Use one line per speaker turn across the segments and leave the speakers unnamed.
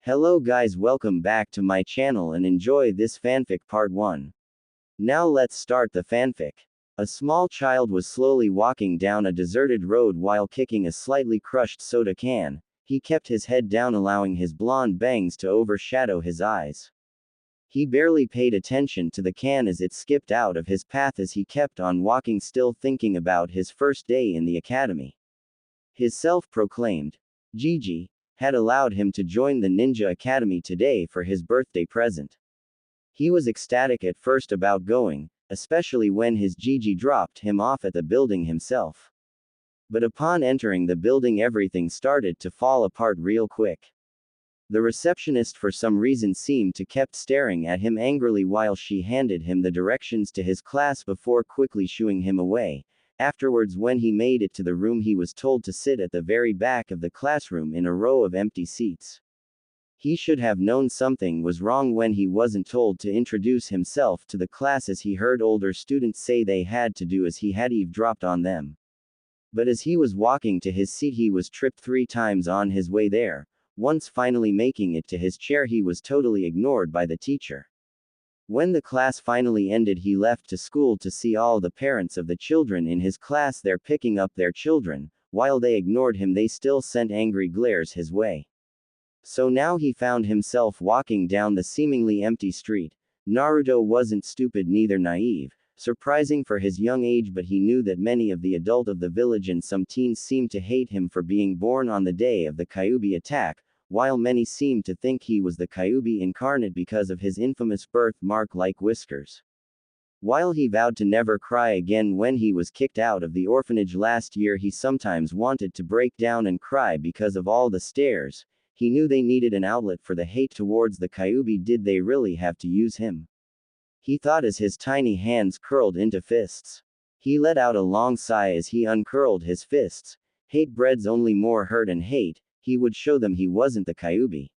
Hello guys, welcome back to my channel and enjoy this fanfic part 1. Now let's start the fanfic. A small child was slowly walking down a deserted road while kicking a slightly crushed soda can. He kept his head down, allowing his blonde bangs to overshadow his eyes. He barely paid attention to the can as it skipped out of his path as he kept on walking, still thinking about his first day in the academy. His self-proclaimed Gigi had allowed him to join the Ninja Academy today for his birthday present. He was ecstatic at first about going, especially when his Gigi dropped him off at the building himself. But upon entering the building, everything started to fall apart real quick. The receptionist for some reason seemed to kept staring at him angrily while she handed him the directions to his class before quickly shooing him away. Afterwards, when he made it to the room, he was told to sit at the very back of the classroom in a row of empty seats. He should have known something was wrong when he wasn't told to introduce himself to the class, as he heard older students say they had to do as he had eavesdropped on them. But as he was walking to his seat, he was tripped 3 times on his way there. Once finally making it to his chair, he was totally ignored by the teacher. When the class finally ended, he left to school to see all the parents of the children in his class there picking up their children. While they ignored him, they still sent angry glares his way. So now he found himself walking down the seemingly empty street. Naruto wasn't stupid, neither naive, surprising for his young age, but he knew that many of the adults of the village and some teens seemed to hate him for being born on the day of the Kyuubi attack, while many seemed to think he was the Kyuubi incarnate because of his infamous birthmark-like whiskers. While he vowed to never cry again when he was kicked out of the orphanage last year, he sometimes wanted to break down and cry because of all the stares. He knew they needed an outlet for the hate towards the Kyuubi. Did they really have to use him? He thought as his tiny hands curled into fists. He let out a long sigh as he uncurled his fists. Hate breeds only more hurt and hate. He would show them he wasn't the Kyuubi.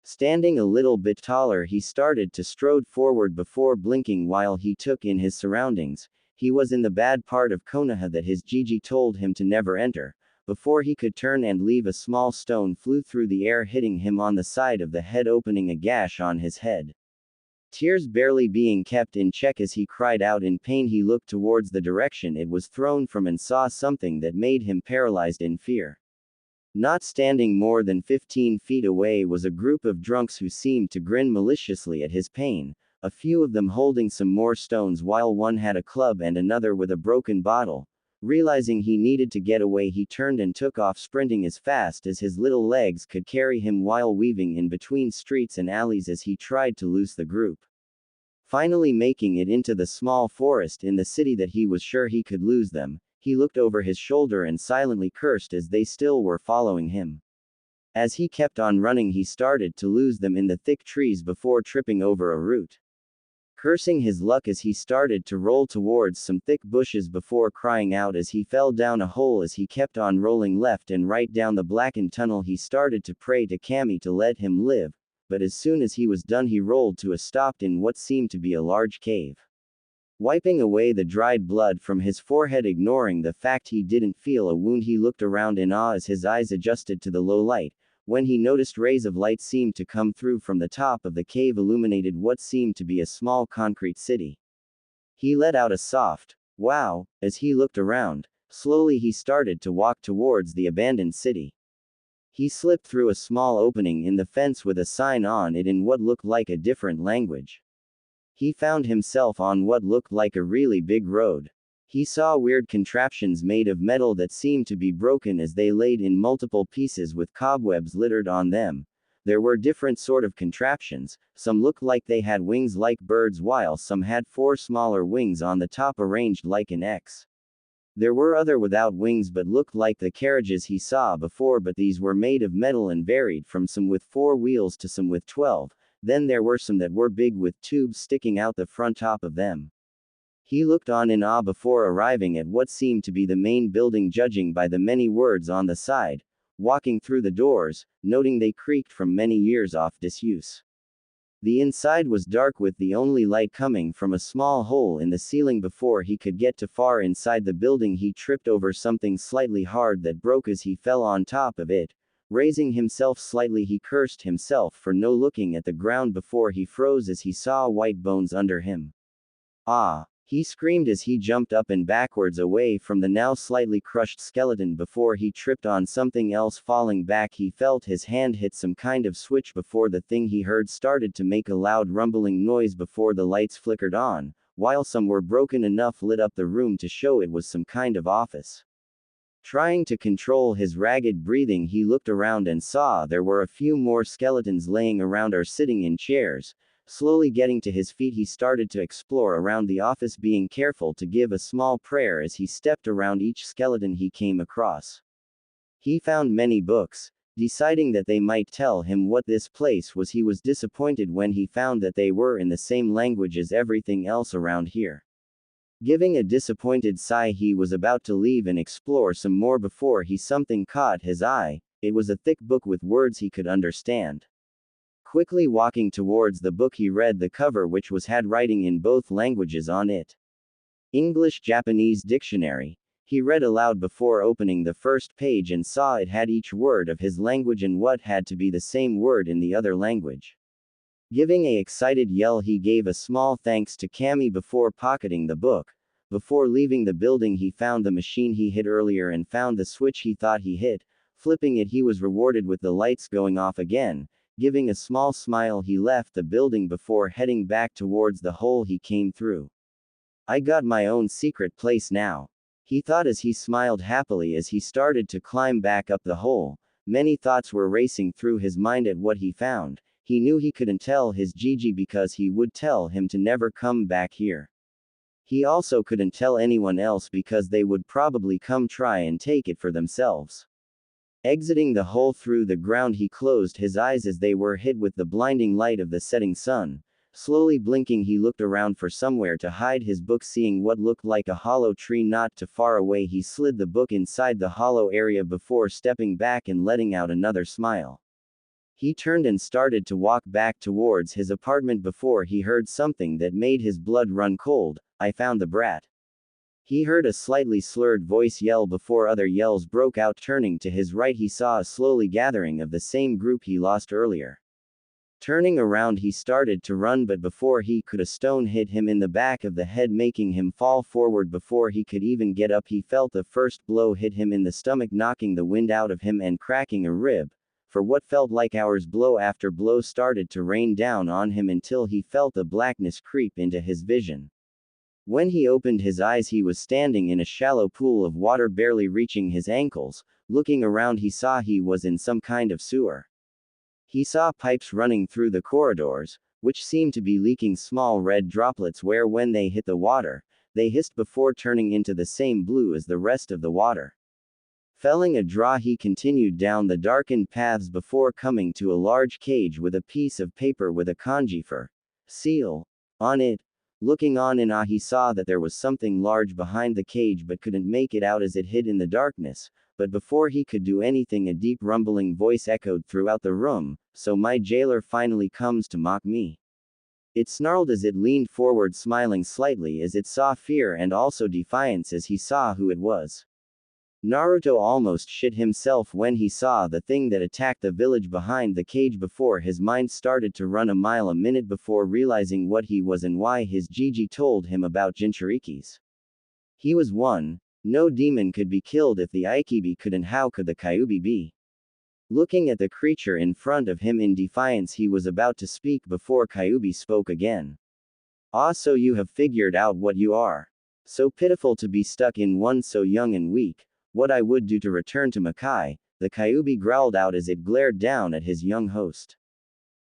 Standing a little bit taller, he started to strode forward before blinking while he took in his surroundings. He was in the bad part of Konoha that his Gigi told him to never enter. Before he could turn and leave, a small stone flew through the air, hitting him on the side of the head, opening a gash on his head. Tears barely being kept in check as he cried out in pain, he looked towards the direction it was thrown from and saw something that made him paralyzed in fear. Not standing more than 15 feet away was a group of drunks who seemed to grin maliciously at his pain, a few of them holding some more stones while one had a club and another with a broken bottle. Realizing he needed to get away, he turned and took off, sprinting as fast as his little legs could carry him while weaving in between streets and alleys as he tried to loose the group. Finally making it into the small forest in the city that he was sure he could lose them, he looked over his shoulder and silently cursed as they still were following him. As he kept on running, he started to lose them in the thick trees before tripping over a root. Cursing his luck as he started to roll towards some thick bushes before crying out as he fell down a hole. As he kept on rolling left and right down the blackened tunnel, he started to pray to Kami to let him live, but as soon as he was done, he rolled to a stop in what seemed to be a large cave. Wiping away the dried blood from his forehead, ignoring the fact he didn't feel a wound, he looked around in awe as his eyes adjusted to the low light, when he noticed rays of light seemed to come through from the top of the cave, illuminated what seemed to be a small concrete city. He let out a soft wow as he looked around. Slowly he started to walk towards the abandoned city. He slipped through a small opening in the fence with a sign on it in what looked like a different language. He found himself on what looked like a really big road. He saw weird contraptions made of metal that seemed to be broken as they laid in multiple pieces with cobwebs littered on them. There were different sort of contraptions. Some looked like they had wings like birds, while some had 4 smaller wings on the top arranged like an X. There were other without wings but looked like the carriages he saw before, but these were made of metal and varied from some with 4 wheels to some with 12. Then there were some that were big with tubes sticking out the front top of them. He looked on in awe before arriving at what seemed to be the main building, judging by the many words on the side. Walking through the doors, noting they creaked from many years off disuse. The inside was dark with the only light coming from a small hole in the ceiling. Before he could get to far inside the building, he tripped over something slightly hard that broke as he fell on top of it. Raising himself slightly, he cursed himself for no looking at the ground before he froze as he saw white bones under him. Ah! He screamed as he jumped up and backwards away from the now slightly crushed skeleton before he tripped on something else. Falling back, he felt his hand hit some kind of switch before the thing he heard started to make a loud rumbling noise before the lights flickered on, while some were broken enough lit up the room to show it was some kind of office. Trying to control his ragged breathing, he looked around and saw there were a few more skeletons laying around or sitting in chairs. Slowly getting to his feet, he started to explore around the office, being careful to give a small prayer as he stepped around each skeleton he came across. He found many books. Deciding that they might tell him what this place was, he was disappointed when he found that they were in the same language as everything else around here. Giving a disappointed sigh, he was about to leave and explore some more before something caught his eye. It was a thick book with words he could understand. Quickly walking towards the book, he read the cover, which had writing in both languages on it. English-Japanese dictionary. He read aloud before opening the first page and saw it had each word of his language and what had to be the same word in the other language. Giving an excited yell, he gave a small thanks to Kami before pocketing the book. Before leaving the building, he found the machine he hit earlier and found the switch he thought he hit. Flipping it, he was rewarded with the lights going off again. Giving a small smile, he left the building before heading back towards the hole he came through. I got my own secret place now, he thought as he smiled happily as he started to climb back up the hole. Many thoughts were racing through his mind at what he found. He knew he couldn't tell his Gigi because he would tell him to never come back here. He also couldn't tell anyone else because they would probably come try and take it for themselves. Exiting the hole through the ground, he closed his eyes as they were hit with the blinding light of the setting sun. Slowly blinking, he looked around for somewhere to hide his book. Seeing what looked like a hollow tree not too far away, he slid the book inside the hollow area before stepping back and letting out another smile. He turned and started to walk back towards his apartment before he heard something that made his blood run cold. I found the brat. He heard a slightly slurred voice yell before other yells broke out. Turning to his right, he saw a slowly gathering of the same group he lost earlier. Turning around, he started to run, but before he could, a stone hit him in the back of the head, making him fall forward. Before he could even get up, he felt the first blow hit him in the stomach, knocking the wind out of him and cracking a rib. For what felt like hours, blow after blow started to rain down on him until he felt the blackness creep into his vision. When he opened his eyes, he was standing in a shallow pool of water barely reaching his ankles. Looking around, he saw he was in some kind of sewer. He saw pipes running through the corridors, which seemed to be leaking small red droplets where when they hit the water, they hissed before turning into the same blue as the rest of the water. Felling a draw, he continued down the darkened paths before coming to a large cage with a piece of paper with a kanji for seal on it. Looking on in awe, he saw that there was something large behind the cage but couldn't make it out as it hid in the darkness. But before he could do anything, a deep rumbling voice echoed throughout the room. So my jailer finally comes to mock me. It snarled as it leaned forward, smiling slightly as it saw fear and also defiance as he saw who it was. Naruto almost shit himself when he saw the thing that attacked the village behind the cage before his mind started to run a mile a minute before realizing what he was and why his Gigi told him about Jinchurikis. He was one. No demon could be killed if the Aikibi could, and how could the Kyuubi be? Looking at the creature in front of him in defiance, he was about to speak before Kyuubi spoke again. Ah, so you have figured out what you are. So pitiful to be stuck in one so young and weak. What I would do to return to Makai, the Kyuubi growled out as it glared down at his young host.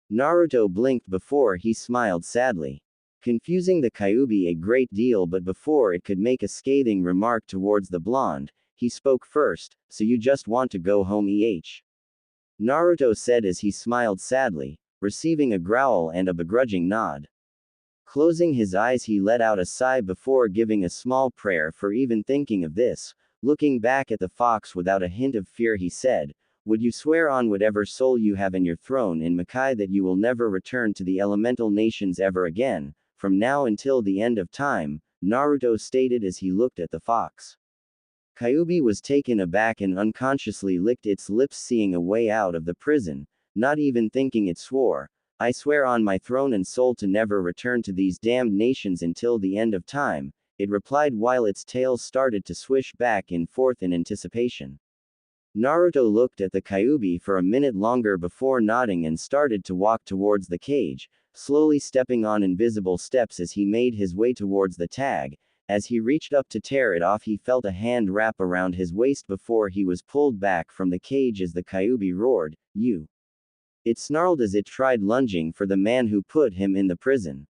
Naruto blinked before he smiled sadly, confusing the Kyuubi a great deal, but before it could make a scathing remark towards the blonde, he spoke first. So you just want to go home, Naruto said as he smiled sadly, receiving a growl and a begrudging nod. Closing his eyes, he let out a sigh before giving a small prayer for even thinking of this. Looking back at the fox without a hint of fear, he said, "Would you swear on whatever soul you have in your throne in Makai that you will never return to the elemental nations ever again, from now until the end of time?" Naruto stated as he looked at the fox. Kyuubi was taken aback and unconsciously licked its lips, seeing a way out of the prison. Not even thinking, it swore, "I swear on my throne and soul to never return to these damned nations until the end of time," it replied while its tail started to swish back and forth in anticipation. Naruto looked at the Kyuubi for a minute longer before nodding and started to walk towards the cage, slowly stepping on invisible steps as he made his way towards the tag. As he reached up to tear it off, he felt a hand wrap around his waist before he was pulled back from the cage as the Kyuubi roared, "You!" It snarled as it tried lunging for the man who put him in the prison.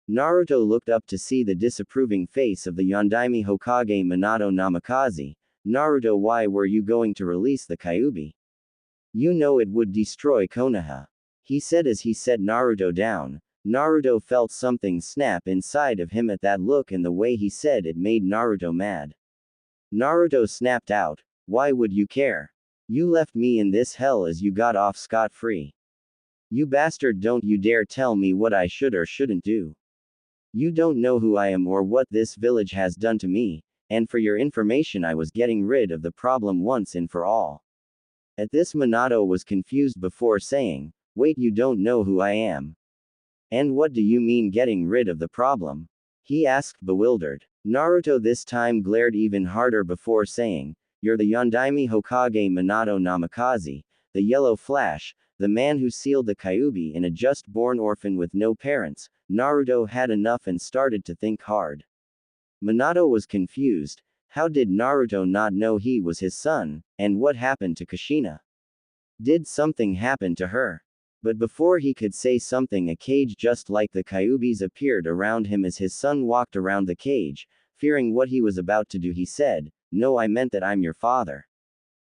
Naruto looked up to see the disapproving face of the Yondaime Hokage Minato Namikaze. "Naruto, why were you going to release the Kyuubi? You know it would destroy Konoha," he said as he set Naruto down. Naruto felt something snap inside of him at that look, and the way he said it made Naruto mad. Naruto snapped out, "Why would you care? You left me in this hell as you got off scot-free. You bastard, don't you dare tell me what I should or shouldn't do. You don't know who I am or what this village has done to me, and for your information, I was getting rid of the problem once and for all." At this, Minato was confused before saying, "Wait, you don't know who I am? And what do you mean getting rid of the problem?" he asked, bewildered. Naruto this time glared even harder before saying, "You're the Yondaime Hokage Minato Namikaze, the Yellow Flash, the man who sealed the Kyuubi in a just-born orphan with no parents." Naruto had enough and started to think hard. Minato was confused. How did Naruto not know he was his son, and what happened to Kushina? Did something happen to her? But before he could say something, a cage just like the Kyuubi's appeared around him as his son walked around the cage. Fearing what he was about to do, he said, "No, I meant that I'm your father,"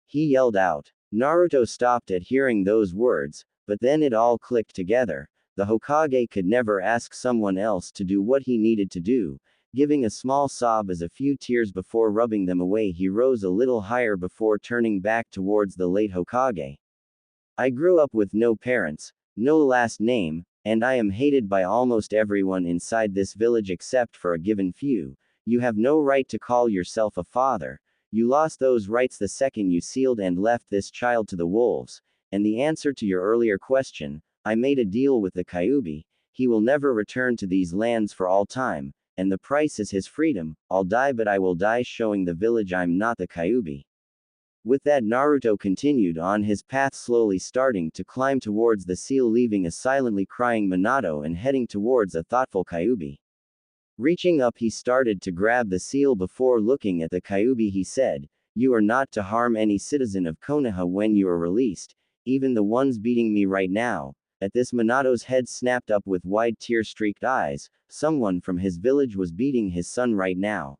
he yelled out. Naruto stopped at hearing those words, but then it all clicked together. The Hokage could never ask someone else to do what he needed to do. Giving a small sob as a few tears before rubbing them away, he rose a little higher before turning back towards the late Hokage. "I grew up with no parents, no last name, and I am hated by almost everyone inside this village except for a given few. You have no right to call yourself a father. You lost those rights the second you sealed and left this child to the wolves. And the answer to your earlier question, I made a deal with the Kyuubi. He will never return to these lands for all time, and the price is his freedom. I'll die, but I will die showing the village I'm not the Kyuubi." With that, Naruto continued on his path, slowly starting to climb towards the seal, leaving a silently crying Minato and heading towards a thoughtful Kyuubi. Reaching up, he started to grab the seal. Before looking at the Kyuubi, he said, "You are not to harm any citizen of Konoha when you are released, even the ones beating me right now." At this, Minato's head snapped up with wide tear-streaked eyes. Someone from his village was beating his son right now.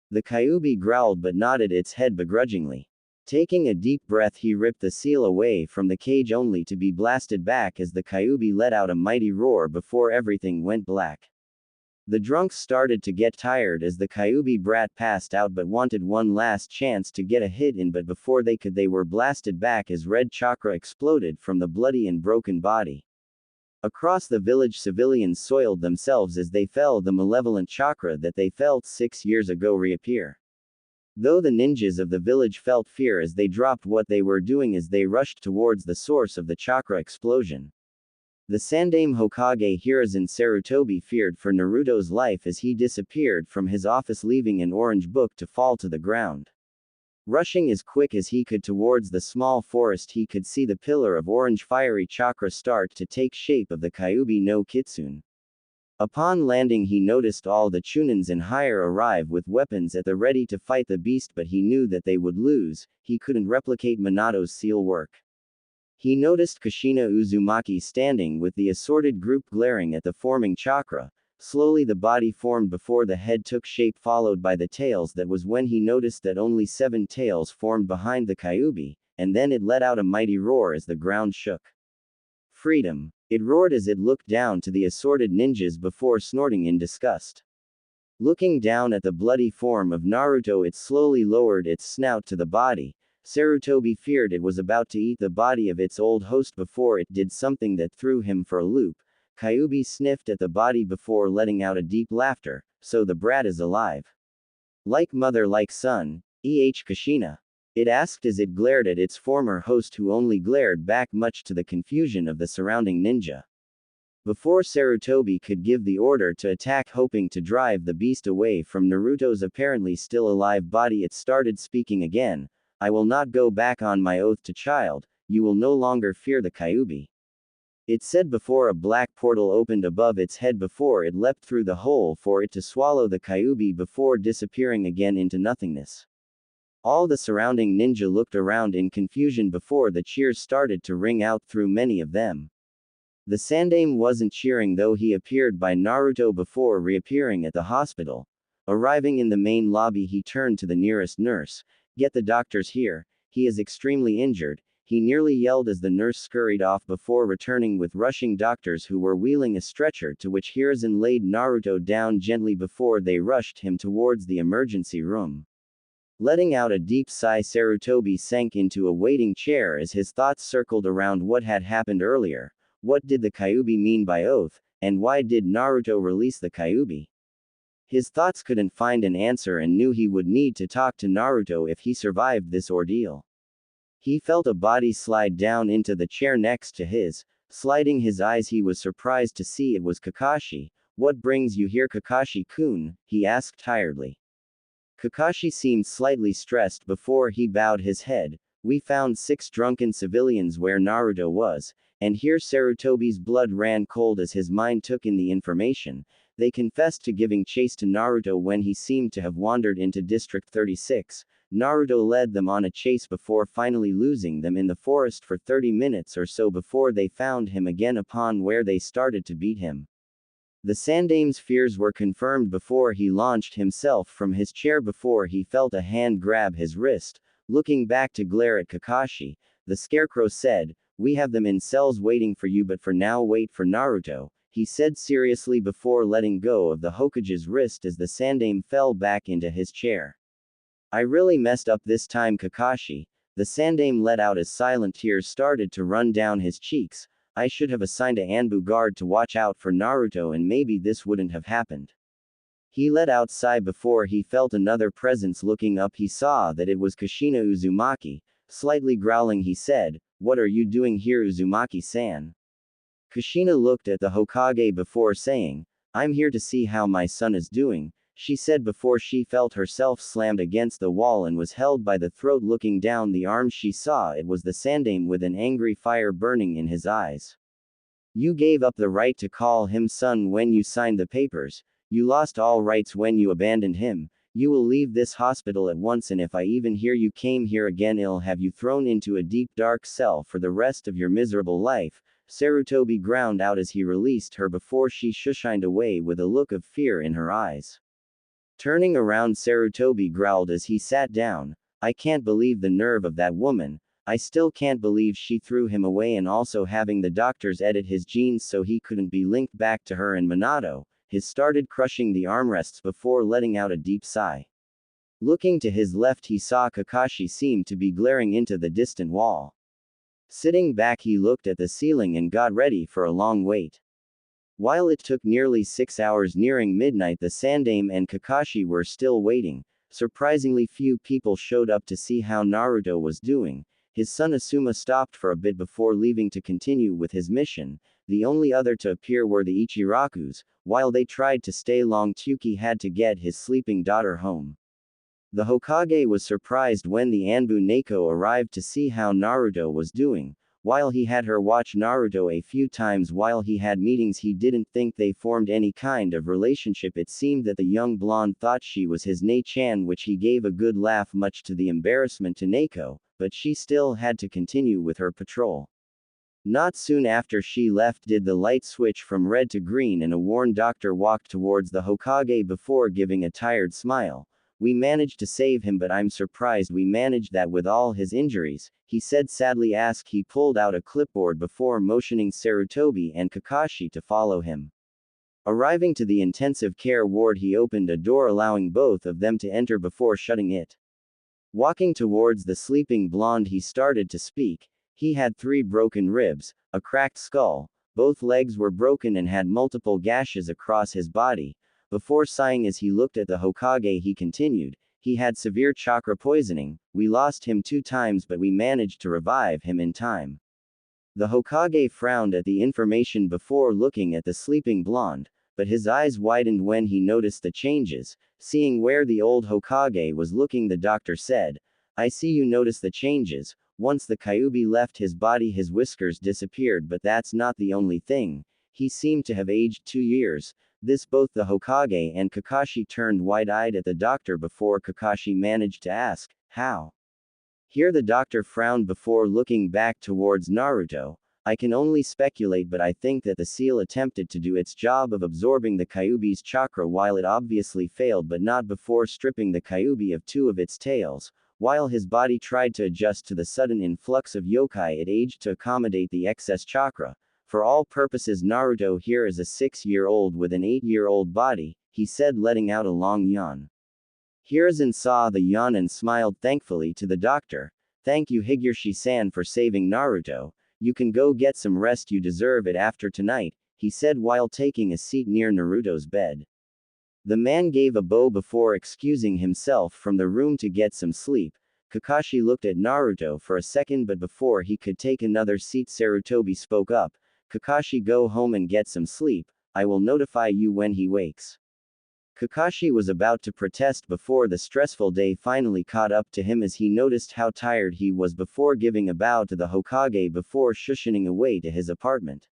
The Kyuubi growled but nodded its head begrudgingly. Taking a deep breath, he ripped the seal away from the cage, only to be blasted back as the Kyuubi let out a mighty roar before everything went black. The drunks started to get tired as the Kyuubi brat passed out but wanted one last chance to get a hit in, but before they could, they were blasted back as red chakra exploded from the bloody and broken body. Across the village, civilians soiled themselves as they felt the malevolent chakra that they felt 6 years ago reappear. Though the ninjas of the village felt fear as they dropped what they were doing as they rushed towards the source of the chakra explosion. The Sandaime Hokage Hiruzen Sarutobi feared for Naruto's life as he disappeared from his office, leaving an orange book to fall to the ground. Rushing as quick as he could towards the small forest, he could see the pillar of orange fiery chakra start to take shape of the Kyuubi no Kitsune. Upon landing, he noticed all the Chunins and higher arrive with weapons at the ready to fight the beast, but he knew that they would lose. He couldn't replicate Minato's seal work. He noticed Kushina Uzumaki standing with the assorted group glaring at the forming chakra. Slowly the body formed before the head took shape, followed by the tails. That was when he noticed that only 7 tails formed behind the Kyuubi, and then it let out a mighty roar as the ground shook. "Freedom!" it roared as it looked down to the assorted ninjas before snorting in disgust. Looking down at the bloody form of Naruto, it slowly lowered its snout to the body. Sarutobi feared it was about to eat the body of its old host before it did something that threw him for a loop. Kyuubi sniffed at the body before letting out a deep laughter. "So the brat is alive. Like mother, like son. Kushina. It asked as it glared at its former host, who only glared back, much to the confusion of the surrounding ninja. Before Sarutobi could give the order to attack, hoping to drive the beast away from Naruto's apparently still alive body, it started speaking again. I will not go back on my oath to child, you will no longer fear the Kyuubi. It said before a black portal opened above its head before it leapt through the hole for it to swallow the Kyuubi before disappearing again into nothingness. All the surrounding ninja looked around in confusion before the cheers started to ring out through many of them. The Sandaime wasn't cheering though. He appeared by Naruto before reappearing at the hospital. Arriving in the main lobby, he turned to the nearest nurse. Get the doctors here, he is extremely injured, he nearly yelled as the nurse scurried off before returning with rushing doctors who were wheeling a stretcher, to which Hiruzen laid Naruto down gently before they rushed him towards the emergency room. Letting out a deep sigh, Sarutobi sank into a waiting chair as his thoughts circled around what had happened earlier. What did the Kyuubi mean by oath, and why did Naruto release the Kyuubi? His thoughts couldn't find an answer and knew he would need to talk to Naruto if he survived this ordeal. He felt a body slide down into the chair next to his. Sliding his eyes, he was surprised to see it was Kakashi. What brings you here, Kakashi-kun? He asked tiredly. Kakashi seemed slightly stressed before he bowed his head. We found 6 drunken civilians where Naruto was, and here Sarutobi's blood ran cold as his mind took in the information. They confessed to giving chase to Naruto when he seemed to have wandered into District 36. Naruto led them on a chase before finally losing them in the forest for 30 minutes or so before they found him again, upon where they started to beat him. The Sandaime's fears were confirmed before he launched himself from his chair before he felt a hand grab his wrist. Looking back to glare at Kakashi, the Scarecrow said, "We have them in cells waiting for you, but for now wait for Naruto," he said seriously before letting go of the Hokage's wrist as the Sandaime fell back into his chair. I really messed up this time, Kakashi. The Sandaime let out as silent tears started to run down his cheeks. I should have assigned a Anbu guard to watch out for Naruto and maybe this wouldn't have happened. He let out a sigh before he felt another presence. Looking up, he saw that it was Kushina Uzumaki. Slightly growling, he said, "What are you doing here, Uzumaki-san?" Kushina looked at the Hokage before saying, "I'm here to see how my son is doing," she said before she felt herself slammed against the wall and was held by the throat. Looking down the arms, she saw it was the Sandaime with an angry fire burning in his eyes. "You gave up the right to call him son when you signed the papers. You lost all rights when you abandoned him. You will leave this hospital at once, and if I even hear you came here again, I'll have you thrown into a deep dark cell for the rest of your miserable life," Sarutobi ground out as he released her before she shushined away with a look of fear in her eyes. Turning around, Sarutobi growled as he sat down, "I can't believe the nerve of that woman. I still can't believe she threw him away, and also having the doctors edit his genes so he couldn't be linked back to her and Minato." He started crushing the armrests before letting out a deep sigh. Looking to his left, he saw Kakashi seemed to be glaring into the distant wall. Sitting back, he looked at the ceiling and got ready for a long wait. While it took nearly 6 hours, nearing midnight, the Sandaime and Kakashi were still waiting. Surprisingly few people showed up to see how Naruto was doing. His son Asuma stopped for a bit before leaving to continue with his mission. The only other to appear were the Ichirakus. While they tried to stay long, Tsuki had to get his sleeping daughter home. The Hokage was surprised when the Anbu Neko arrived to see how Naruto was doing. While he had her watch Naruto a few times while he had meetings, he didn't think they formed any kind of relationship. It seemed that the young blonde thought she was his Nei-chan, which he gave a good laugh, much to the embarrassment to Neko, but she still had to continue with her patrol. Not soon after she left did the light switch from red to green, and a worn doctor walked towards the Hokage before giving a tired smile. "We managed to save him, but I'm surprised we managed that with all his injuries," he said sadly. He pulled out a clipboard before motioning Sarutobi and Kakashi to follow him. Arriving to the intensive care ward, he opened a door allowing both of them to enter before shutting it. Walking towards the sleeping blonde, he started to speak. He had 3 broken ribs, a cracked skull, both legs were broken and had multiple gashes across his body. Before sighing as he looked at the Hokage, he continued, He had severe chakra poisoning. We lost him 2 times, but we managed to revive him in time. The Hokage frowned at the information before looking at the sleeping blonde, but his eyes widened when he noticed the changes. Seeing where the old Hokage was looking, the doctor said, "I see you notice the changes. Once the Kyuubi left his body, his whiskers disappeared, but that's not the only thing. He seemed to have aged 2 years." This both the Hokage and Kakashi turned wide-eyed at the doctor before Kakashi managed to ask, "How?" Here the doctor frowned before looking back towards Naruto. "I can only speculate, but I think that the seal attempted to do its job of absorbing the Kyuubi's chakra while it obviously failed, but not before stripping the Kyuubi of 2 of its tails. While his body tried to adjust to the sudden influx of yokai, it aged to accommodate the excess chakra. For all purposes, Naruto here is a 6-year-old with an 8-year-old body," he said, letting out a long yawn. Hiruzen saw the yawn and smiled thankfully to the doctor. "Thank you, Higurashi-san, for saving Naruto. You can go get some rest, you deserve it after tonight," he said while taking a seat near Naruto's bed. The man gave a bow before excusing himself from the room to get some sleep. Kakashi looked at Naruto for a second, but before he could take another seat, Sarutobi spoke up. "Kakashi, go home and get some sleep. I will notify you when he wakes." Kakashi was about to protest before the stressful day finally caught up to him as he noticed how tired he was before giving a bow to the Hokage before shushing away to his apartment.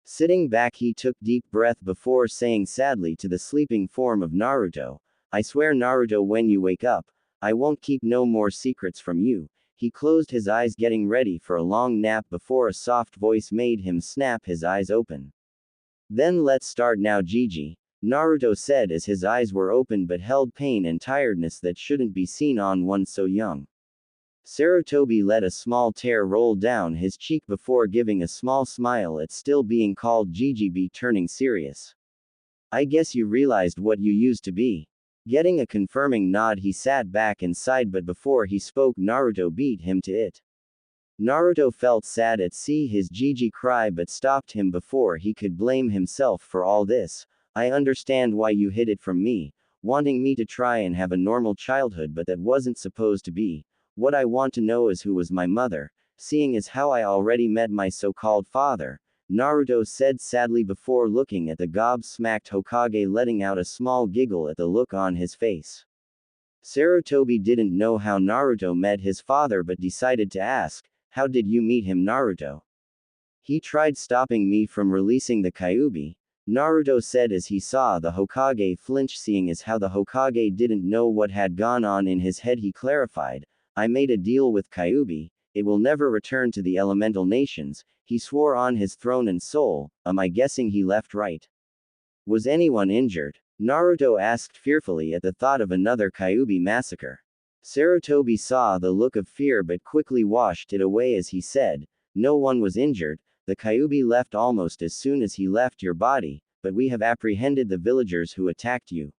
Sitting back, he took deep breath before saying sadly to the sleeping form of Naruto, "I swear, Naruto, when you wake up, I won't keep no more secrets from you." He closed his eyes, getting ready for a long nap before a soft voice made him snap his eyes open. "Then let's start now, Gigi," Naruto said as his eyes were open but held pain and tiredness that shouldn't be seen on one so young. Sarutobi let a small tear roll down his cheek before giving a small smile at still being called Gigi, turning serious. "I guess you realized what you used to be." Getting a confirming nod, he sat back and sighed, but before he spoke, Naruto beat him to it. Naruto felt sad at seeing his Gigi cry but stopped him before he could blame himself for all this. "I understand why you hid it from me, wanting me to try and have a normal childhood, but that wasn't supposed to be. What I want to know is who was my mother, seeing as how I already met my so-called father," Naruto said sadly before looking at the gobsmacked Hokage, letting out a small giggle at the look on his face. Sarutobi didn't know how Naruto met his father but decided to ask, "How did you meet him, Naruto?" "He tried stopping me from releasing the Kyuubi," Naruto said as he saw the Hokage flinch. Seeing as how the Hokage didn't know what had gone on in his head, he clarified, "I made a deal with Kyuubi. It will never return to the elemental nations." He swore on his throne and soul. "Am I guessing he left right?" "Was anyone injured?" Naruto asked fearfully at the thought of another Kyuubi massacre. Sarutobi saw the look of fear but quickly washed it away as he said, "No one was injured. The Kyuubi left almost as soon as he left your body, but we have apprehended the villagers who attacked you."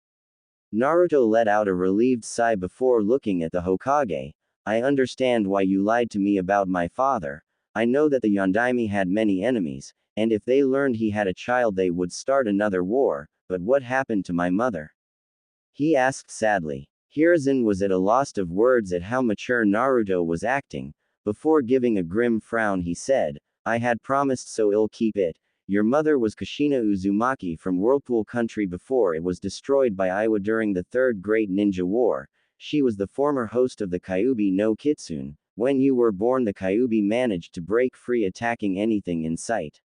Naruto let out a relieved sigh before looking at the Hokage. "I understand why you lied to me about my father. I know that the Yondaime had many enemies, and if they learned he had a child they would start another war, but what happened to my mother?" he asked sadly. Hiruzen was at a loss of words at how mature Naruto was acting. Before giving a grim frown, he said, "I had promised, so I'll keep it. Your mother was Kushina Uzumaki from Whirlpool Country before it was destroyed by Iwa during the Third Great Ninja War. She was the former host of the Kyuubi no Kitsune. When you were born, the Kyuubi managed to break free, attacking anything in sight."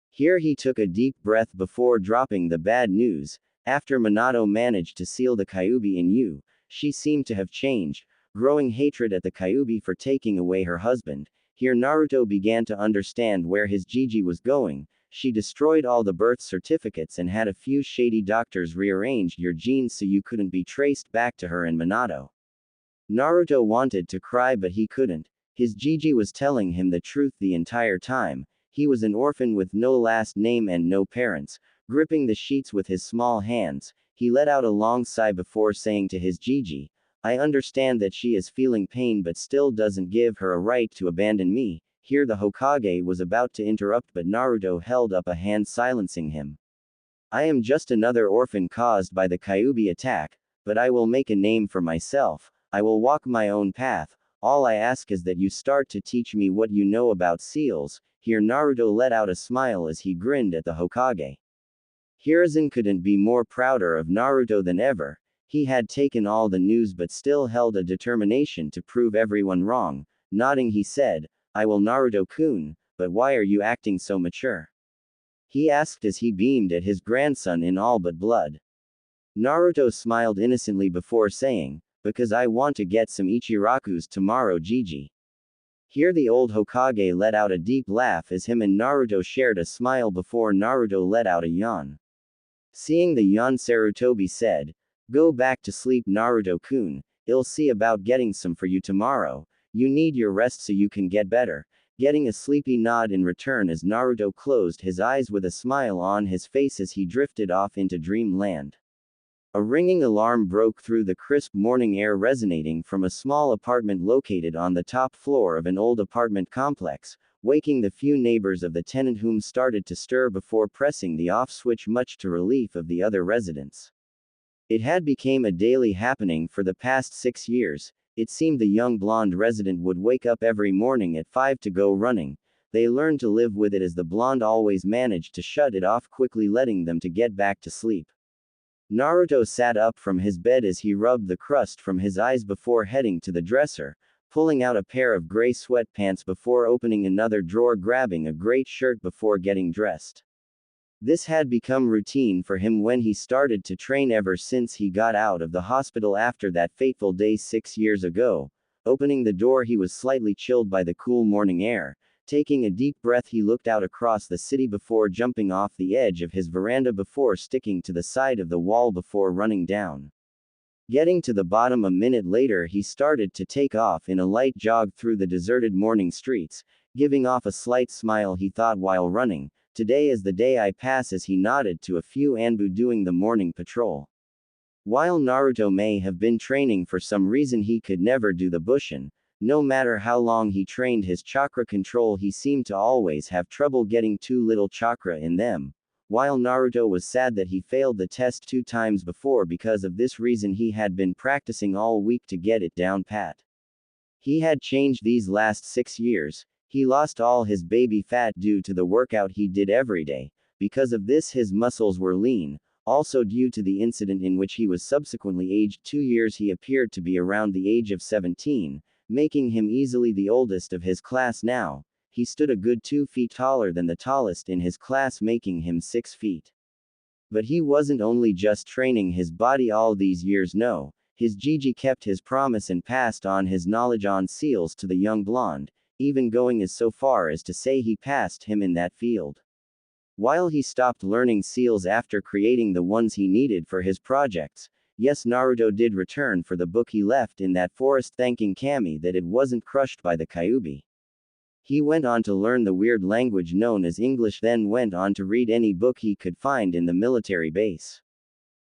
Here he took a deep breath before dropping the bad news. "After Minato managed to seal the Kyuubi in you, she seemed to have changed, growing hatred at the Kyuubi for taking away her husband." Here Naruto began to understand where his Gigi was going. "She destroyed all the birth certificates and had a few shady doctors rearranged your genes so you couldn't be traced back to her and Minato." Naruto wanted to cry but he couldn't. His Gigi was telling him the truth the entire time. He was an orphan with no last name and no parents. Gripping the sheets with his small hands, he let out a long sigh before saying to his Gigi, "I understand that she is feeling pain but still doesn't give her a right to abandon me." Here the Hokage was about to interrupt but Naruto held up a hand silencing him. "I am just another orphan caused by the Kyuubi attack. but I will make a name for myself. I will walk my own path. All I ask is that you start to teach me what you know about seals." Here Naruto let out a smile as he grinned at the Hokage. Hiruzen couldn't be more prouder of Naruto than ever. He had taken all the news but still held a determination to prove everyone wrong. Nodding he said, "I will, Naruto-kun, but why are you acting so mature?" he asked as he beamed at his grandson in all but blood. Naruto smiled innocently before saying, "Because I want to get some Ichirakus tomorrow, Gigi." Here the old Hokage let out a deep laugh as him and Naruto shared a smile before Naruto let out a yawn. Seeing the yawn, Sarutobi said, "Go back to sleep, Naruto-kun. I'll see about getting some for you tomorrow. You need your rest so you can get better." Getting a sleepy nod in return as Naruto closed his eyes with a smile on his face as he drifted off into dreamland. A ringing alarm broke through the crisp morning air, resonating from a small apartment located on the top floor of an old apartment complex, waking the few neighbors of the tenant whom started to stir before pressing the off switch, much to relief of the other residents. It had become a daily happening for the past 6 years. It seemed the young blonde resident would wake up every morning at 5 to go running. They learned to live with it as the blonde always managed to shut it off quickly, letting them to get back to sleep. Naruto sat up from his bed as he rubbed the crust from his eyes before heading to the dresser, pulling out a pair of gray sweatpants before opening another drawer, grabbing a great shirt before getting dressed. This had become routine for him when he started to train ever since he got out of the hospital after that fateful day 6 years ago. Opening the door, he was slightly chilled by the cool morning air. Taking a deep breath, he looked out across the city before jumping off the edge of his veranda before sticking to the side of the wall before running down. Getting to the bottom a minute later, he started to take off in a light jog through the deserted morning streets, giving off a slight smile he thought while running. "Today is the day I pass," as he nodded to a few Anbu doing the morning patrol. While Naruto may have been training for some reason, he could never do the Bushin. No matter how long he trained his chakra control, he seemed to always have trouble getting too little chakra in them. While Naruto was sad that he failed the test 2 times before, because of this reason he had been practicing all week to get it down pat. He had changed these last 6 years. He lost all his baby fat due to the workout he did every day. Because of this, his muscles were lean. Also, due to the incident in which he was subsequently aged 2 years, he appeared to be around the age of 17, making him easily the oldest of his class now. He stood a good 2 feet taller than the tallest in his class, making him 6 feet. But he wasn't only just training his body all these years, no. His Gigi kept his promise and passed on his knowledge on seals to the young blonde, even going as so far as to say he passed him in that field. While he stopped learning seals after creating the ones he needed for his projects, yes, Naruto did return for the book he left in that forest, thanking Kami that it wasn't crushed by the Kyuubi. He went on to learn the weird language known as English, then went on to read any book he could find in the military base.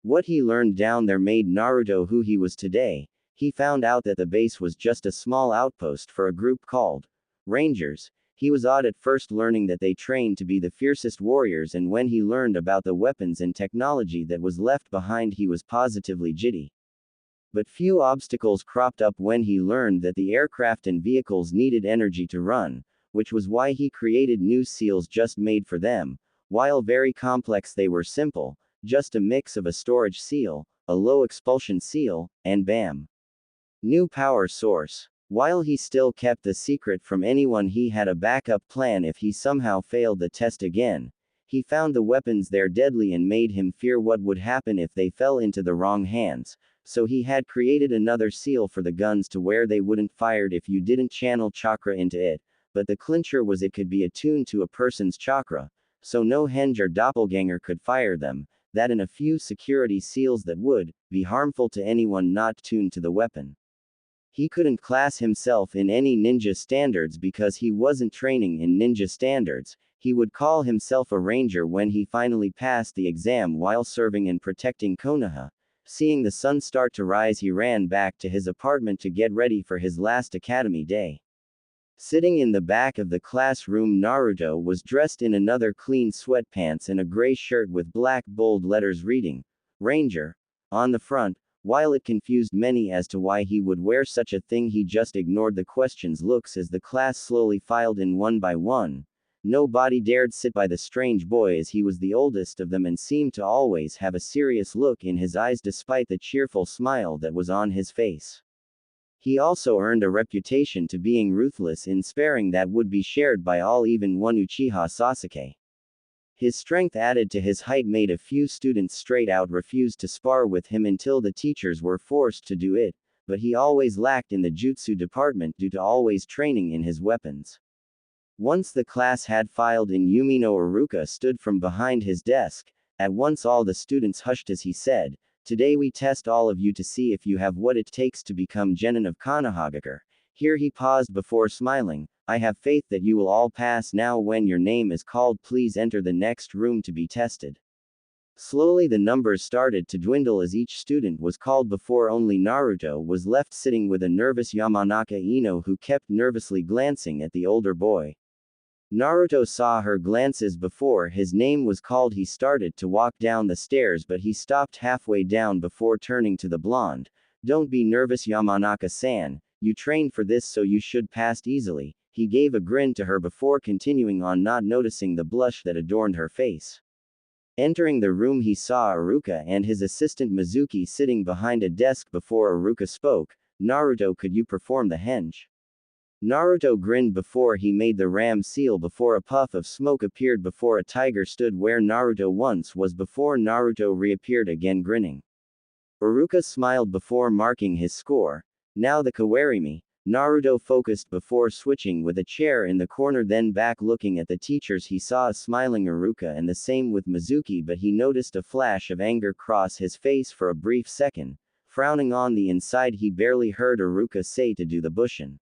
What he learned down there made Naruto who he was today. He found out that the base was just a small outpost for a group called Rangers. He was odd at first, learning that they trained to be the fiercest warriors, and when he learned about the weapons and technology that was left behind, he was positively giddy. But few obstacles cropped up when he learned that the aircraft and vehicles needed energy to run, which was why he created new seals just made for them. While very complex, they were simple, just a mix of a storage seal, a low expulsion seal, and BAM. New power source. While he still kept the secret from anyone, he had a backup plan if he somehow failed the test again. He found the weapons there deadly and made him fear what would happen if they fell into the wrong hands, so he had created another seal for the guns to where they wouldn't fire if you didn't channel chakra into it, but the clincher was it could be attuned to a person's chakra, so no henge or doppelganger could fire them, that and a few security seals that would be harmful to anyone not tuned to the weapon. He couldn't class himself in any ninja standards because he wasn't training in ninja standards. He would call himself a ranger when he finally passed the exam while serving and protecting Konoha. Seeing the sun start to rise, he ran back to his apartment to get ready for his last academy day. Sitting in the back of the classroom, Naruto was dressed in another clean sweatpants and a gray shirt with black bold letters reading Ranger on the front. While it confused many as to why he would wear such a thing, he just ignored the question's looks as the class slowly filed in one by one. Nobody dared sit by the strange boy as he was the oldest of them and seemed to always have a serious look in his eyes despite the cheerful smile that was on his face. He also earned a reputation to being ruthless in sparing that would be shared by all, even one Uchiha Sasuke. His strength added to his height made a few students straight out refuse to spar with him until the teachers were forced to do it, but he always lacked in the jutsu department due to always training in his weapons. Once the class had filed in, Yumino Iruka stood from behind his desk. At once all the students hushed as he said, "Today we test all of you to see if you have what it takes to become genin of Konohagakure." Here he paused before smiling. "I have faith that you will all pass. Now when your name is called, please enter the next room to be tested." Slowly the numbers started to dwindle as each student was called before only Naruto was left sitting with a nervous Yamanaka Ino who kept nervously glancing at the older boy. Naruto saw her glances before his name was called. He started to walk down the stairs, but he stopped halfway down before turning to the blonde. "Don't be nervous, Yamanaka-san. You trained for this, so you should pass easily." He gave a grin to her before continuing on, not noticing the blush that adorned her face. Entering the room, he saw Iruka and his assistant Mizuki sitting behind a desk. Before Iruka spoke, "Naruto, could you perform the henge?" Naruto grinned before he made the ram seal. Before a puff of smoke appeared before a tiger stood where Naruto once was. Before Naruto reappeared again grinning. Iruka smiled before marking his score. "Now the kawarimi." Naruto focused before switching with a chair in the corner, then back looking at the teachers. He saw a smiling Iruka and the same with Mizuki, but he noticed a flash of anger cross his face for a brief second. Frowning on the inside, he barely heard Iruka say to do the bushin.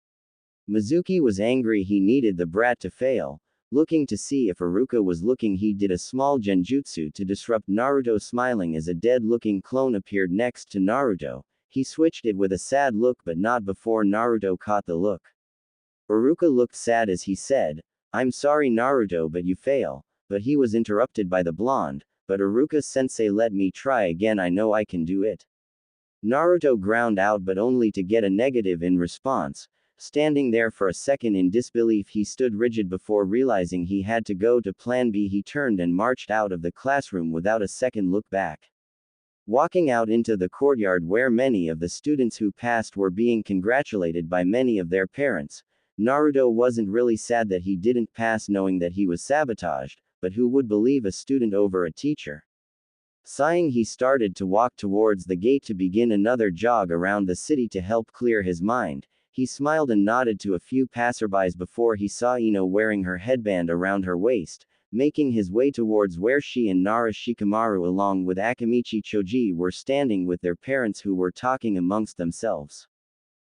Mizuki was angry. He needed the brat to fail. Looking to see if Iruka was looking, he did a small genjutsu to disrupt Naruto. Smiling as a dead-looking clone appeared next to Naruto, he switched it with a sad look, but not before Naruto caught the look. Iruka looked sad as he said, "I'm sorry Naruto, but you fail." But he was interrupted by the blonde. "But Iruka-sensei, let me try again, I know I can do it." Naruto ground out, but only to get a negative in response. Standing there for a second in disbelief, he stood rigid before realizing he had to go to plan B. He turned and marched out of the classroom without a second look back. Walking out into the courtyard where many of the students who passed were being congratulated by many of their parents, Naruto wasn't really sad that he didn't pass, knowing that he was sabotaged, but who would believe a student over a teacher? Sighing, he started to walk towards the gate to begin another jog around the city to help clear his mind. He smiled and nodded to a few passerbys before he saw Ino wearing her headband around her waist, making his way towards where she and Nara Shikamaru along with Akamichi Choji were standing with their parents, who were talking amongst themselves.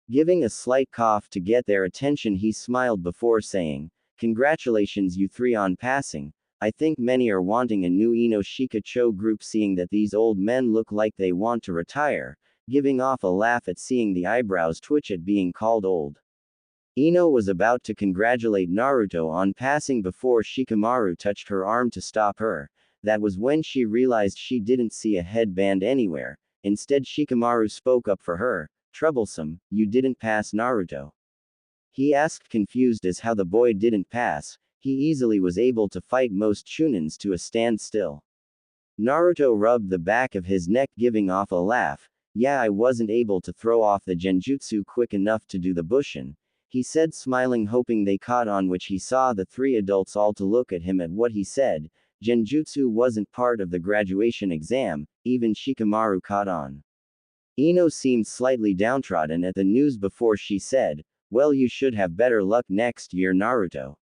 Giving a slight cough to get their attention, he smiled before saying, "Congratulations you three on passing. I think many are wanting a new Ino Shikacho group." Seeing that these old men look like they want to retire, giving off a laugh at seeing the eyebrows twitch at being called old. Ino was about to congratulate Naruto on passing before Shikamaru touched her arm to stop her. That was when she realized she didn't see a headband anywhere. Instead, Shikamaru spoke up for her. "Troublesome, you didn't pass, Naruto?" He asked, confused as how the boy didn't pass. He easily was able to fight most shunins to a standstill. Naruto rubbed the back of his neck, giving off a laugh. "Yeah, I wasn't able to throw off the genjutsu quick enough to do the bushin," he said, smiling, hoping they caught on, which he saw the three adults all to look at him at what he said. Genjutsu wasn't part of the graduation exam. Even Shikamaru caught on. Ino seemed slightly downtrodden at the news before she said, "Well, you should have better luck next year, Naruto."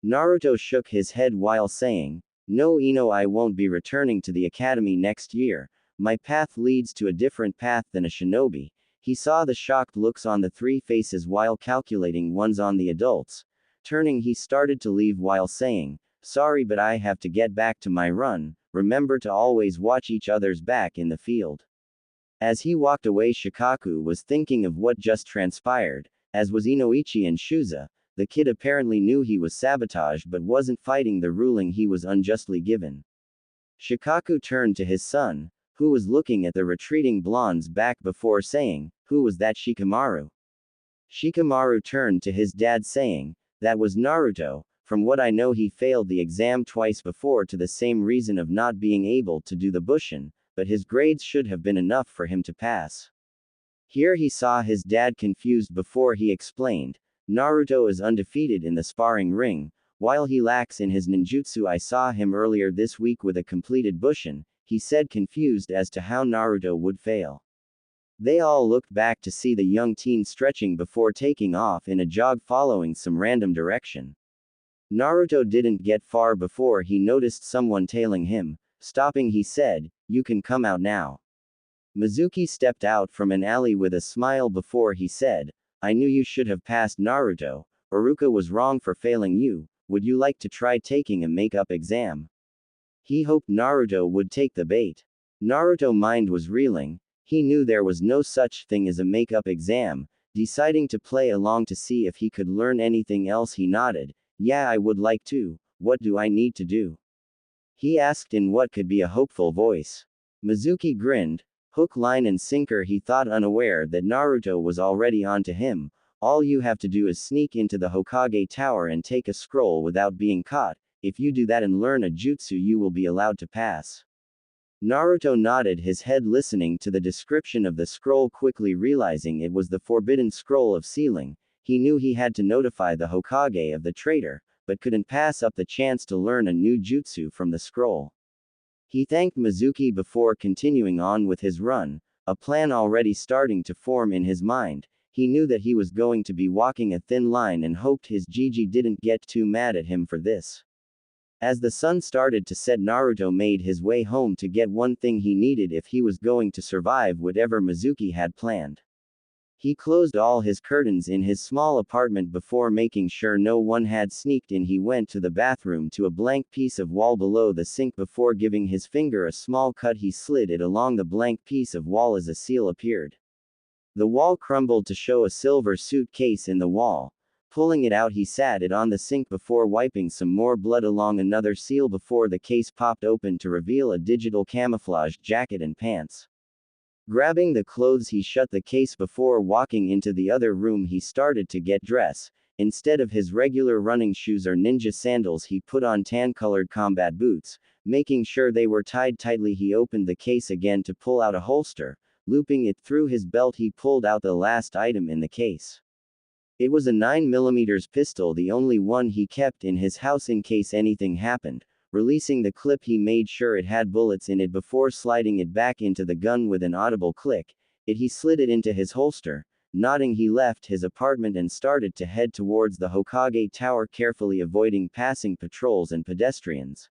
Naruto shook his head while saying, "No, Ino, I won't be returning to the academy next year. My path leads to a different path than a shinobi." He saw the shocked looks on the three faces while calculating ones on the adults. Turning, he started to leave while saying, "Sorry, but I have to get back to my run. Remember to always watch each other's back in the field." As he walked away, Shikaku was thinking of what just transpired, as was Inoichi and Shuza. The kid apparently knew he was sabotaged but wasn't fighting the ruling he was unjustly given. Shikaku turned to his son. who was looking at the retreating blonde's back before saying, "Who was that Shikamaru?" Shikamaru turned to his dad saying, "That was Naruto. From what I know, he failed the exam twice before to the same reason of not being able to do the Bushin, but his grades should have been enough for him to pass." Here he saw his dad confused before he explained, "Naruto is undefeated in the sparring ring. While he lacks in his ninjutsu, I saw him earlier this week with a completed Bushin," he said, confused as to how Naruto would fail. They all looked back to see the young teen stretching before taking off in a jog following some random direction. Naruto didn't get far before he noticed someone tailing him. Stopping, he said, "You can come out now." Mizuki stepped out from an alley with a smile before he said, "I knew you should have passed, Naruto. Iruka was wrong for failing you. Would you like to try taking a makeup exam?" He hoped Naruto would take the bait. Naruto's mind was reeling. He knew there was no such thing as a makeup exam. Deciding to play along to see if he could learn anything else, he nodded. "Yeah, I would like to. What do I need to do?" he asked in what could be a hopeful voice. Mizuki grinned. Hook, line and sinker, he thought, unaware that Naruto was already onto him. "All you have to do is sneak into the Hokage Tower and take a scroll without being caught. If you do that and learn a jutsu, you will be allowed to pass." Naruto nodded his head, listening to the description of the scroll, quickly realizing it was the forbidden scroll of sealing. He knew he had to notify the Hokage of the traitor, but couldn't pass up the chance to learn a new jutsu from the scroll. He thanked Mizuki before continuing on with his run, a plan already starting to form in his mind. He knew that he was going to be walking a thin line and hoped his Gigi didn't get too mad at him for this. As the sun started to set, Naruto made his way home to get one thing he needed if he was going to survive whatever Mizuki had planned. He closed all his curtains in his small apartment before making sure no one had sneaked in. He went to the bathroom to a blank piece of wall below the sink before giving his finger a small cut. He slid it along the blank piece of wall as a seal appeared. The wall crumbled to show a silver suitcase in the wall. Pulling it out, he sat it on the sink before wiping some more blood along another seal before the case popped open to reveal a digital camouflage jacket and pants. Grabbing the clothes, he shut the case before walking into the other room. He started to get dressed. Instead of his regular running shoes or ninja sandals, he put on tan-colored combat boots. Making sure they were tied tightly, he opened the case again to pull out a holster. Looping it through his belt, he pulled out the last item in the case. It was a 9mm pistol, the only one he kept in his house in case anything happened. Releasing the clip, he made sure it had bullets in it before sliding it back into the gun with an audible click. He slid it into his holster. Nodding, he left his apartment and started to head towards the Hokage Tower, carefully avoiding passing patrols and pedestrians.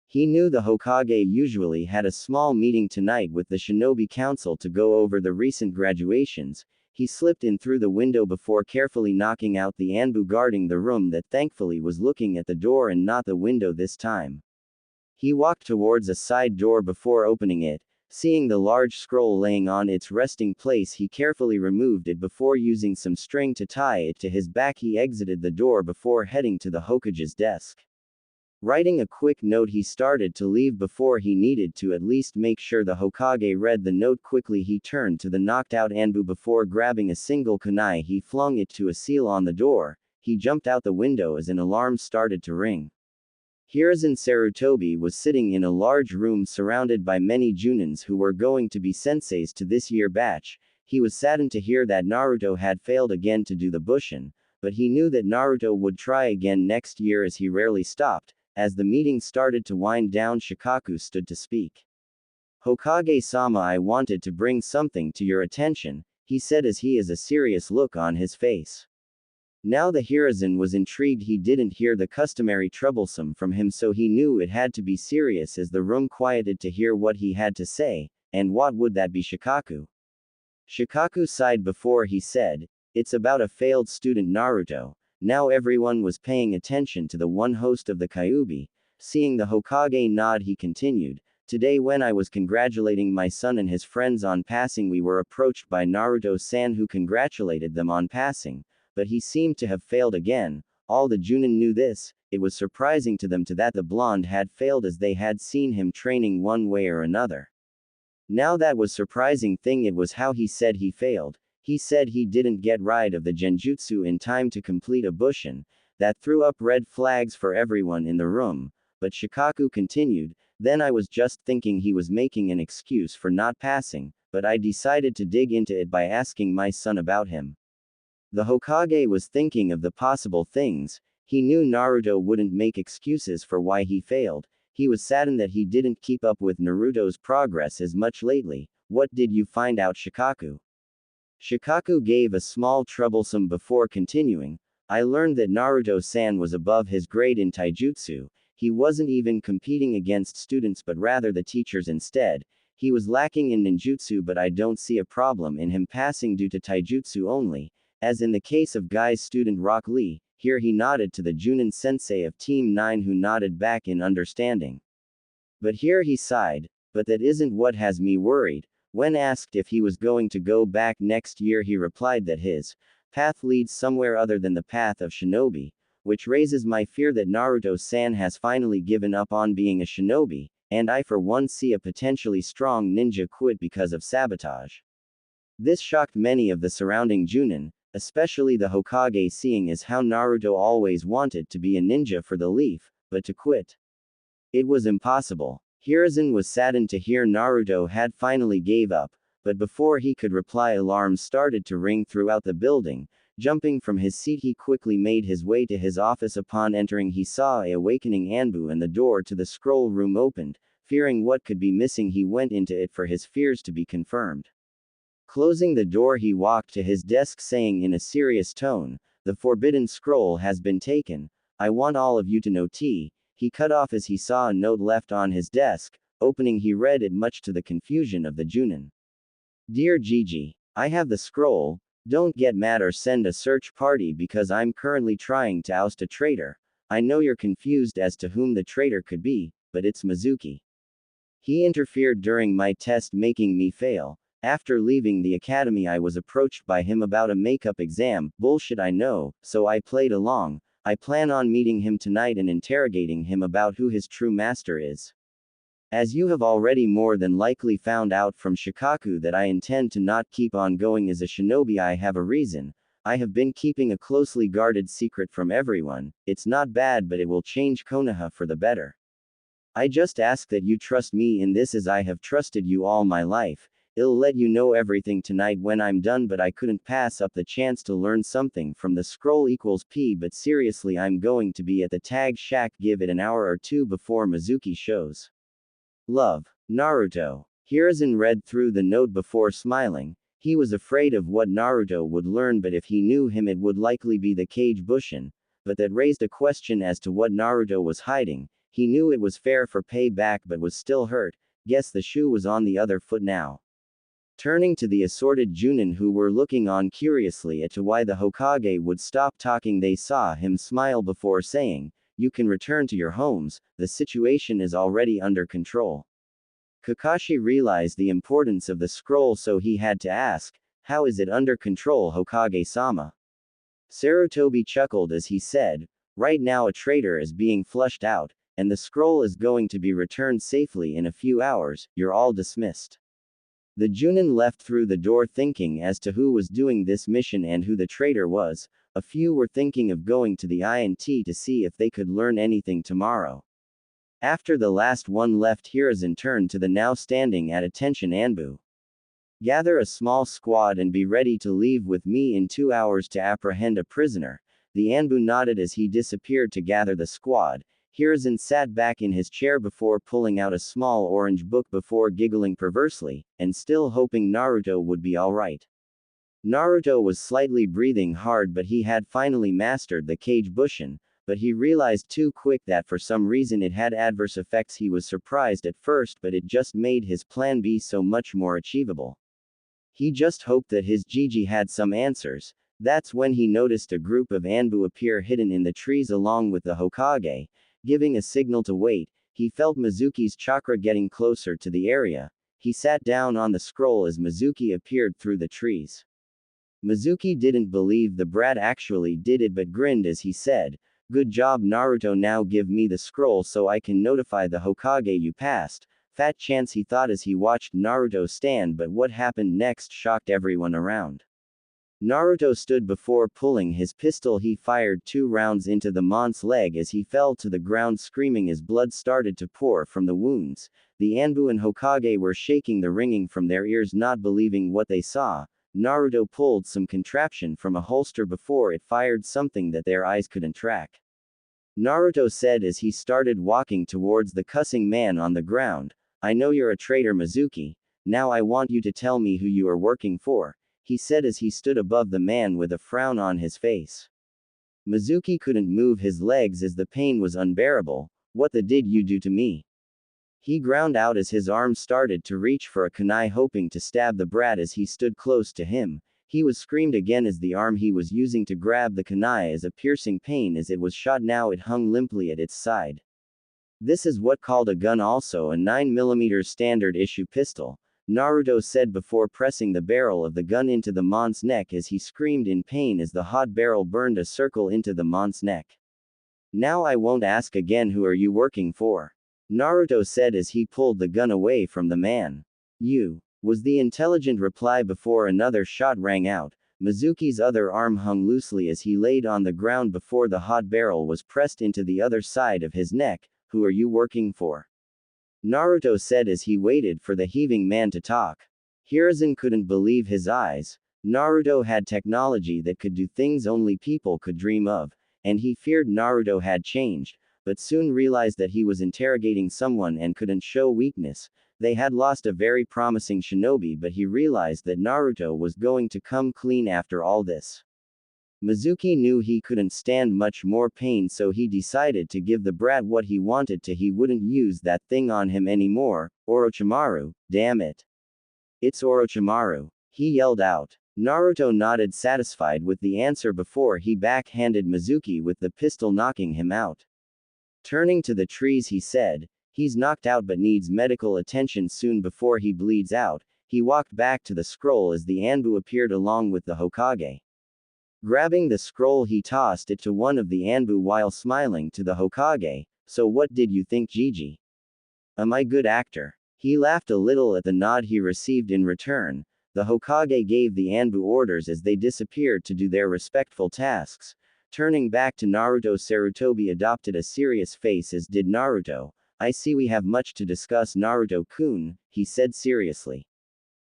He knew the Hokage usually had a small meeting tonight with the Shinobi Council to go over the recent graduations. He slipped in through the window before carefully knocking out the Anbu guarding the room, that thankfully was looking at the door and not the window this time. He walked towards a side door before opening it. Seeing the large scroll laying on its resting place, he carefully removed it before using some string to tie it to his back. He exited the door before heading to the Hokage's desk. Writing a quick note, he started to leave before he needed to at least make sure the Hokage read the note. Quickly he turned to the knocked out Anbu before grabbing a single kunai. He flung it to a seal on the door. He jumped out the window as an alarm started to ring. Hiruzen Sarutobi was sitting in a large room surrounded by many junins who were going to be senseis to this year batch. He was saddened to hear that Naruto had failed again to do the Bushin, but he knew that Naruto would try again next year, as he rarely stopped. As the meeting started to wind down, Shikaku stood to speak. "Hokage-sama, I wanted to bring something to your attention," he said as he has a serious look on his face. Now the Hiruzen was intrigued. He didn't hear the customary troublesome from him, so he knew it had to be serious. As the room quieted to hear what he had to say. "And what would that be, Shikaku?" Shikaku sighed before he said, "It's about a failed student, Naruto." Now everyone was paying attention to the one host of the Kyuubi. Seeing the Hokage nod, he continued, "Today, when I was congratulating my son and his friends on passing, we were approached by Naruto-san, who congratulated them on passing, but he seemed to have failed again. All the Junin knew this. It was surprising to them that the blonde had failed, as they had seen him training one way or another. Now that was surprising thing, it was how he said he failed. He said he didn't get rid of the genjutsu in time to complete a bushin. That threw up red flags for everyone in the room. But Shikaku continued, then I was just thinking he was making an excuse for not passing, but I decided to dig into it by asking my son about him. The Hokage was thinking of the possible things. He knew Naruto wouldn't make excuses for why he failed. He was saddened that he didn't keep up with Naruto's progress as much lately. What did you find out, Shikaku? Shikaku gave a small troublesome before continuing. I learned that Naruto-san was above his grade in taijutsu. He wasn't even competing against students but rather the teachers instead. He was lacking in ninjutsu, but I don't see a problem in him passing due to taijutsu only, as in the case of Guy's student Rock Lee. Here he nodded to the Junin sensei of Team 9, who nodded back in understanding. But here he sighed. But that isn't what has me worried. When asked if he was going to go back next year, he replied that his path leads somewhere other than the path of shinobi, which raises my fear that Naruto-san has finally given up on being a shinobi, and I for one see a potentially strong ninja quit because of sabotage. This shocked many of the surrounding Junin, especially the Hokage, seeing as how Naruto always wanted to be a ninja for the leaf, but to quit. It was impossible. Hiruzen was saddened to hear Naruto had finally gave up, but before he could reply, alarms started to ring throughout the building. Jumping from his seat, he quickly made his way to his office. Upon entering, he saw a awakening Anbu and the door to the scroll room opened. Fearing what could be missing, he went into it for his fears to be confirmed. Closing the door, he walked to his desk saying in a serious tone, "The forbidden scroll has been taken. I want all of you to know T." He cut off as he saw a note left on his desk. Opening, he read it, much to the confusion of the Junin. "Dear Gigi, I have the scroll. Don't get mad or send a search party because I'm currently trying to oust a traitor. I know you're confused as to whom the traitor could be, but it's Mizuki. He interfered during my test, making me fail. After leaving the academy, I was approached by him about a makeup exam. Bullshit, I know, so I played along. I plan on meeting him tonight and interrogating him about who his true master is. As you have already more than likely found out from Shikaku that I intend to not keep on going as a shinobi, I have a reason. I have been keeping a closely guarded secret from everyone. It's not bad, but it will change Konoha for the better. I just ask that you trust me in this as I have trusted you all my life. I'll let you know everything tonight when I'm done, but I couldn't pass up the chance to learn something from the scroll equals P. But seriously, I'm going to be at the tag shack. Give it an hour or two before Mizuki shows. Love, Naruto." Hiruzen read through the note before smiling. He was afraid of what Naruto would learn, but if he knew him, it would likely be the Kage Bushin. But that raised a question as to what Naruto was hiding. He knew it was fair for payback but was still hurt. Guess the shoe was on the other foot now. Turning to the assorted Junin who were looking on curiously as to why the Hokage would stop talking, they saw him smile before saying, "You can return to your homes, the situation is already under control." Kakashi realized the importance of the scroll, so he had to ask, "How is it under control, Hokage-sama?" Sarutobi chuckled as he said, "Right now a traitor is being flushed out, and the scroll is going to be returned safely in a few hours. You're all dismissed." The Junin left through the door thinking as to who was doing this mission and who the traitor was. A few were thinking of going to the INT to see if they could learn anything tomorrow. After the last one left, Hiruzen turned to the now standing at attention Anbu. "Gather a small squad and be ready to leave with me in 2 hours to apprehend a prisoner." The Anbu nodded as he disappeared to gather the squad. Hiruzen sat back in his chair before pulling out a small orange book before giggling perversely, and still hoping Naruto would be alright. Naruto was slightly breathing hard, but he had finally mastered the Kage Bushin, but he realized too quick that for some reason it had adverse effects. He was surprised at first, but it just made his plan B so much more achievable. He just hoped that his Gigi had some answers. That's when he noticed a group of Anbu appear hidden in the trees along with the Hokage. Giving a signal to wait, he felt Mizuki's chakra getting closer to the area. He sat down on the scroll as Mizuki appeared through the trees. Mizuki didn't believe the brat actually did it but grinned as he said, "Good job, Naruto. Now give me the scroll so I can notify the Hokage you passed." Fat chance, he thought as he watched Naruto stand, but what happened next shocked everyone around. Naruto stood before pulling his pistol. He fired 2 rounds into the monk's leg as he fell to the ground screaming as blood started to pour from the wounds. The Anbu and Hokage were shaking, the ringing from their ears, not believing what they saw. Naruto pulled some contraption from a holster before it fired something that their eyes couldn't track. Naruto said as he started walking towards the cussing man on the ground, "I know you're a traitor, Mizuki. Now I want you to tell me who you are working for," he said as he stood above the man with a frown on his face. Mizuki couldn't move his legs as the pain was unbearable. "What the did you do to me?" he ground out as his arm started to reach for a kunai, hoping to stab the brat as he stood close to him. He was screamed again as the arm he was using to grab the kunai as a piercing pain as it was shot. Now it hung limply at its side. "This is what called a gun, also a 9mm standard issue pistol," Naruto said before pressing the barrel of the gun into the monk's neck as he screamed in pain as the hot barrel burned a circle into the monk's neck. "Now I won't ask again, who are you working for?" Naruto said as he pulled the gun away from the man. "You," was the intelligent reply before another shot rang out. Mizuki's other arm hung loosely as he laid on the ground before the hot barrel was pressed into the other side of his neck. "Who are you working for?" Naruto said as he waited for the heaving man to talk. Hiruzen couldn't believe his eyes. Naruto had technology that could do things only people could dream of, and he feared Naruto had changed, but soon realized that he was interrogating someone and couldn't show weakness. They had lost a very promising shinobi, but he realized that Naruto was going to come clean after all this. Mizuki knew he couldn't stand much more pain, so he decided to give the brat what he wanted to. He wouldn't use that thing on him anymore. "Orochimaru, damn it. It's Orochimaru," he yelled out. Naruto nodded, satisfied with the answer before he backhanded Mizuki with the pistol, knocking him out. Turning to the trees, he said, "He's knocked out but needs medical attention soon before he bleeds out." He walked back to the scroll as the Anbu appeared along with the Hokage. Grabbing the scroll, he tossed it to one of the Anbu while smiling to the Hokage. "So what did you think, Gigi? Am I good actor?" He laughed a little at the nod he received in return. The Hokage gave the Anbu orders as they disappeared to do their respectful tasks. Turning back to Naruto, Sarutobi adopted a serious face as did Naruto. "I see we have much to discuss, Naruto-kun," he said seriously.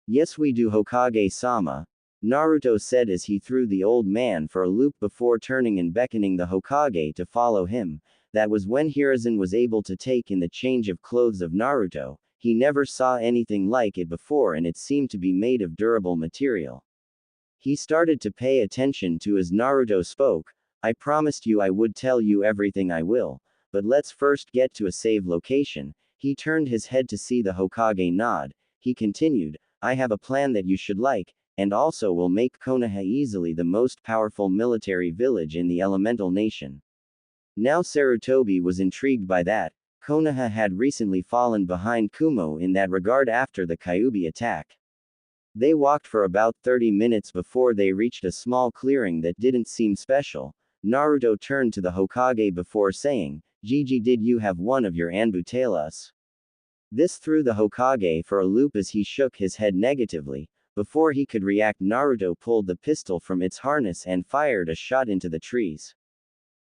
"Yes we do, Hokage-sama," Naruto said as he threw the old man for a loop before turning and beckoning the Hokage to follow him. That was when Hiruzen was able to take in the change of clothes of Naruto. He never saw anything like it before, and it seemed to be made of durable material. He started to pay attention to as Naruto spoke. "I promised you I would tell you everything. I will. But let's first get to a safe location." He turned his head to see the Hokage nod. He continued, "I have a plan that you should like, and also will make Konoha easily the most powerful military village in the elemental nation." Now Sarutobi was intrigued by that. Konoha had recently fallen behind Kumo in that regard after the Kyuubi attack. They walked for about 30 minutes before they reached a small clearing that didn't seem special. Naruto turned to the Hokage before saying, "Gigi, did you have one of your Anbu tell us?" This threw the Hokage for a loop as he shook his head negatively. Before he could react, Naruto pulled the pistol from its harness and fired a shot into the trees.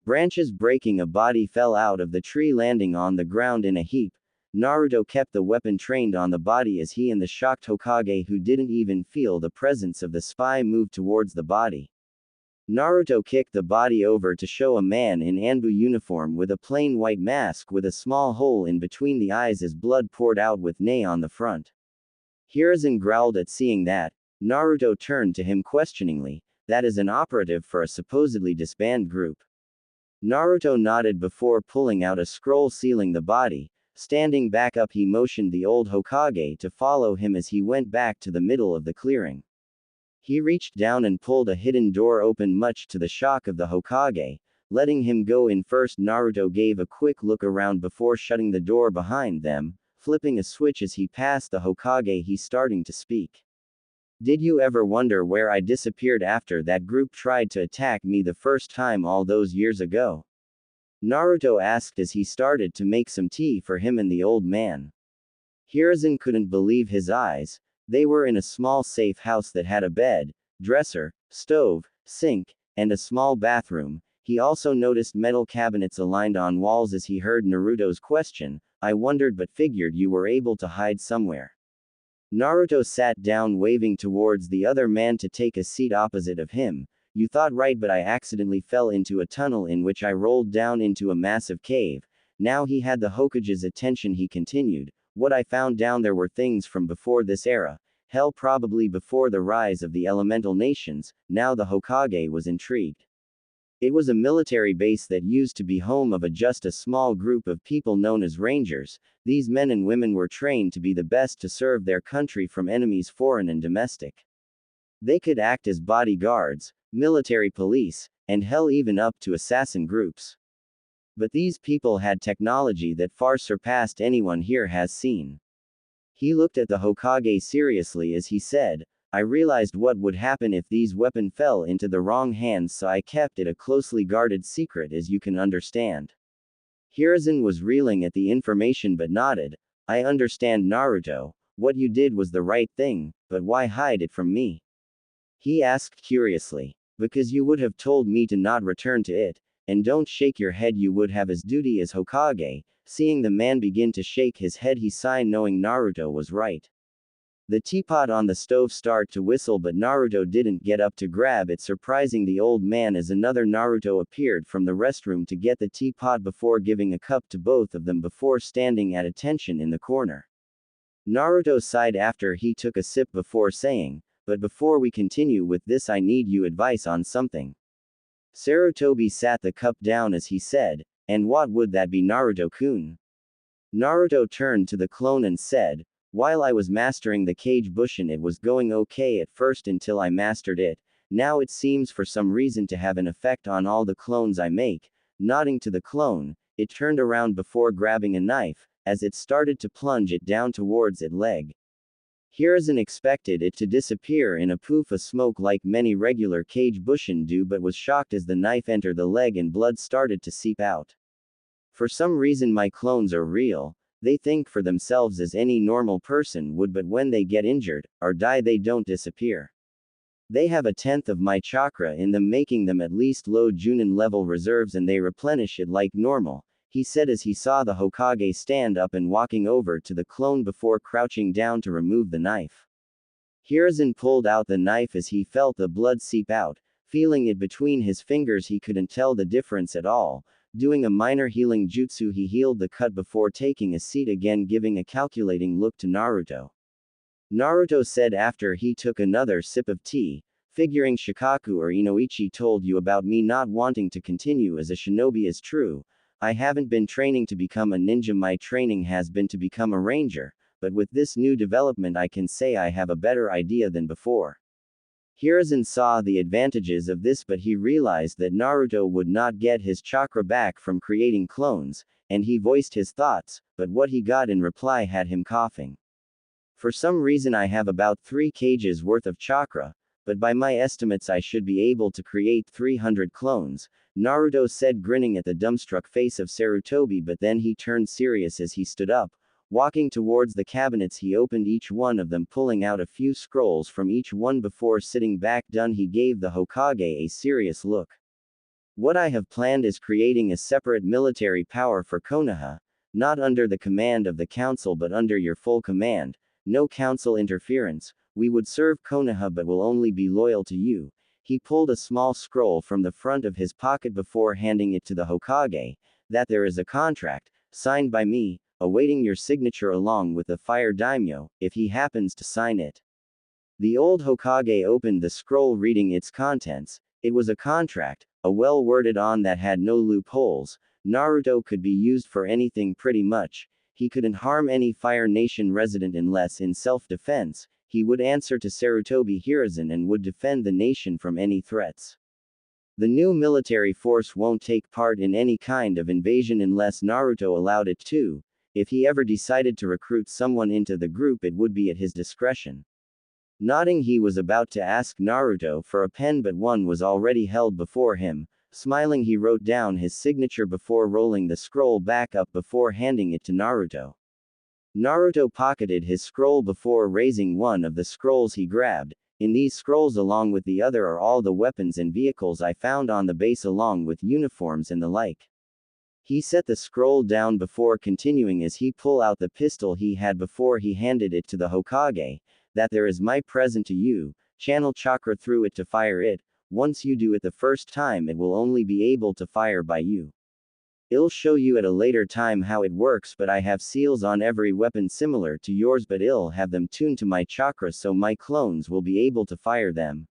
Branches breaking, a body fell out of the tree, landing on the ground in a heap. Naruto kept the weapon trained on the body as he and the shocked Hokage, who didn't even feel the presence of the spy, moved towards the body. Naruto kicked the body over to show a man in Anbu uniform with a plain white mask with a small hole in between the eyes as blood poured out with "Nay" on the front. Hiruzen growled at seeing that. Naruto turned to him questioningly. "That is an operative for a supposedly disbanded group." Naruto nodded before pulling out a scroll sealing the body. Standing back up, he motioned the old Hokage to follow him as he went back to the middle of the clearing. He reached down and pulled a hidden door open, much to the shock of the Hokage. Letting him go in first, Naruto gave a quick look around before shutting the door behind them. Flipping a switch as he passed the Hokage, he starting to speak. "Did you ever wonder where I disappeared after that group tried to attack me the first time all those years ago?" Naruto asked as he started to make some tea for him and the old man. Hiruzen couldn't believe his eyes. They were in a small safe house that had a bed, dresser, stove, sink, and a small bathroom. He also noticed metal cabinets aligned on walls as he heard Naruto's question. I wondered but figured you were able to hide somewhere. Naruto sat down waving towards the other man to take a seat opposite of him. You thought right, but I accidentally fell into a tunnel in which I rolled down into a massive cave. Now he had the Hokage's attention. He continued, what I found down there were things from before this era. Hell, probably before the rise of the elemental nations. Now the Hokage was intrigued. It was a military base that used to be home of just a small group of people known as Rangers. These men and women were trained to be the best to serve their country from enemies foreign and domestic. They could act as bodyguards, military police, and hell even up to assassin groups. But these people had technology that far surpassed anyone here has seen. He looked at the Hokage seriously as he said, I realized what would happen if these weapons fell into the wrong hands, so I kept it a closely guarded secret, as you can understand. Hiruzen was reeling at the information but nodded. I understand, Naruto. What you did was the right thing, but why hide it from me? He asked curiously. Because you would have told me to not return to it, and don't shake your head, you would have as duty as Hokage. Seeing the man begin to shake his head, he sighed, knowing Naruto was right. The teapot on the stove started to whistle, but Naruto didn't get up to grab it, surprising the old man as another Naruto appeared from the restroom to get the teapot before giving a cup to both of them before standing at attention in the corner. Naruto sighed after he took a sip before saying, but before we continue with this, I need your advice on something. Sarutobi sat the cup down as he said, and what would that be, Naruto-kun? Naruto turned to the clone and said, while I was mastering the Kage Bushin, it was going okay at first until I mastered it. Now it seems for some reason to have an effect on all the clones I make. Nodding to the clone, it turned around before grabbing a knife, as it started to plunge it down towards its leg. Hiruzen expected it to disappear in a poof of smoke like many regular Kage Bushin do, but was shocked as the knife entered the leg and blood started to seep out. For some reason my clones are real. They think for themselves as any normal person would, but when they get injured, or die, they don't disappear. They have a tenth of my chakra in them, making them at least low Junin level reserves, and they replenish it like normal, he said as he saw the Hokage stand up and walking over to the clone before crouching down to remove the knife. Hiruzen pulled out the knife as he felt the blood seep out. Feeling it between his fingers, he couldn't tell the difference at all. Doing a minor healing jutsu, he healed the cut before taking a seat again, giving a calculating look to Naruto. Naruto said after he took another sip of tea, figuring Shikaku or Inoichi told you about me not wanting to continue as a shinobi is true. I haven't been training to become a ninja, my training has been to become a ranger, but with this new development I can say I have a better idea than before. Hiruzen saw the advantages of this, but he realized that Naruto would not get his chakra back from creating clones, and he voiced his thoughts, but what he got in reply had him coughing. For some reason I have about 3 kgs worth of chakra, but by my estimates I should be able to create 300 clones, Naruto said, grinning at the dumbstruck face of Sarutobi, but then he turned serious as he stood up. Walking towards the cabinets, he opened each one of them, pulling out a few scrolls from each one before sitting back. Done, he gave the Hokage a serious look. What I have planned is creating a separate military power for Konoha, not under the command of the council but under your full command. No council interference. We would serve Konoha but will only be loyal to you. He pulled a small scroll from the front of his pocket before handing it to the Hokage. That there is a contract, signed by me, awaiting your signature along with the fire daimyo, if he happens to sign it. The old Hokage opened the scroll, reading its contents. It was a contract, a well-worded on that had no loopholes. Naruto could be used for anything pretty much. He couldn't harm any Fire Nation resident unless in self-defense. He would answer to Sarutobi Hiruzen and would defend the nation from any threats. The new military force won't take part in any kind of invasion unless Naruto allowed it to. If he ever decided to recruit someone into the group, it would be at his discretion. Nodding, he was about to ask Naruto for a pen, but one was already held before him. Smiling, he wrote down his signature before rolling the scroll back up before handing it to Naruto. Naruto pocketed his scroll before raising one of the scrolls he grabbed. In these scrolls along with the other are all the weapons and vehicles I found on the base along with uniforms and the like. He set the scroll down before continuing as he pulled out the pistol he had before he handed it to the Hokage. That there is my present to you, channel chakra through it to fire it. Once you do it the first time it will only be able to fire by you. I'll show you at a later time how it works, but I have seals on every weapon similar to yours, but I'll have them tuned to my chakra so my clones will be able to fire them.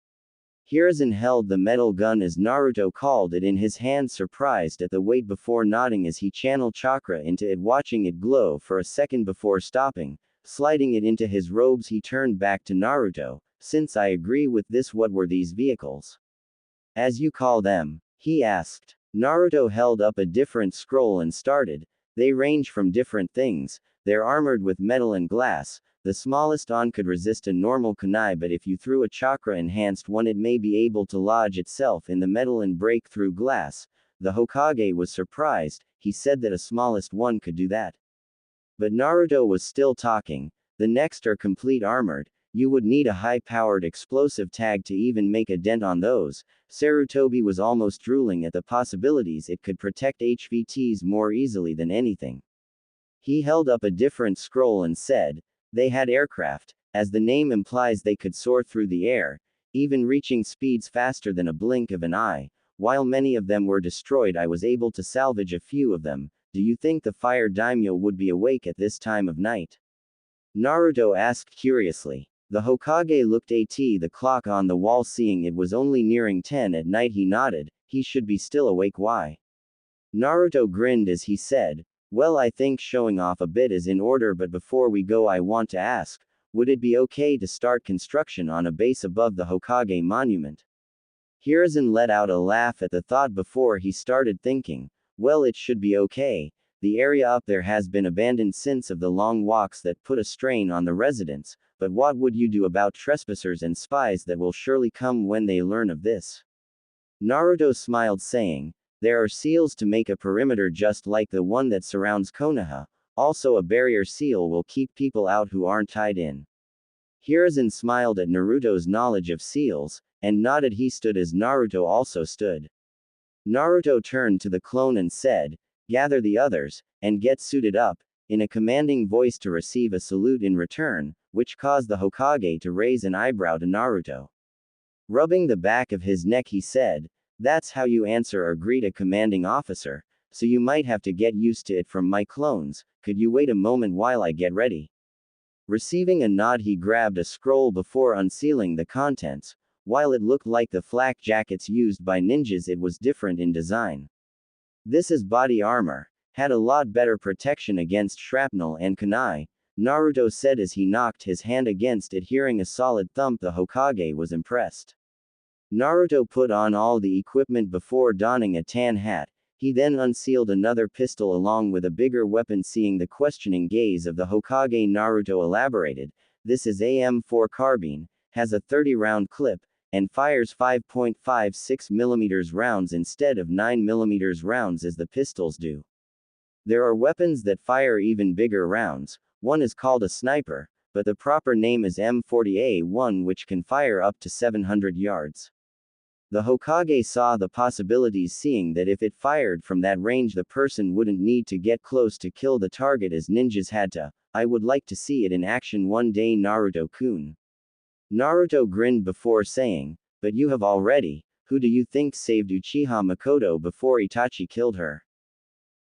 Hiruzen held the metal gun as Naruto called it in his hand, surprised at the weight before nodding as he channeled chakra into it, watching it glow for a second before stopping. Sliding it into his robes he turned back to Naruto. Since I agree with this, what were these vehicles? As you call them? He asked. Naruto held up a different scroll and started. They range from different things. They're armored with metal and glass. The smallest on could resist a normal kunai, but if you threw a chakra enhanced one it may be able to lodge itself in the metal and break through glass. The Hokage was surprised. He said that a smallest one could do that. But Naruto was still talking. The next are complete armored. You would need a high-powered explosive tag to even make a dent on those. Sarutobi was almost drooling at the possibilities it could protect HVTs more easily than anything. He held up a different scroll and said, they had aircraft. As the name implies, they could soar through the air, even reaching speeds faster than a blink of an eye. While many of them were destroyed, I was able to salvage a few of them. Do you think the fire daimyo would be awake at this time of night? Naruto asked curiously. The Hokage looked at the clock on the wall, seeing it was only nearing 10 at night. He nodded. He should be still awake. Why? Naruto grinned as he said, well, I think showing off a bit is in order, but before we go I want to ask, would it be okay to start construction on a base above the Hokage monument? Hiruzen let out a laugh at the thought before he started thinking, well, it should be okay. The area up there has been abandoned since of the long walks that put a strain on the residents, but what would you do about trespassers and spies that will surely come when they learn of this? Naruto smiled, saying, there are seals to make a perimeter just like the one that surrounds Konoha. Also a barrier seal will keep people out who aren't tied in. Hiruzen smiled at Naruto's knowledge of seals, and nodded. He stood as Naruto also stood. Naruto turned to the clone and said, gather the others, and get suited up, in a commanding voice to receive a salute in return, which caused the Hokage to raise an eyebrow to Naruto. Rubbing the back of his neck he said, that's how you answer or greet a commanding officer, so you might have to get used to it from my clones. Could you wait a moment while I get ready? Receiving a nod he grabbed a scroll before unsealing the contents. While it looked like the flak jackets used by ninjas, it was different in design. This is body armor. Had a lot better protection against shrapnel and kunai, Naruto said as he knocked his hand against it. Hearing a solid thump, the Hokage was impressed. Naruto put on all the equipment before donning a tan hat. He then unsealed another pistol along with a bigger weapon. Seeing the questioning gaze of the Hokage, Naruto elaborated, this is AM4 carbine, has a 30-round clip, and fires 5.56mm rounds instead of 9mm rounds as the pistols do. There are weapons that fire even bigger rounds. One is called a sniper, but the proper name is M40A1, which can fire up to 700 yards. The Hokage saw the possibilities, seeing that if it fired from that range the person wouldn't need to get close to kill the target as ninjas had to. I would like to see it in action one day, Naruto-kun. Naruto grinned before saying, but you have already. Who do you think saved Uchiha Makoto before Itachi killed her?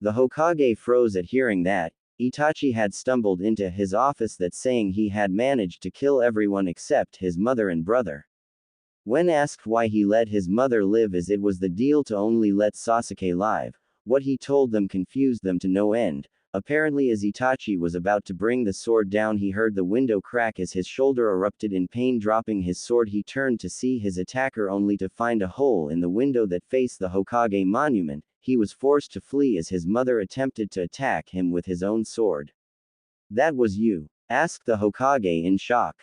The Hokage froze at hearing that. Itachi had stumbled into his office that saying he had managed to kill everyone except his mother and brother. When asked why he let his mother live, as it was the deal to only let Sasuke live, what he told them confused them to no end. Apparently, as Itachi was about to bring the sword down, he heard the window crack as his shoulder erupted in pain. Dropping his sword, he turned to see his attacker only to find a hole in the window that faced the Hokage monument. He was forced to flee as his mother attempted to attack him with his own sword. That was you? Asked the Hokage in shock.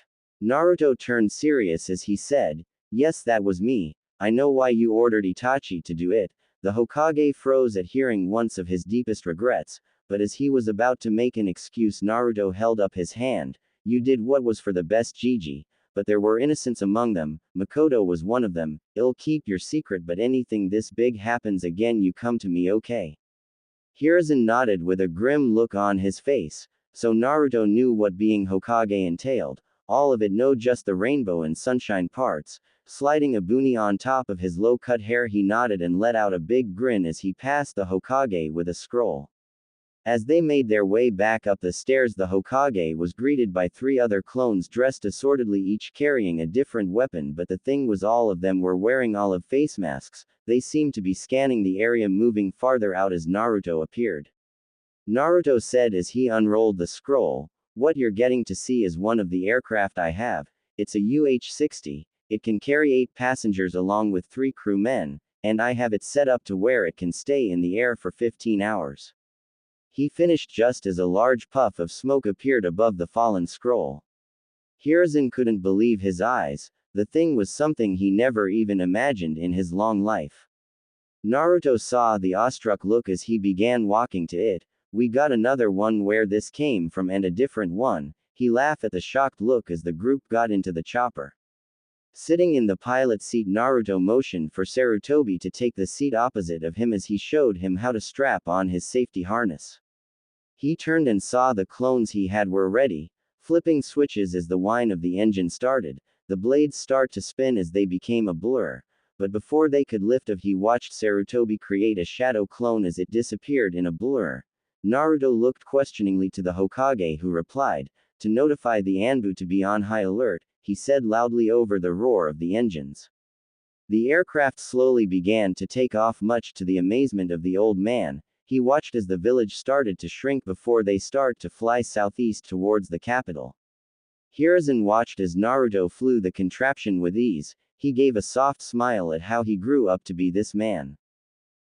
Naruto turned serious as he said, yes, that was me. I know why you ordered Itachi to do it. The Hokage froze at hearing once of his deepest regrets. but as he was about to make an excuse, Naruto held up his hand. You did what was for the best, Gigi, but there were innocents among them. Makoto was one of them. I'll keep your secret, but anything this big happens again, you come to me, okay? Hiruzen nodded with a grim look on his face. So Naruto knew what being Hokage entailed. All of it, no just the rainbow and sunshine parts. Sliding a boonie on top of his low-cut hair, he nodded and let out a big grin as he passed the Hokage with a scroll. As they made their way back up the stairs, the Hokage was greeted by 3 other clones dressed assortedly, each carrying a different weapon, but the thing was all of them were wearing olive face masks. They seemed to be scanning the area, moving farther out as Naruto appeared. Naruto said as he unrolled the scroll, "What you're getting to see is one of the aircraft I have. It's a UH-60. It can carry 8 passengers along with 3 crewmen, and I have it set up to where it can stay in the air for 15 hours. He finished just as a large puff of smoke appeared above the fallen scroll. Hiruzen couldn't believe his eyes. The thing was something he never even imagined in his long life. Naruto saw the awestruck look as he began walking to it. We got another one, where this came from, and a different one. He laughed at the shocked look as the group got into the chopper. Sitting in the pilot seat, Naruto motioned for Sarutobi to take the seat opposite of him as he showed him how to strap on his safety harness. He turned and saw the clones he had were ready, flipping switches as the whine of the engine started. The blades start to spin as they became a blur, but before they could lift off, he watched Sarutobi create a shadow clone as it disappeared in a blur. Naruto looked questioningly to the Hokage, who replied, "To notify the Anbu to be on high alert," he said loudly over the roar of the engines. The aircraft slowly began to take off, much to the amazement of the old man. He watched as the village started to shrink before they start to fly southeast towards the capital. Hiruzen watched as Naruto flew the contraption with ease. He gave a soft smile at how he grew up to be this man.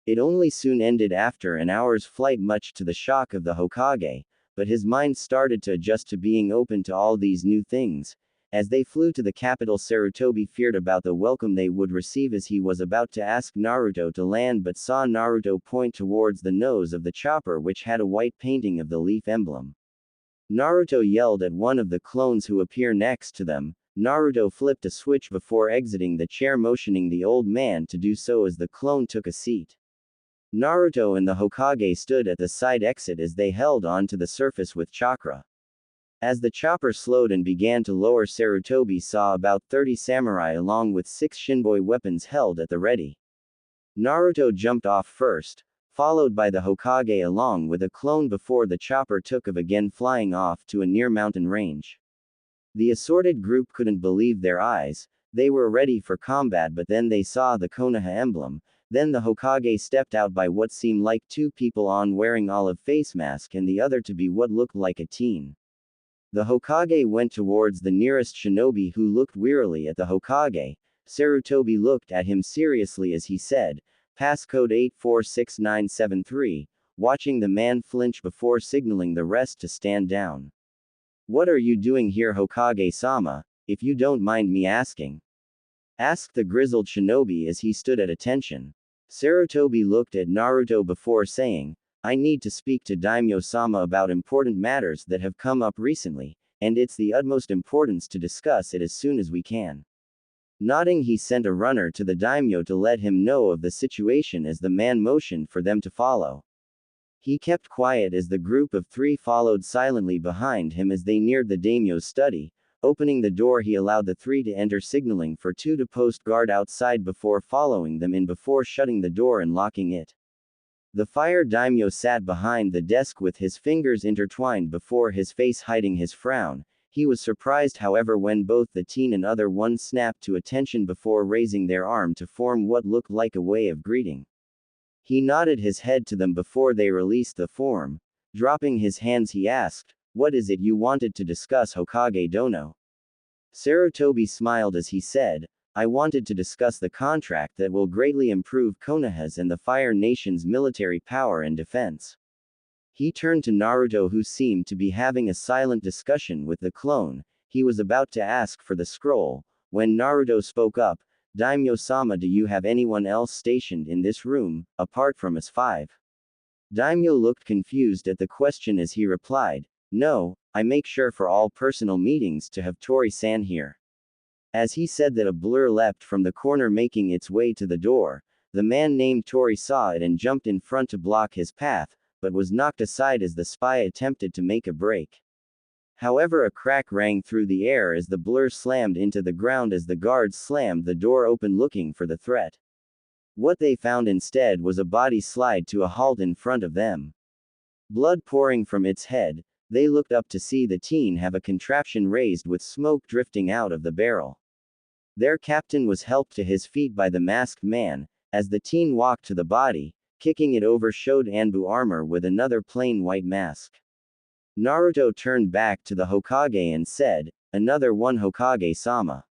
It only soon ended after an hour's flight, much to the shock of the Hokage, but his mind started to adjust to being open to all these new things. As they flew to the capital, Sarutobi feared about the welcome they would receive as he was about to ask Naruto to land, but saw Naruto point towards the nose of the chopper, which had a white painting of the leaf emblem. Naruto yelled at one of the clones who appear next to them. Naruto flipped a switch before exiting the chair, motioning the old man to do so as the clone took a seat. Naruto and the Hokage stood at the side exit as they held on to the surface with chakra. As the chopper slowed and began to lower, Sarutobi saw about 30 samurai along with 6 shinboi weapons held at the ready. Naruto jumped off first, followed by the Hokage along with a clone before the chopper took off again, flying off to a near mountain range. The assorted group couldn't believe their eyes. They were ready for combat, but then they saw the Konoha emblem. Then the Hokage stepped out by what seemed like 2 people on wearing olive face mask, and the other to be what looked like a teen. The Hokage went towards the nearest shinobi, who looked wearily at the Hokage. Sarutobi looked at him seriously as he said, "Passcode 846973, watching the man flinch before signaling the rest to stand down. "What are you doing here, Hokage-sama, if you don't mind me asking?" asked the grizzled shinobi as he stood at attention. Sarutobi looked at Naruto before saying, "I need to speak to Daimyo-sama about important matters that have come up recently, and it's the utmost importance to discuss it as soon as we can." Nodding, he sent a runner to the daimyo to let him know of the situation as the man motioned for them to follow. He kept quiet as the group of 3 followed silently behind him as they neared the daimyo's study. Opening the door, he allowed the 3 to enter, signaling for 2 to post guard outside before following them in before shutting the door and locking it. The fire daimyo sat behind the desk with his fingers intertwined before his face, hiding his frown. He was surprised, however, when both the teen and other one snapped to attention before raising their arm to form what looked like a way of greeting. He nodded his head to them before they released the form. Dropping his hands, he asked, "What is it you wanted to discuss, Hokage Dono?" Sarutobi smiled as he said, "I wanted to discuss the contract that will greatly improve Konoha's and the Fire Nation's military power and defense." He turned to Naruto, who seemed to be having a silent discussion with the clone. He was about to ask for the scroll, when Naruto spoke up, "Daimyo-sama, do you have anyone else stationed in this room, apart from us 5? Daimyo looked confused at the question as he replied, "No, I make sure for all personal meetings to have Tori-san here." As he said that, a blur leapt from the corner making its way to the door. The man named Tori saw it and jumped in front to block his path, but was knocked aside as the spy attempted to make a break. However, a crack rang through the air as the blur slammed into the ground as the guards slammed the door open looking for the threat. What they found instead was a body slide to a halt in front of them. Blood pouring from its head, they looked up to see the teen have a contraption raised with smoke drifting out of the barrel. Their captain was helped to his feet by the masked man. As the teen walked to the body, kicking it over showed Anbu armor with another plain white mask. Naruto turned back to the Hokage and said, "Another one, Hokage-sama."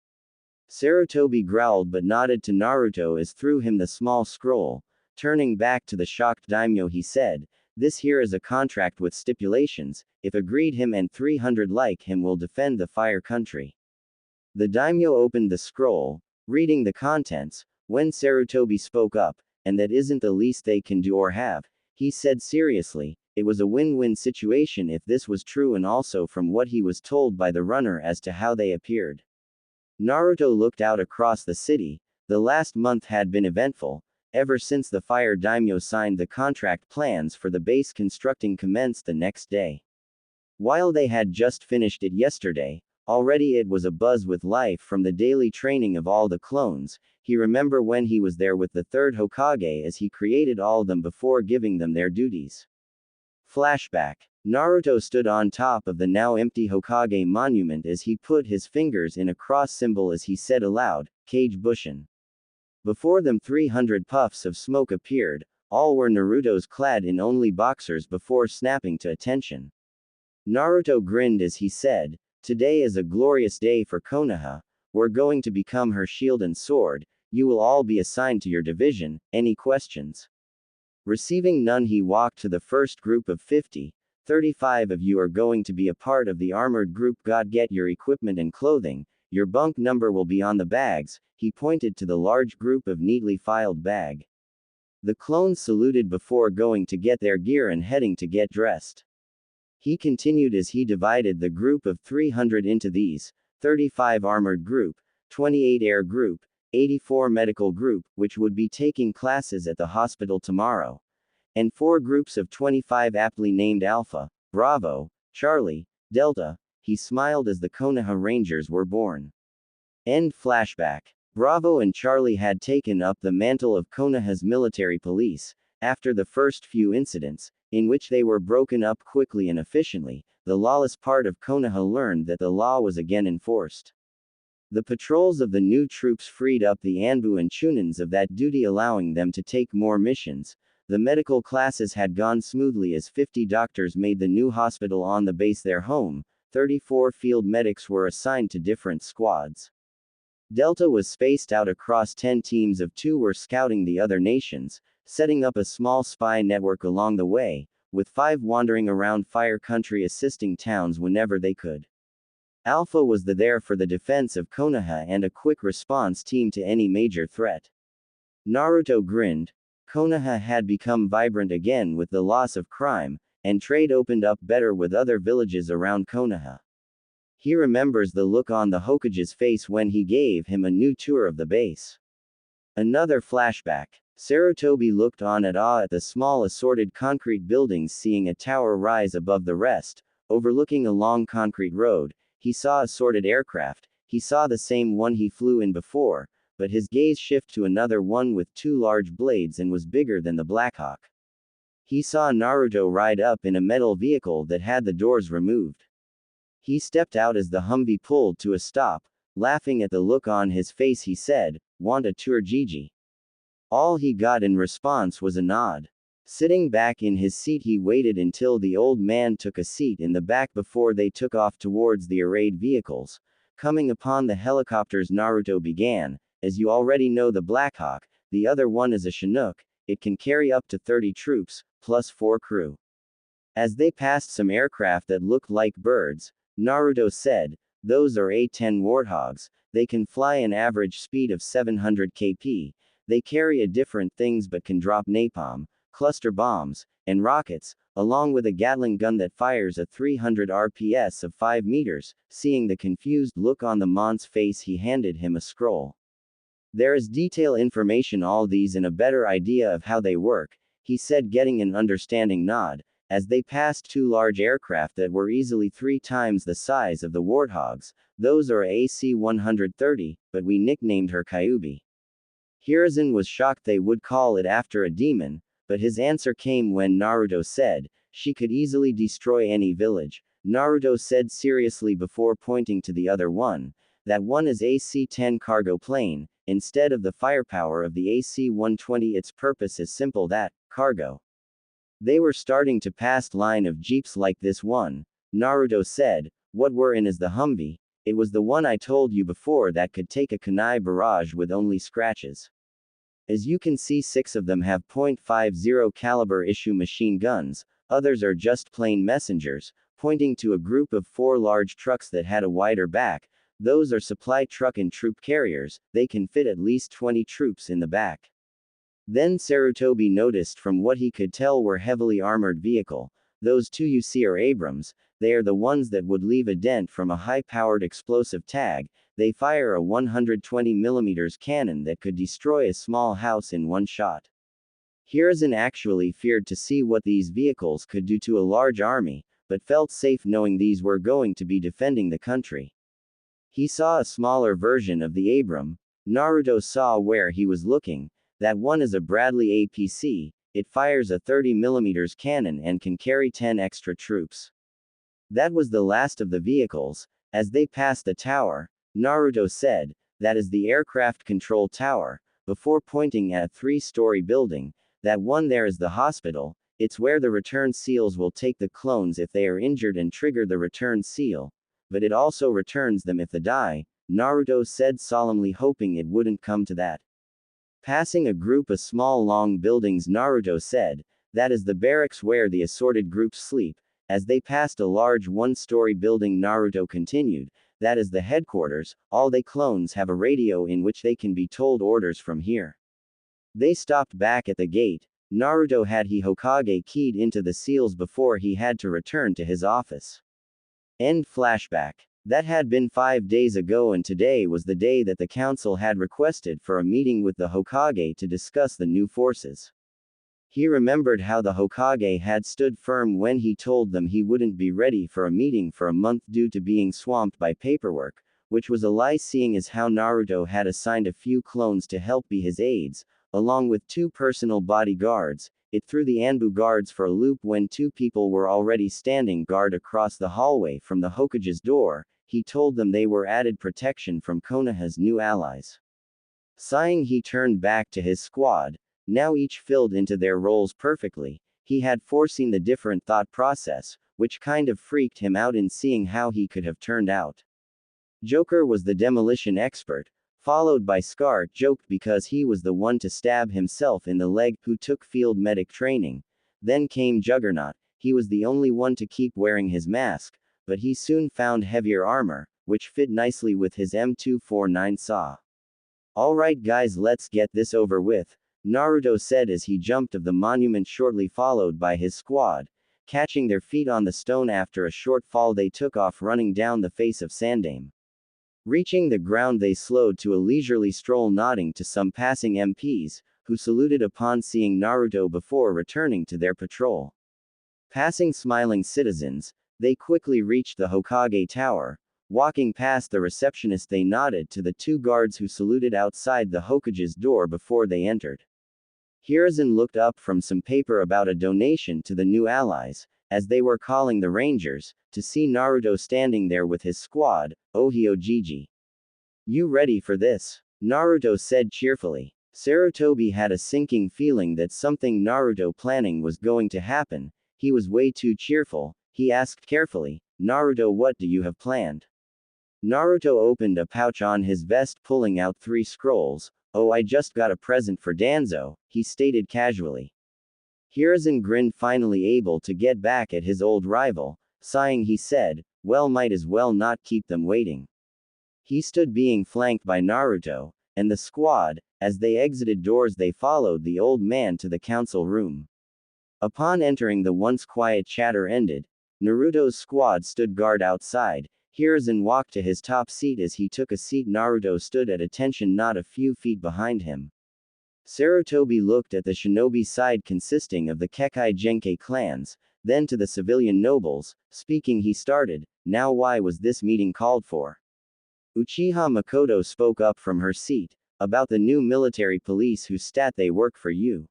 Sarutobi growled but nodded to Naruto as threw him the small scroll. Turning back to the shocked daimyo, he said, "This here is a contract with stipulations. If agreed, him and 300 like him will defend the fire country." The daimyo opened the scroll, reading the contents. When Sarutobi spoke up, "And that isn't the least they can do or have," he said seriously, it was a win-win situation if this was true, and also from what he was told by the runner as to how they appeared. Naruto looked out across the city. The last month had been eventful. Ever since the fire daimyo signed the contract, plans for the base constructing commenced the next day. While they had just finished it yesterday, already it was abuzz with life from the daily training of all the clones. He remember when he was there with the third Hokage as he created all of them before giving them their duties. Flashback. Naruto stood on top of the now empty Hokage monument as he put his fingers in a cross symbol as he said aloud, "Kage Bushin." Before them 300 puffs of smoke appeared. All were Naruto's, clad in only boxers before snapping to attention. Naruto grinned as he said, "Today is a glorious day for Konoha. We're going to become her shield and sword. You will all be assigned to your division. Any questions?" Receiving none, he walked to the first group of 50. 35 of you are going to be a part of the armored group. Get your equipment and clothing. Your bunk number will be on the bags. He pointed to the large group of neatly filed bag. The clones saluted before going to get their gear and heading to get dressed. He continued as he divided the group of 300 into these: 35 armored group, 28 air group, 84 medical group, which would be taking classes at the hospital tomorrow, and 4 groups of 25 aptly named Alpha, Bravo, Charlie, Delta. He smiled as the Konoha Rangers were born. End flashback. Bravo and Charlie had taken up the mantle of Konoha's military police. After the first few incidents, in which they were broken up quickly and efficiently, the lawless part of Konoha learned that the law was again enforced. The patrols of the new troops freed up the Anbu and Chunins of that duty, allowing them to take more missions. The medical classes had gone smoothly as 50 doctors made the new hospital on the base their home. 34 field medics were assigned to different squads. Delta was spaced out across 10 teams of 2 were scouting the other nations, setting up a small spy network along the way, with 5 wandering around fire country assisting towns whenever they could. Alpha was there for the defense of Konoha and a quick response team to any major threat. Naruto grinned. Konoha had become vibrant again with the loss of crime, and trade opened up better with other villages around Konoha. He remembers the look on the Hokage's face when he gave him a new tour of the base. Another flashback. Sarutobi looked on at awe at the small assorted concrete buildings, seeing a tower rise above the rest, overlooking a long concrete road. He saw assorted aircraft. He saw the same one he flew in before, but his gaze shifted to another one with 2 large blades and was bigger than the Blackhawk. He saw Naruto ride up in a metal vehicle that had the doors removed. He stepped out as the Humvee pulled to a stop. Laughing at the look on his face, he said, "Want a tour, Gigi?" All he got in response was a nod. Sitting back in his seat, he waited until the old man took a seat in the back before they took off towards the arrayed vehicles. Coming upon the helicopters, Naruto began, "As you already know, the Blackhawk, the other one is a Chinook. It can carry up to 30 troops, plus 4 crew." As they passed some aircraft that looked like birds, Naruto said, "Those are A-10 Warthogs. They can fly an average speed of 700 kp. They carry a different things but can drop napalm, cluster bombs, and rockets, along with a Gatling gun that fires a 300 RPS of 5 meters. Seeing the confused look on the Mont's face, he handed him a scroll. There is detailed information all these and a better idea of how they work, he said, getting an understanding nod, as they passed two large aircraft that were easily 3 times the size of the Warthogs. Those are AC-130, but we nicknamed her Kyubi. Hiruzen was shocked they would call it after a demon, but his answer came when Naruto said, she could easily destroy any village. Naruto said seriously before pointing to the other one, that one is AC-10 cargo plane, instead of the firepower of the AC-120. Its purpose is simple, that, cargo. They were starting to pass line of jeeps like this one. Naruto said, what we're in is the Humvee. It was the one I told you before that could take a kunai barrage with only scratches. As you can see, 6 of them have .50 caliber issue machine guns, others are just plain messengers, pointing to a group of 4 large trucks that had a wider back. Those are supply truck and troop carriers, they can fit at least 20 troops in the back. Then Sarutobi noticed from what he could tell were heavily armored vehicle. Those 2 you see are Abrams, they are the ones that would leave a dent from a high-powered explosive tag. They fire a 120mm cannon that could destroy a small house in one shot. Hiruzen actually feared to see what these vehicles could do to a large army, but felt safe knowing these were going to be defending the country. He saw a smaller version of the Abram. Naruto saw where he was looking. That one is a Bradley APC, it fires a 30mm cannon and can carry 10 extra troops. That was the last of the vehicles. As they passed the tower, Naruto said, that is the aircraft control tower, before pointing at a 3-story building. That one there is the hospital, it's where the return seals will take the clones if they are injured and trigger the return seal. But it also returns them if they die, Naruto said solemnly, hoping it wouldn't come to that. Passing a group of small long buildings, Naruto said, that is the barracks where the assorted groups sleep. As they passed a large 1-story building, Naruto continued, that is the headquarters, all the clones have a radio in which they can be told orders from here. They stopped back at the gate. Naruto had Hokage keyed into the seals before he had to return to his office. End flashback. That had been 5 days ago, and today was the day that the council had requested for a meeting with the Hokage to discuss the new forces. He remembered how the Hokage had stood firm when he told them he wouldn't be ready for a meeting for a month due to being swamped by paperwork, which was a lie, seeing as how Naruto had assigned a few clones to help be his aides, along with 2 personal bodyguards. It threw the Anbu guards for a loop when 2 people were already standing guard across the hallway from the Hokage's door. He told them they were added protection from Konoha's new allies. Sighing, he turned back to his squad. Now each filled into their roles perfectly. He had foreseen the different thought process, which kind of freaked him out in seeing how he could have turned out. Joker was the demolition expert, followed by Scar, joked because he was the one to stab himself in the leg, who took field medic training. Then came Juggernaut. He was the only one to keep wearing his mask, but he soon found heavier armor, which fit nicely with his M249 saw. Alright guys, let's get this over with, Naruto said as he jumped off the monument, shortly followed by his squad. Catching their feet on the stone after a short fall, they took off running down the face of Sandaime. Reaching the ground, they slowed to a leisurely stroll, nodding to some passing MPs, who saluted upon seeing Naruto before returning to their patrol. Passing smiling citizens, they quickly reached the Hokage tower. Walking past the receptionist, they nodded to the 2 guards who saluted outside the Hokage's door before they entered. Hiruzen looked up from some paper about a donation to the new allies, as they were calling the Rangers, to see Naruto standing there with his squad. Ohiojiji. You ready for this? Naruto said cheerfully. Sarutobi had a sinking feeling that something Naruto planning was going to happen. He was way too cheerful. He asked carefully, Naruto, what do you have planned? Naruto opened a pouch on his vest, pulling out 3 scrolls. Oh, I just got a present for Danzo, he stated casually. Hiruzen grinned, finally able to get back at his old rival. Sighing, he said, well, might as well not keep them waiting. He stood being flanked by Naruto and the squad. As they exited doors, they followed the old man to the council room. Upon entering, the once quiet chatter ended. Naruto's squad stood guard outside. Hiruzen walked to his top seat. As he took a seat, Naruto stood at attention not a few feet behind him. Sarutobi looked at the shinobi side consisting of the Kekkei Genkei clans, then to the civilian nobles. Speaking, he started, "Now why was this meeting called for?" Uchiha Makoto spoke up from her seat, "About the new military police whose stat they work for you."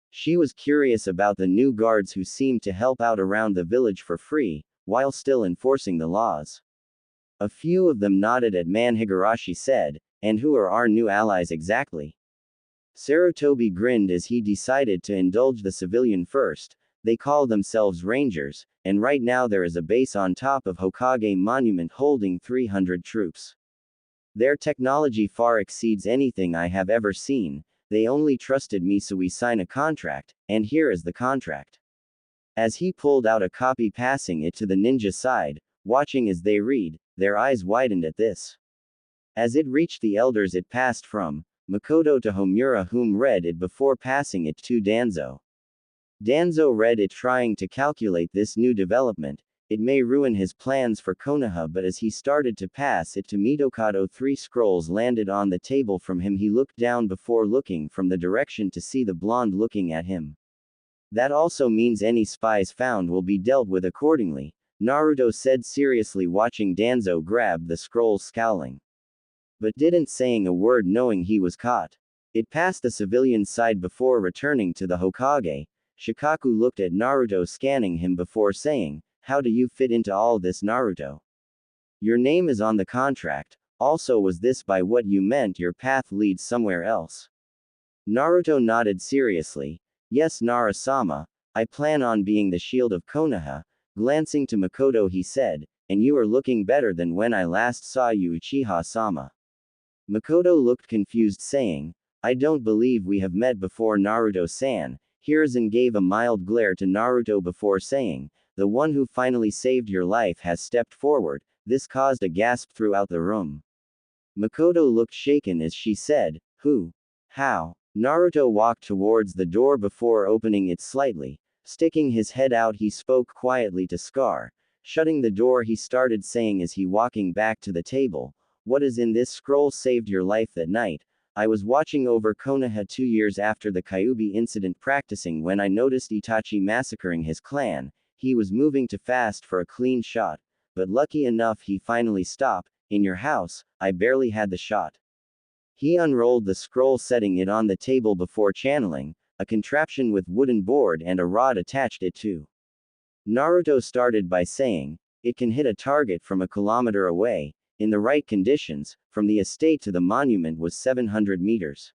She was curious about the new guards who seemed to help out around the village for free, while still enforcing the laws. A few of them nodded at man. Higurashi said, "And who are our new allies exactly?" Sarutobi grinned as he decided to indulge the civilian first. "They call themselves Rangers, and right now there is a base on top of Hokage Monument holding 300 troops. Their technology far exceeds anything I have ever seen. They only trusted me, so we sign a contract, and here is the contract." As he pulled out a copy, passing it to the ninja side, watching as they read, their eyes widened at this. As it reached the elders, it passed from Makoto to Homura, whom read it before passing it to Danzo. Danzo read it, trying to calculate this new development. It may ruin his plans for Konoha, but as he started to pass it to Mitokado, 3 scrolls landed on the table from him. He looked down before looking from the direction to see the blonde looking at him. "That also means any spies found will be dealt with accordingly," Naruto said seriously, watching Danzo grab the scroll, scowling. But didn't saying a word, knowing he was caught. It passed the civilian side before returning to the Hokage. Shikaku looked at Naruto, scanning him before saying, "How do you fit into all this, Naruto? Your name is on the contract. Also, was this by what you meant your path leads somewhere else?" Naruto nodded seriously. "Yes, Nara-sama, I plan on being the shield of Konoha." Glancing to Makoto, he said, "And you are looking better than when I last saw you, Uchiha-sama." Makoto looked confused, saying, "I don't believe we have met before, Naruto-san." Hiruzen gave a mild glare to Naruto before saying, "The one who finally saved your life has stepped forward." This caused a gasp throughout the room. Makoto looked shaken as she said, "Who? How?" Naruto walked towards the door before opening it slightly. Sticking his head out, he spoke quietly to Scar. Shutting the door, he started saying as he walking back to the table, "What is in this scroll saved your life that night. I was watching over Konoha 2 years after the Kyuubi incident, practicing when I noticed Itachi massacring his clan. He was moving too fast for a clean shot, but lucky enough he finally stopped. In your house, I barely had the shot." He unrolled the scroll, setting it on the table before channeling a contraption with wooden board and a rod attached it to. Naruto started by saying, "It can hit a target from a kilometer away. In the right conditions, from the estate to the monument was 700 meters.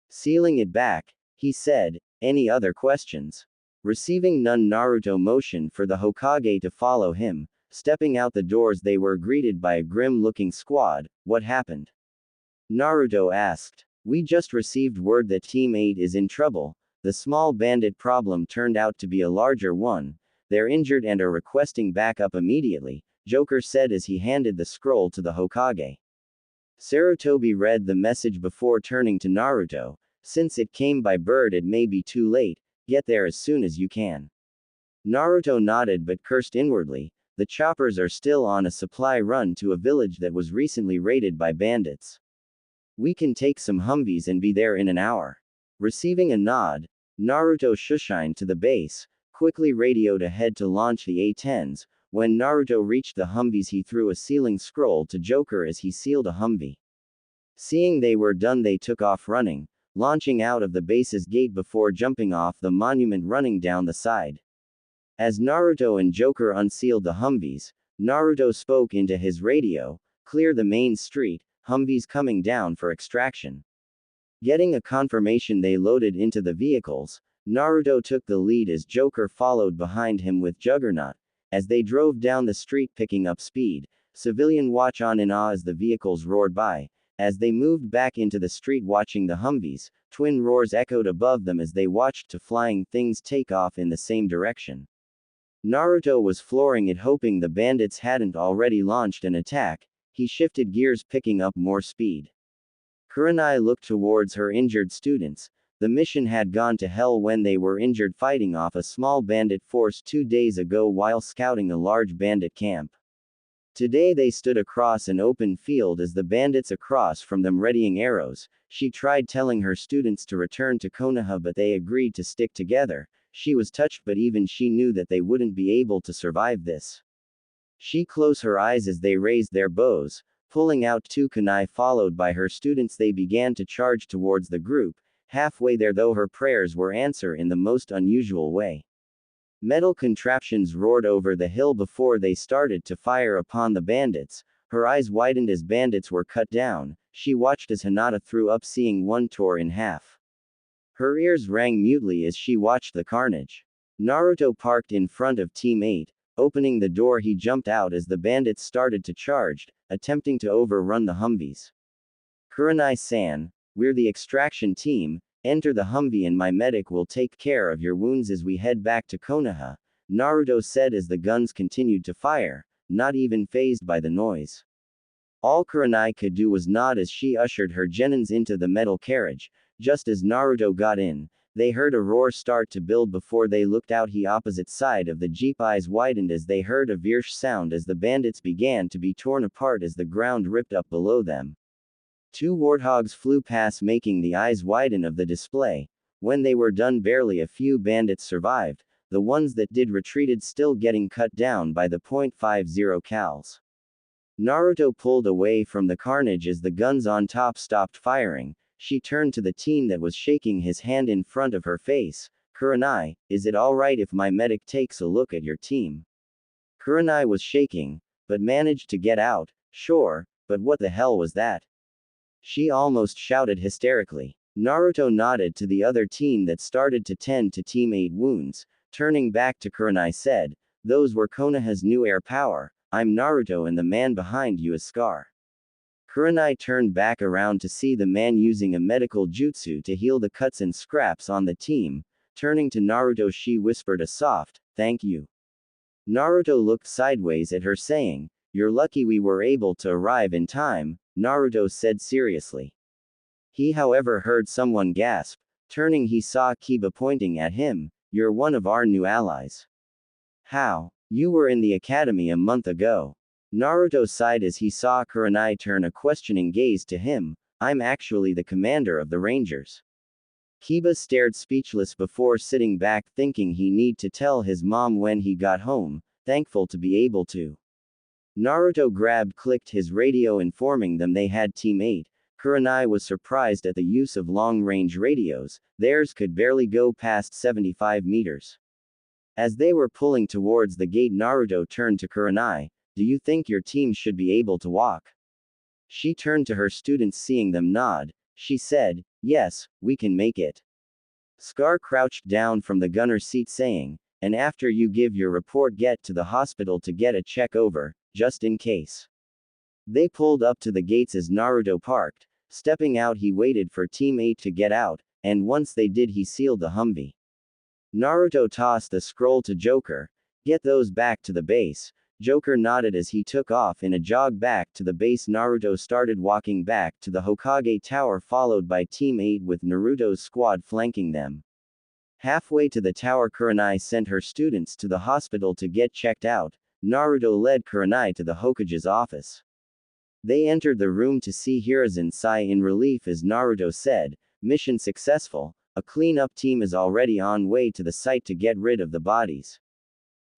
Sealing it back," he said. "Any other questions?" Receiving none, Naruto motioned for the Hokage to follow him. Stepping out the doors, they were greeted by a grim-looking squad. "What happened?" Naruto asked. "We just received word that Team 8 is in trouble. The small bandit problem turned out to be a larger one. They're injured and are requesting backup immediately," Joker said as he handed the scroll to the Hokage. Sarutobi read the message before turning to Naruto. "Since it came by bird, it may be too late. Get there as soon as you can." Naruto nodded but cursed inwardly. The choppers are still on a supply run to a village that was recently raided by bandits. "We can take some Humvees and be there in an hour." Receiving a nod, Naruto shushined to the base, quickly radioed ahead to launch the A-10s. When Naruto reached the Humvees, he threw a sealing scroll to Joker as he sealed a Humvee. Seeing they were done, they took off running, launching out of the base's gate before jumping off the monument, running down the side. As Naruto and Joker unsealed the Humvees, Naruto spoke into his radio, "Clear the main street, Humvees coming down for extraction." Getting a confirmation, they loaded into the vehicles. Naruto took the lead as Joker followed behind him with Juggernaut. As they drove down the street, picking up speed, civilian watch on in awe as the vehicles roared by. As they moved back into the street watching the Humvees, twin roars echoed above them as they watched two flying things take off in the same direction. Naruto was flooring it, hoping the bandits hadn't already launched an attack. He shifted gears, picking up more speed. Kurenai looked towards her injured students. The mission had gone to hell when they were injured fighting off a small bandit force 2 days ago while scouting a large bandit camp. Today they stood across an open field as the bandits across from them readying arrows. She tried telling her students to return to Konoha, but they agreed to stick together. She was touched, but even she knew that they wouldn't be able to survive this. She closed her eyes as they raised their bows, pulling out 2 kunai followed by her students. They began to charge towards the group. Halfway there though, her prayers were answered in the most unusual way. Metal contraptions roared over the hill before they started to fire upon the bandits. Her eyes widened as bandits were cut down. She watched as Hinata threw up, seeing one tore in half. Her ears rang mutely as she watched the carnage. Naruto parked in front of Team 8. Opening the door, he jumped out as the bandits started to charge, attempting to overrun the Humvees. Kurenai-san, we're the extraction team. Enter the Humvee and my medic will take care of your wounds as we head back to Konoha, Naruto said as the guns continued to fire, not even fazed by the noise. All Kurenai could do was nod as she ushered her genins into the metal carriage. Just as Naruto got in, they heard a roar start to build. Before they looked out the opposite side of the jeep, eyes widened as they heard a Virsh sound as the bandits began to be torn apart as the ground ripped up below them. 2 warthogs flew past, making the eyes widen of the display. When they were done, barely a few bandits survived. The ones that did retreated, still getting cut down by the .50 cals. Naruto pulled away from the carnage as the guns on top stopped firing. She turned to the teen that was shaking his hand in front of her face. Kurenai, is it alright if my medic takes a look at your team? Kurenai was shaking, but managed to get out, sure, but what the hell was that? She almost shouted hysterically. Naruto nodded to the other teen that started to tend to Team 8 wounds. Turning back to Kurenai said, those were Konoha's new air power. I'm Naruto and the man behind you is Scar. Kurenai turned back around to see the man using a medical jutsu to heal the cuts and scraps on the team. Turning to Naruto, she whispered a soft, thank you. Naruto looked sideways at her, saying, you're lucky we were able to arrive in time, Naruto said seriously. He however heard someone gasp. Turning, he saw Kiba pointing at him. You're one of our new allies. How? You were in the academy a month ago. Naruto sighed as he saw Kurenai turn a questioning gaze to him. I'm actually the commander of the Rangers. Kiba stared speechless before sitting back, thinking he need to tell his mom when he got home, thankful to be able to. Naruto clicked his radio informing them they had Team 8. Kurenai was surprised at the use of long-range radios. Theirs could barely go past 75 meters. As they were pulling towards the gate, Naruto turned to Kurenai. Do you think your team should be able to walk? She turned to her students, seeing them nod. She said, yes, we can make it. Scar crouched down from the gunner's seat, saying, and after you give your report, get to the hospital to get a check over, just in case. They pulled up to the gates as Naruto parked. Stepping out, he waited for Team 8 to get out, and once they did, he sealed the Humvee. Naruto tossed the scroll to Joker. Get those back to the base. Joker nodded as he took off in a jog back to the base. Naruto started walking back to the Hokage Tower, followed by Team 8 with Naruto's squad flanking them. Halfway to the tower, Kurenai sent her students to the hospital to get checked out. Naruto led Kurenai to the Hokage's office. They entered the room to see Hiruzen sigh in relief as Naruto said, mission successful, a clean-up team is already on way to the site to get rid of the bodies.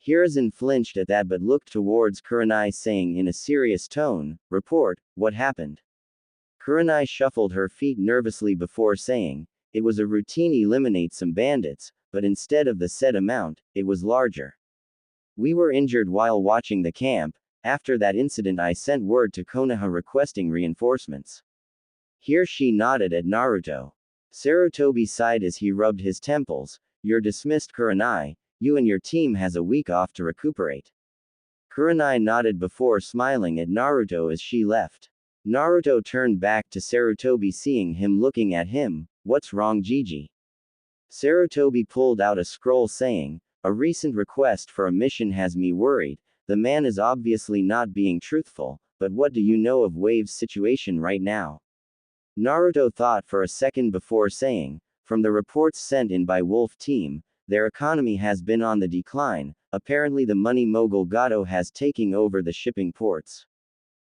Hiruzen flinched at that but looked towards Kurenai, saying in a serious tone, report, what happened? Kurenai shuffled her feet nervously before saying, it was a routine eliminate some bandits, but instead of the said amount, it was larger. We were injured while watching the camp. After that incident I sent word to Konoha requesting reinforcements. Here she nodded at Naruto. Sarutobi sighed as he rubbed his temples. You're dismissed, Kurenai. You and your team has a week off to recuperate. Kurenai nodded before smiling at Naruto as she left. Naruto turned back to Sarutobi, seeing him looking at him. What's wrong, Gigi? Sarutobi pulled out a scroll, saying, a recent request for a mission has me worried. The man is obviously not being truthful, but what do you know of Wave's situation right now? Naruto thought for a second before saying, From the reports sent in by Wolf Team, their economy has been on the decline. Apparently the money mogul Gato has taken over the shipping ports.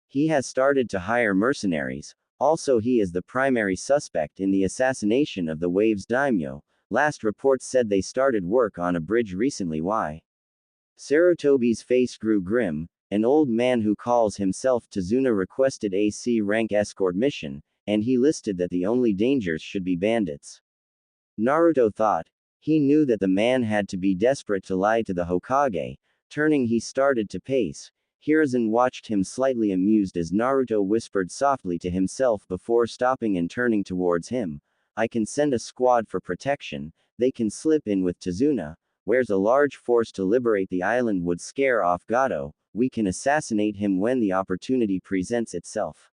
He has started to hire mercenaries. Also he is the primary suspect in the assassination of the Wave's daimyo. Last reports said they started work on a bridge recently. Why? Sarutobi's face grew grim. An old man who calls himself Tazuna requested a C-rank escort mission, and he listed that the only dangers should be bandits. Naruto thought. He knew that the man had to be desperate to lie to the Hokage. Turning, he started to pace. Hiruzen watched him slightly amused as Naruto whispered softly to himself before stopping and turning towards him. I can send a squad for protection. They can slip in with Tazuna. Where's a large force to liberate the island would scare off Gato. We can assassinate him when the opportunity presents itself.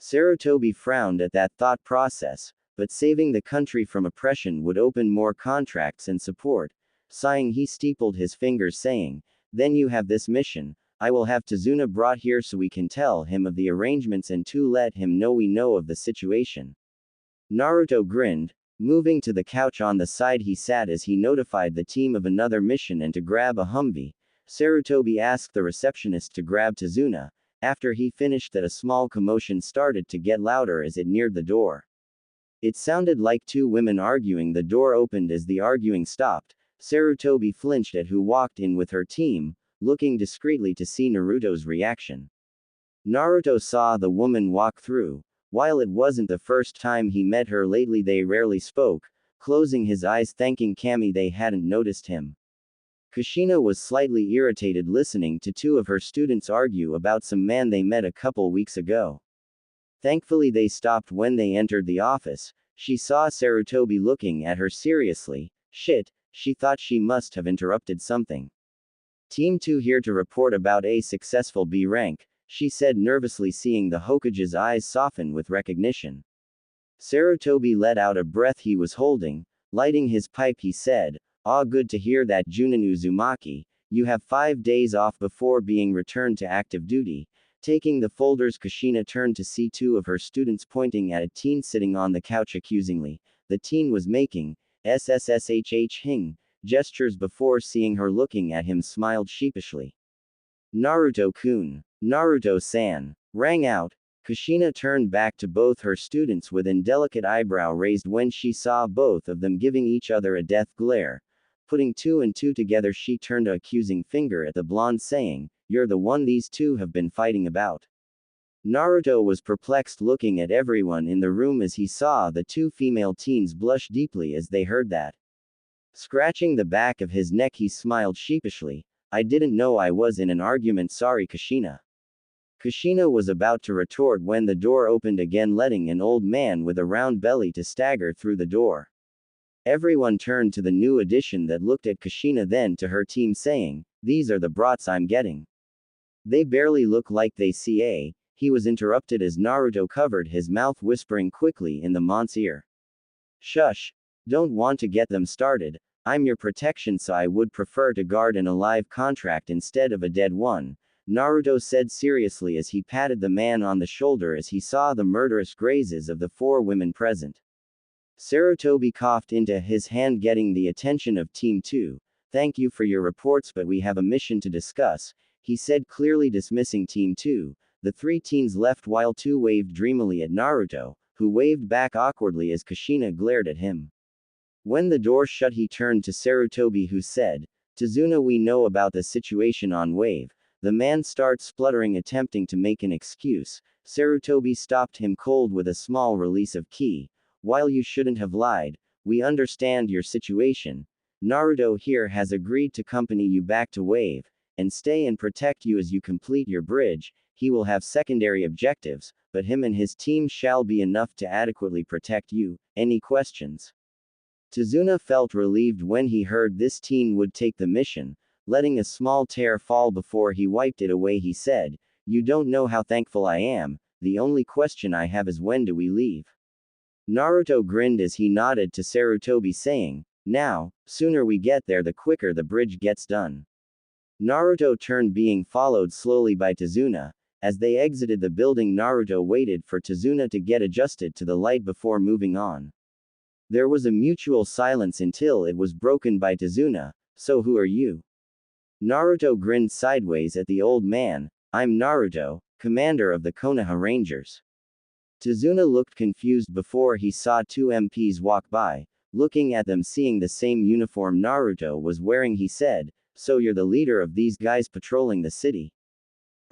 Sarutobi frowned at that thought process, but saving the country from oppression would open more contracts and support. Sighing, he steepled his fingers saying, then you have this mission. I will have Tazuna brought here so we can tell him of the arrangements and to let him know we know of the situation. Naruto grinned. Moving to the couch on the side he sat as he notified the team of another mission and to grab a Humvee. Sarutobi asked the receptionist to grab Tazuna. After he finished that, a small commotion started to get louder as it neared the door. It sounded like two women arguing. The door opened as the arguing stopped. Sarutobi flinched at who walked in with her team, looking discreetly to see Naruto's reaction. Naruto saw the woman walk through. While it wasn't the first time he met her lately, they rarely spoke, closing his eyes thanking Kami they hadn't noticed him. Kushina was slightly irritated listening to two of her students argue about some man they met a couple weeks ago. Thankfully they stopped when they entered the office. She saw Sarutobi looking at her seriously. Shit, she thought she must have interrupted something. Team 2 here to report about a successful B rank, she said nervously, seeing the Hokage's eyes soften with recognition. Sarutobi let out a breath he was holding. Lighting his pipe he said, "Ah, good to hear that, Junin Uzumaki. You have 5 days off before being returned to active duty." Taking the folders, Kushina turned to see two of her students pointing at a teen sitting on the couch accusingly. The teen was making SSSHH gestures before seeing her looking at him, smiled sheepishly. Naruto-kun. Naruto-san. Rang out. Kushina turned back to both her students with indelicate eyebrow raised when she saw both of them giving each other a death glare. Putting two and two together, she turned an accusing finger at the blonde saying, "You're the one these two have been fighting about." Naruto was perplexed, looking at everyone in the room as he saw the two female teens blush deeply as they heard that. Scratching the back of his neck he smiled sheepishly. "I didn't know I was in an argument, sorry Kushina." Kushina was about to retort when the door opened again, letting an old man with a round belly to stagger through the door. Everyone turned to the new addition that looked at Kushina, then to her team saying, "These are the brats I'm getting. They barely look like they see." He was interrupted as Naruto covered his mouth, whispering quickly in the mont's ear. "Shush. Don't want to get them started. I'm your protection, so I would prefer to guard an alive contract instead of a dead one," Naruto said seriously as he patted the man on the shoulder as he saw the murderous grazes of the 4 women present. Sarutobi coughed into his hand, getting the attention of Team 2. "Thank you for your reports, but we have a mission to discuss," he said, clearly dismissing Team 2. The 3 teens left while 2 waved dreamily at Naruto, who waved back awkwardly as Kushina glared at him. When the door shut, he turned to Sarutobi, who said, "Tazuna, we know about the situation on Wave." The man started spluttering, attempting to make an excuse. Sarutobi stopped him cold with a small release of ki. "While you shouldn't have lied, we understand your situation. Naruto here has agreed to accompany you back to Wave, and stay and protect you as you complete your bridge. He will have secondary objectives, but him and his team shall be enough to adequately protect you. Any questions?" Tazuna felt relieved when he heard this teen would take the mission. Letting a small tear fall before he wiped it away, he said, "You don't know how thankful I am. The only question I have is, when do we leave?" Naruto grinned as he nodded to Sarutobi, saying, "Now, sooner we get there, the quicker the bridge gets done." Naruto turned, being followed slowly by Tazuna. As they exited the building, Naruto waited for Tazuna to get adjusted to the light before moving on. There was a mutual silence until it was broken by Tazuna. So who are you? Naruto grinned sideways at the old man. I'm Naruto, commander of the Konoha Rangers. Tazuna looked confused before he saw two MPs walk by. Looking at them, seeing the same uniform Naruto was wearing, he said, so you're the leader of these guys patrolling the city?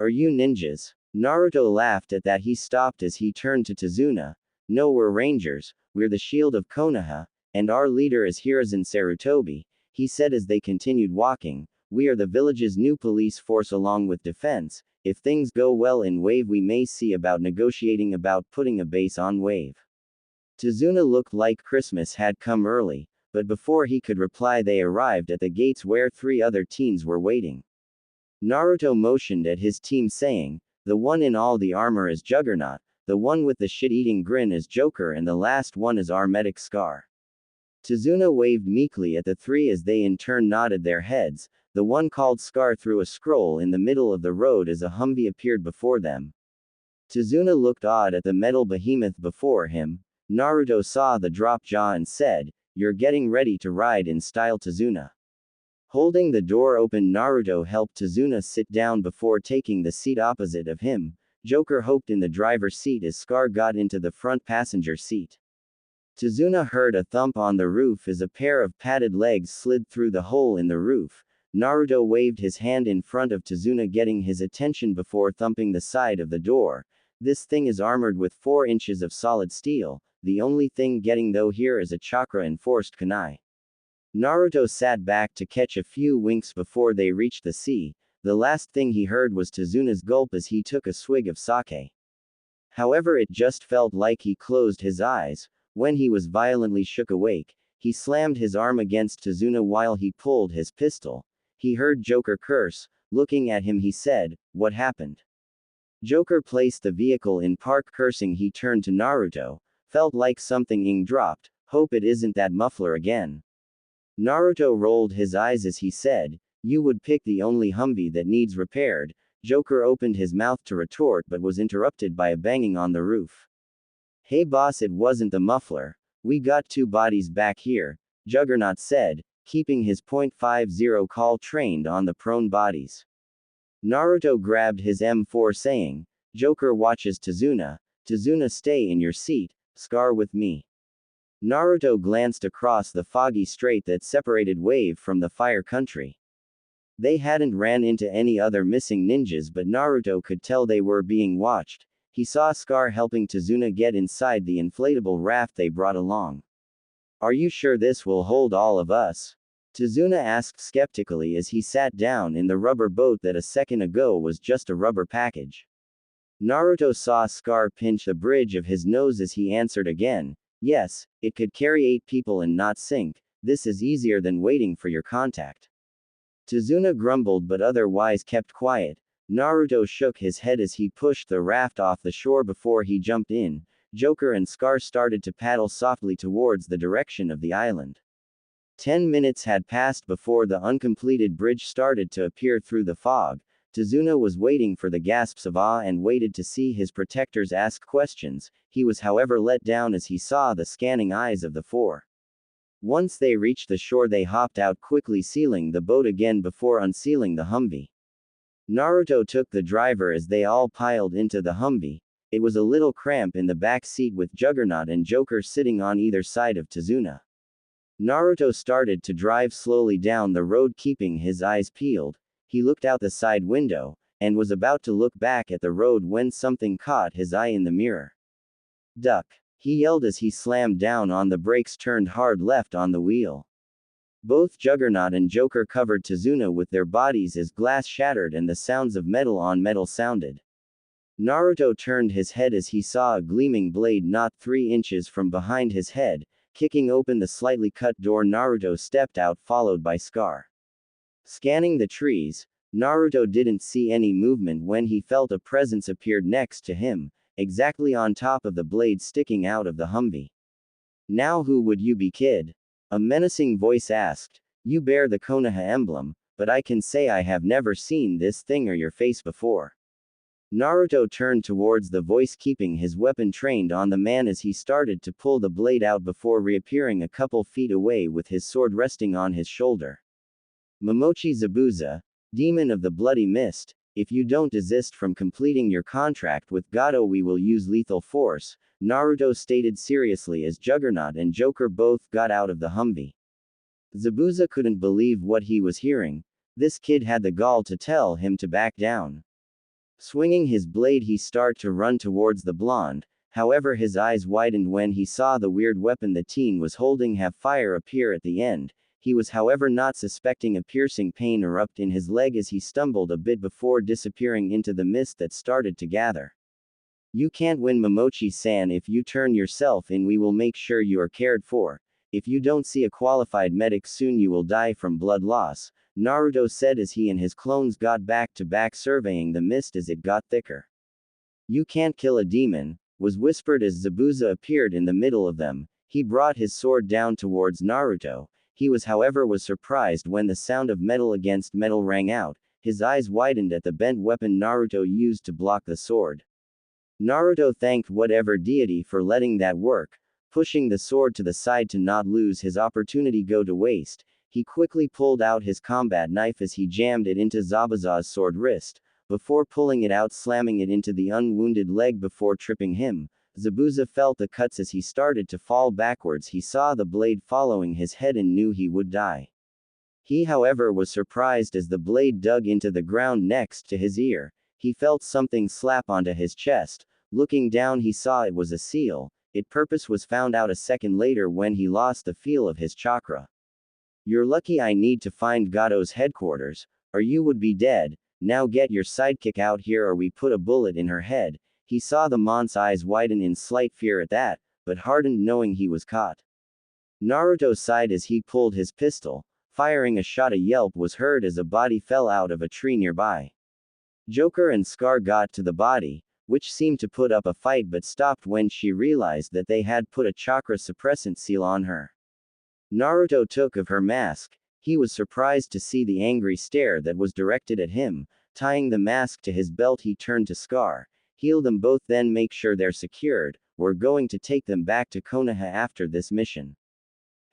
Are you ninjas? Naruto laughed at that. He stopped as he turned to Tazuna. No, we're rangers, we're the shield of Konoha, and our leader is Hiruzen Sarutobi, he said as they continued walking. We are the village's new police force along with defense. If things go well in Wave, we may see about negotiating about putting a base on Wave. Tazuna looked like Christmas had come early, but before he could reply they arrived at the gates where three other teens were waiting. Naruto motioned at his team saying, the one in all the armor is Juggernaut, the one with the shit-eating grin is Joker, and the last one is our medic Scar. Tazuna waved meekly at the three as they in turn nodded their heads. The one called Scar threw a scroll in the middle of the road as a Humvee appeared before them. Tazuna looked odd at the metal behemoth before him. Naruto saw the drop jaw and said, you're getting ready to ride in style, Tazuna. Holding the door open, Naruto helped Tazuna sit down before taking the seat opposite of him. Joker hopped in the driver's seat as Scar got into the front passenger seat. Tazuna heard a thump on the roof as a pair of padded legs slid through the hole in the roof. Naruto waved his hand in front of Tazuna, getting his attention before thumping the side of the door. This thing is armored with 4 inches of solid steel. The only thing getting though here is a chakra-enforced kunai. Naruto sat back to catch a few winks before they reached the sea. The last thing he heard was Tazuna's gulp as he took a swig of sake. However, it just felt like he closed his eyes. When he was violently shook awake, he slammed his arm against Tazuna while he pulled his pistol. He heard Joker curse. Looking at him, he said, what happened? Joker placed the vehicle in park. Cursing, he turned to Naruto. Felt like something dropped. Hope it isn't that muffler again. Naruto rolled his eyes as he said, you would pick the only Humvee that needs repaired. Joker opened his mouth to retort but was interrupted by a banging on the roof. Hey boss, it wasn't the muffler. We got 2 bodies back here, Juggernaut said, keeping his .50 call trained on the prone bodies. Naruto grabbed his M4 saying, Joker watches Tazuna. Tazuna, stay in your seat. Scar with me. Naruto glanced across the foggy strait that separated Wave from the Fire Country. They hadn't ran into any other missing ninjas, but Naruto could tell they were being watched. He saw Scar helping Tazuna get inside the inflatable raft they brought along. Are you sure this will hold all of us? Tazuna asked skeptically as he sat down in the rubber boat that a second ago was just a rubber package. Naruto saw Scar pinch the bridge of his nose as he answered again, yes, it could carry 8 people and not sink. This is easier than waiting for your contact. Tazuna grumbled but otherwise kept quiet. Naruto shook his head as he pushed the raft off the shore before he jumped in. Joker and Scar started to paddle softly towards the direction of the island. 10 minutes had passed before the uncompleted bridge started to appear through the fog. Tazuna was waiting for the gasps of awe and waited to see his protectors ask questions. He was however let down as he saw the scanning eyes of the 4. Once they reached the shore, they hopped out quickly, sealing the boat again before unsealing the Humvee. Naruto took the driver as they all piled into the Humvee. It was a little cramped in the back seat with Juggernaut and Joker sitting on either side of Tazuna. Naruto started to drive slowly down the road, keeping his eyes peeled. He looked out the side window, and was about to look back at the road when something caught his eye in the mirror. Duck! He yelled as he slammed down on the brakes, turned hard left on the wheel. Both Juggernaut and Joker covered Tazuna with their bodies as glass shattered and the sounds of metal on metal sounded. Naruto turned his head as he saw a gleaming blade not 3 inches from behind his head. Kicking open the slightly cut door, Naruto stepped out, followed by Scar. Scanning the trees, Naruto didn't see any movement when he felt a presence appeared next to him, exactly on top of the blade sticking out of the Humvee. Now who would you be, kid? A menacing voice asked. You bear the Konoha emblem, but I can say I have never seen this thing or your face before. Naruto turned towards the voice, keeping his weapon trained on the man as he started to pull the blade out before reappearing a couple feet away with his sword resting on his shoulder. Momochi Zabuza, demon of the bloody mist, if you don't desist from completing your contract with Gato, we will use lethal force, Naruto stated seriously as Juggernaut and Joker both got out of the Humvee. Zabuza couldn't believe what he was hearing. This kid had the gall to tell him to back down. Swinging his blade, he started to run towards the blonde, however his eyes widened when he saw the weird weapon the teen was holding have fire appear at the end. He was however not suspecting a piercing pain erupt in his leg as he stumbled a bit before disappearing into the mist that started to gather. You can't win, Momochi-san. If you turn yourself in, we will make sure you are cared for. If you don't see a qualified medic soon, you will die from blood loss, Naruto said as he and his clones got back to back surveying the mist as it got thicker. You can't kill a demon, was whispered as Zabuza appeared in the middle of them. He brought his sword down towards Naruto. He was surprised when the sound of metal against metal rang out. His eyes widened at the bent weapon Naruto used to block the sword. Naruto thanked whatever deity for letting that work, pushing the sword to the side to not lose his opportunity go to waste. He quickly pulled out his combat knife as he jammed it into Zabuza's sword wrist, before pulling it out, slamming it into the unwounded leg before tripping him. Zabuza felt the cuts as he started to fall backwards. He saw the blade following his head and knew he would die. He however was surprised as the blade dug into the ground next to his ear. He felt something slap onto his chest. Looking down, he saw it was a seal. Its purpose was found out a second later when he lost the feel of his chakra. You're lucky. I need to find Gato's headquarters, or you would be dead. Now get your sidekick out here or we put a bullet in her head. He saw the monk's eyes widen in slight fear at that, but hardened knowing he was caught. Naruto sighed as he pulled his pistol, firing a shot. A yelp was heard as a body fell out of a tree nearby. Joker and Scar got to the body, which seemed to put up a fight but stopped when she realized that they had put a chakra suppressant seal on her. Naruto took off her mask. He was surprised to see the angry stare that was directed at him. Tying the mask to his belt, he turned to Scar. Heal them both, then make sure they're secured. We're going to take them back to Konoha after this mission.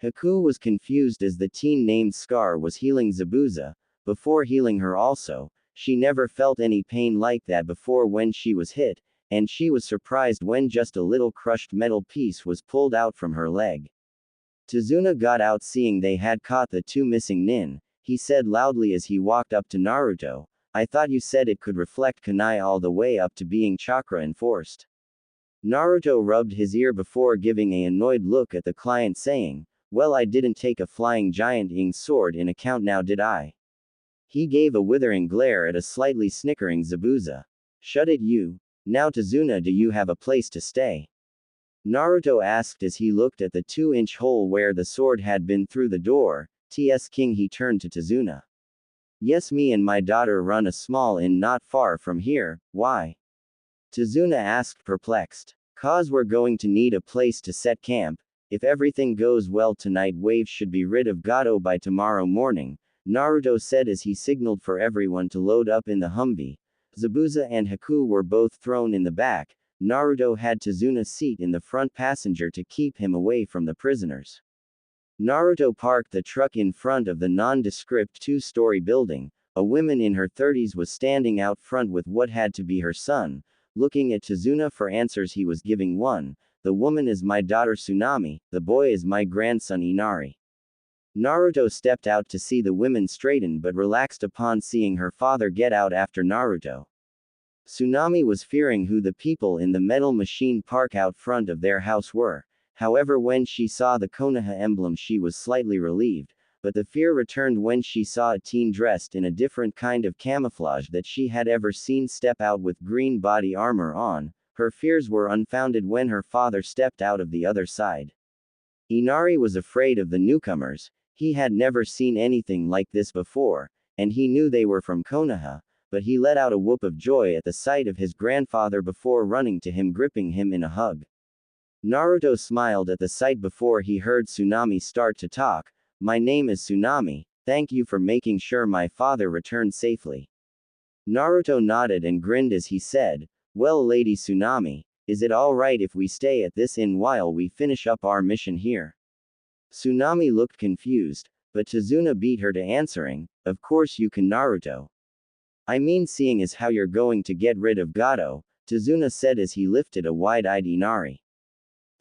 Haku was confused as the teen named Scar was healing Zabuza, before healing her also. She never felt any pain like that before when she was hit, and she was surprised when just a little crushed metal piece was pulled out from her leg. Tazuna got out seeing they had caught the two missing nin. He said loudly as he walked up to Naruto, I thought you said it could reflect kunai all the way up to being chakra enforced. Naruto rubbed his ear before giving an annoyed look at the client saying, well, I didn't take a flying giant ing sword in account now, did I? He gave a withering glare at a slightly snickering Zabuza. Shut it, you. Now Tazuna, do you have a place to stay? Naruto asked as he looked at the 2-inch hole where the sword had been through the door. T.S. King, he turned to Tazuna. Yes, me and my daughter run a small inn not far from here. Why? Tazuna asked, perplexed. Cause we're going to need a place to set camp. If everything goes well tonight, Wave should be rid of Gato by tomorrow morning, Naruto said as he signaled for everyone to load up in the Humvee. Zabuza and Haku were both thrown in the back. Naruto had Tazuna's seat in the front passenger to keep him away from the prisoners. Naruto parked the truck in front of the nondescript 2-story building. A woman in her 30s was standing out front with what had to be her son. Looking at Tazuna for answers, he was giving one. The woman is my daughter Tsunami, the boy is my grandson Inari. Naruto stepped out to see the women straighten but relaxed upon seeing her father get out after Naruto. Tsunami was fearing who the people in the metal machine park out front of their house were. However, when she saw the Konoha emblem, she was slightly relieved, but the fear returned when she saw a teen dressed in a different kind of camouflage that she had ever seen step out with green body armor on. Her fears were unfounded when her father stepped out of the other side. Inari was afraid of the newcomers. He had never seen anything like this before, and he knew they were from Konoha, but he let out a whoop of joy at the sight of his grandfather before running to him, gripping him in a hug. Naruto smiled at the sight before he heard Tsunami start to talk. My name is Tsunami, thank you for making sure my father returned safely. Naruto nodded and grinned as he said, "Well, Lady Tsunami, is it alright if we stay at this inn while we finish up our mission here?" Tsunami looked confused, but Tazuna beat her to answering, "Of course you can, Naruto. I mean, seeing as how you're going to get rid of Gato," Tazuna said as he lifted a wide-eyed Inari.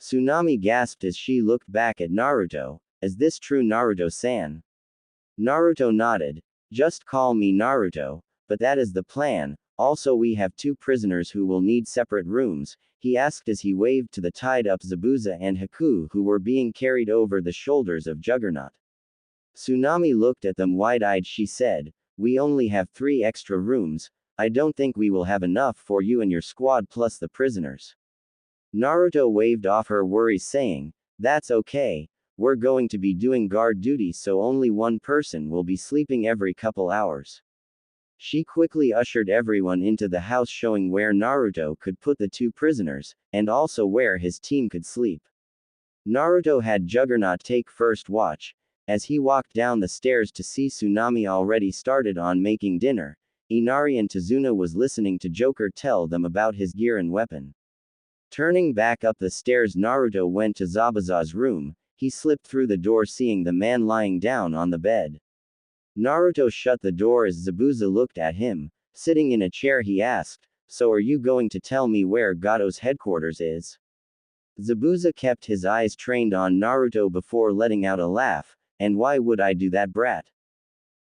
Tsunami gasped as she looked back at Naruto, "Is this true, Naruto-san?" Naruto nodded. "Just call me Naruto, but that is the plan. Also, we have two prisoners who will need separate rooms," he asked as he waved to the tied-up Zabuza and Haku who were being carried over the shoulders of Juggernaut. Tsunami looked at them wide-eyed. She said, "We only have 3 extra rooms. I don't think we will have enough for you and your squad plus the prisoners." Naruto waved off her worries saying, "That's okay. We're going to be doing guard duty, so only one person will be sleeping every couple hours." She quickly ushered everyone into the house, showing where Naruto could put the 2 prisoners, and also where his team could sleep. Naruto had Juggernaut take first watch. As he walked down the stairs to see Tsunami already started on making dinner, Inari and Tazuna was listening to Joker tell them about his gear and weapon. Turning back up the stairs, Naruto went to Zabuza's room. He slipped through the door, seeing the man lying down on the bed. Naruto shut the door as Zabuza looked at him. Sitting in a chair, he asked, "So are you going to tell me where Gato's headquarters is?" Zabuza kept his eyes trained on Naruto before letting out a laugh. "And why would I do that, brat?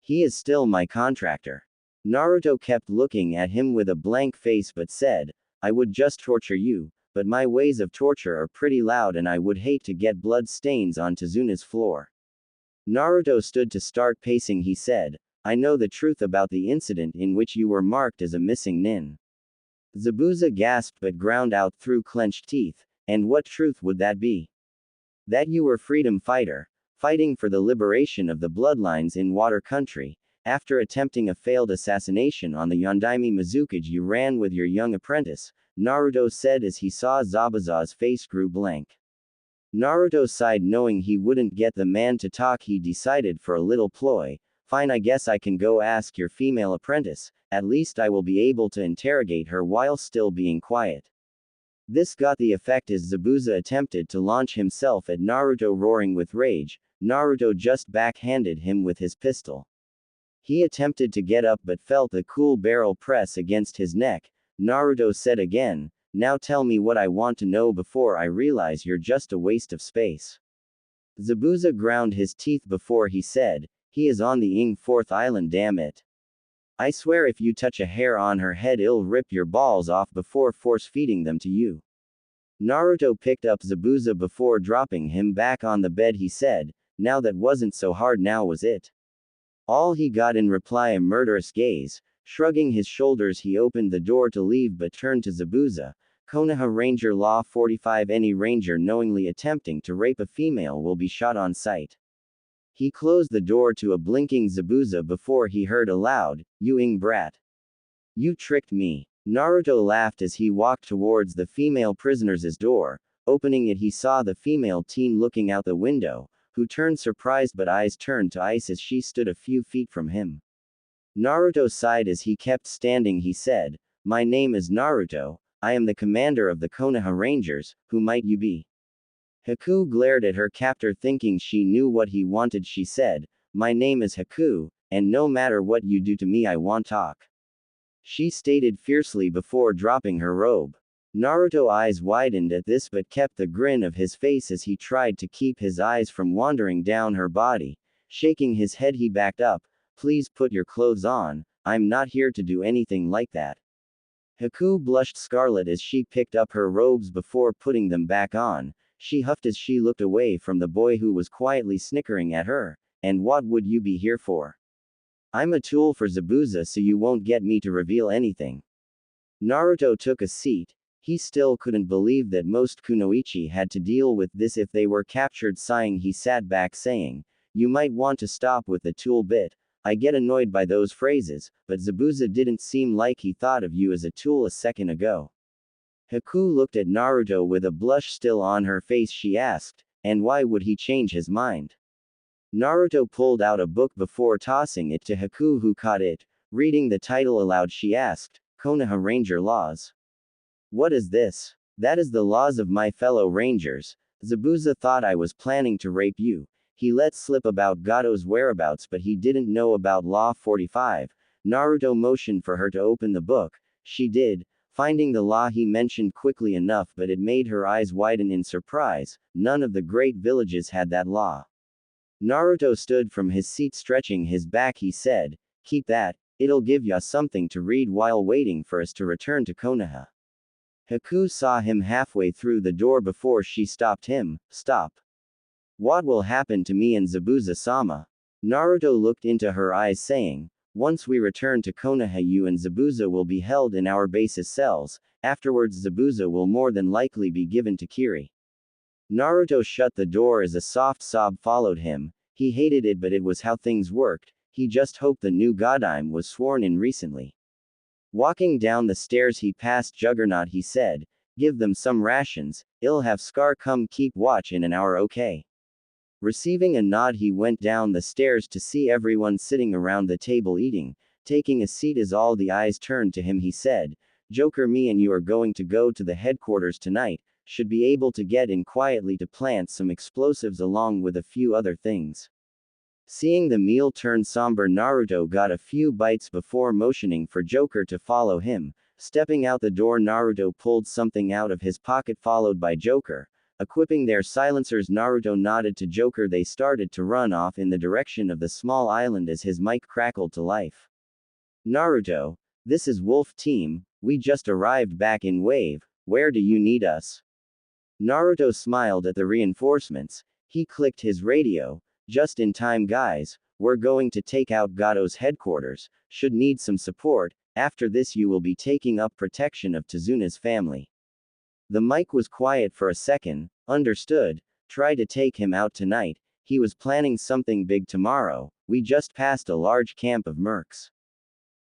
He is still my contractor." Naruto kept looking at him with a blank face but said, "I would just torture you, but my ways of torture are pretty loud and I would hate to get blood stains on Tazuna's floor." Naruto stood to start pacing. He said, "I know the truth about the incident in which you were marked as a missing nin." Zabuza gasped but ground out through clenched teeth, "And what truth would that be?" "That you were freedom fighter, fighting for the liberation of the bloodlines in Water Country. After attempting a failed assassination on the Yondaime Mizukage, you ran with your young apprentice," Naruto said as he saw Zabuza's face grew blank. Naruto sighed, knowing he wouldn't get the man to talk. He decided for a little ploy, "Fine, I guess I can go ask your female apprentice, at least I will be able to interrogate her while still being quiet." This got the effect as Zabuza attempted to launch himself at Naruto, roaring with rage. Naruto just backhanded him with his pistol. He attempted to get up but felt the cool barrel press against his neck. Naruto said again, "Now tell me what I want to know before I realize you're just a waste of space." Zabuza ground his teeth before he said, "He is on the Ing-4th Island, damn it. I swear if you touch a hair on her head, I'll rip your balls off before force-feeding them to you." Naruto picked up Zabuza before dropping him back on the bed. He said, "Now that wasn't so hard, now was it?" All he got in reply a murderous gaze. Shrugging his shoulders, he opened the door to leave but turned to Zabuza, "Konoha Ranger Law 45, any ranger knowingly attempting to rape a female will be shot on sight." He closed the door to a blinking Zabuza before he heard aloud, "You ing brat. You tricked me." Naruto laughed as he walked towards the female prisoner's door. Opening it, he saw the female teen looking out the window, who turned surprised but eyes turned to ice as she stood a few feet from him. Naruto sighed as he kept standing. He said, "My name is Naruto, I am the commander of the Konoha Rangers, who might you be?" Haku glared at her captor thinking she knew what he wanted. She said, "My name is Haku, and no matter what you do to me I won't talk," she stated fiercely before dropping her robe. Naruto's eyes widened at this but kept the grin of his face as he tried to keep his eyes from wandering down her body. Shaking his head, he backed up, "Please put your clothes on, I'm not here to do anything like that." Haku blushed scarlet as she picked up her robes before putting them back on. She huffed as she looked away from the boy who was quietly snickering at her. "And what would you be here for?" "I'm a tool for Zabuza, so you won't get me to reveal anything." Naruto took a seat. He still couldn't believe that most kunoichi had to deal with this if they were captured. Sighing, he sat back saying, "You might want to stop with the tool bit. I get annoyed by those phrases, but Zabuza didn't seem like he thought of you as a tool a second ago." Haku looked at Naruto with a blush still on her face. She asked, "And why would he change his mind?" Naruto pulled out a book before tossing it to Haku, who caught it. Reading the title aloud, she asked, Konoha Ranger Laws. What is this? That is the laws of my fellow Rangers. Zabuza thought I was planning to rape you. He let slip about Gato's whereabouts, but he didn't know about Law 45. Naruto motioned for her to open the book. She did, finding the law he mentioned quickly enough, but it made her eyes widen in surprise. None of the great villages had that law. Naruto stood from his seat stretching his back. He said, keep that, it'll give ya something to read while waiting for us to return to Konoha. Haku saw him halfway through the door before she stopped him. Stop. What will happen to me and Zabuza-sama? Naruto looked into her eyes saying, once we return to Konoha, you and Zabuza will be held in our base's cells. Afterwards Zabuza will more than likely be given to Kiri. Naruto shut the door as a soft sob followed him. He hated it, but it was how things worked. He just hoped the new Godime was sworn in recently. Walking down the stairs he passed Juggernaut. He said, give them some rations, I'll have Scar come keep watch in an hour, okay? Receiving a nod, he went down the stairs to see everyone sitting around the table eating. Taking a seat as all the eyes turned to him, he said, Joker, me and you are going to go to the headquarters tonight, should be able to get in quietly to plant some explosives along with a few other things. Seeing the meal turn somber, Naruto got a few bites before motioning for Joker to follow him. Stepping out the door, Naruto pulled something out of his pocket followed by Joker. Equipping their silencers, Naruto nodded to Joker. They started to run off in the direction of the small island as his mic crackled to life. Naruto, this is Wolf Team, we just arrived back in Wave, where do you need us? Naruto smiled at the reinforcements. He clicked his radio. Just in time guys, we're going to take out Gato's headquarters, should need some support, after this you will be taking up protection of Tazuna's family. The mic was quiet for a second. Understood, try to take him out tonight, he was planning something big tomorrow, we just passed a large camp of mercs.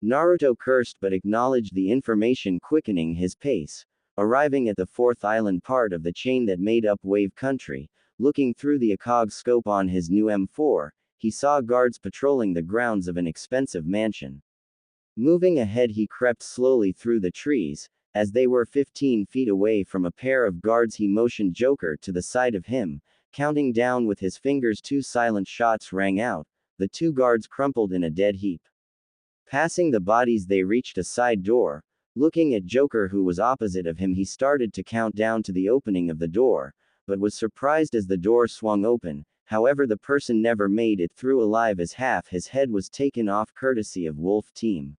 Naruto cursed but acknowledged the information, quickening his pace. Arriving at the fourth island part of the chain that made up Wave Country, looking through the ACOG scope on his new M4, he saw guards patrolling the grounds of an expensive mansion. Moving ahead, he crept slowly through the trees. As they were 15 feet away from a pair of guards, he motioned Joker to the side of him, counting down with his fingers. 2 silent shots rang out. The 2 guards crumpled in a dead heap. Passing the bodies, they reached a side door. Looking at Joker, who was opposite of him, he started to count down to the opening of the door, but was surprised as the door swung open. However, the person never made it through alive as half his head was taken off, courtesy of Wolf Team.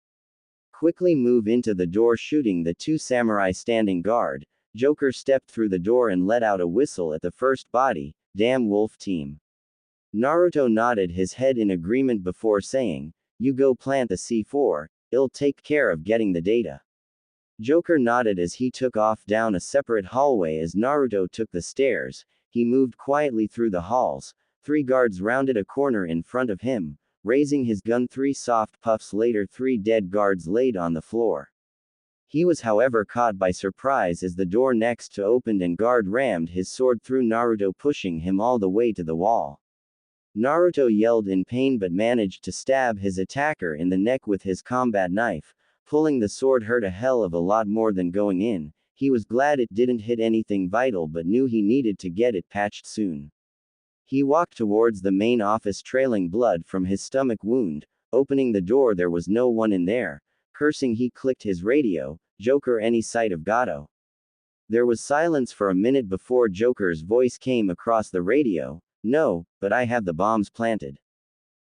Quickly move into the door, shooting the 2 samurai standing guard. Joker stepped through the door and let out a whistle at the first body. Damn, Wolf Team. Naruto nodded his head in agreement before saying, you go plant the C4, I'll take care of getting the data. Joker nodded as he took off down a separate hallway. As Naruto took the stairs, he moved quietly through the halls. 3 guards rounded a corner in front of him. Raising his gun, 3 soft puffs later, 3 dead guards laid on the floor. He was however caught by surprise as the door next to opened and guard rammed his sword through Naruto, pushing him all the way to the wall. Naruto yelled in pain but managed to stab his attacker in the neck with his combat knife. Pulling the sword hurt a hell of a lot more than going in. He was glad it didn't hit anything vital, but knew he needed to get it patched soon. He walked towards the main office, trailing blood from his stomach wound. Opening the door, there was no one in there. Cursing, he clicked his radio. Joker, any sight of Gato? There was silence for a minute before Joker's voice came across the radio. No, but I have the bombs planted.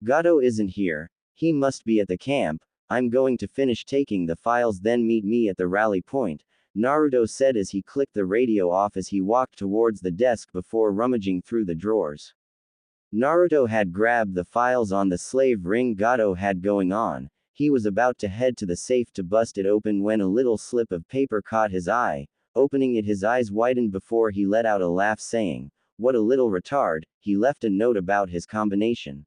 Gato isn't here. He must be at the camp. I'm going to finish taking the files, then meet me at the rally point, Naruto said as he clicked the radio off as he walked towards the desk before rummaging through the drawers. Naruto had grabbed the files on the slave ring Gato had going on. He was about to head to the safe to bust it open when a little slip of paper caught his eye. Opening it, his eyes widened before he let out a laugh, saying, "What a little retard." He left a note about his combination.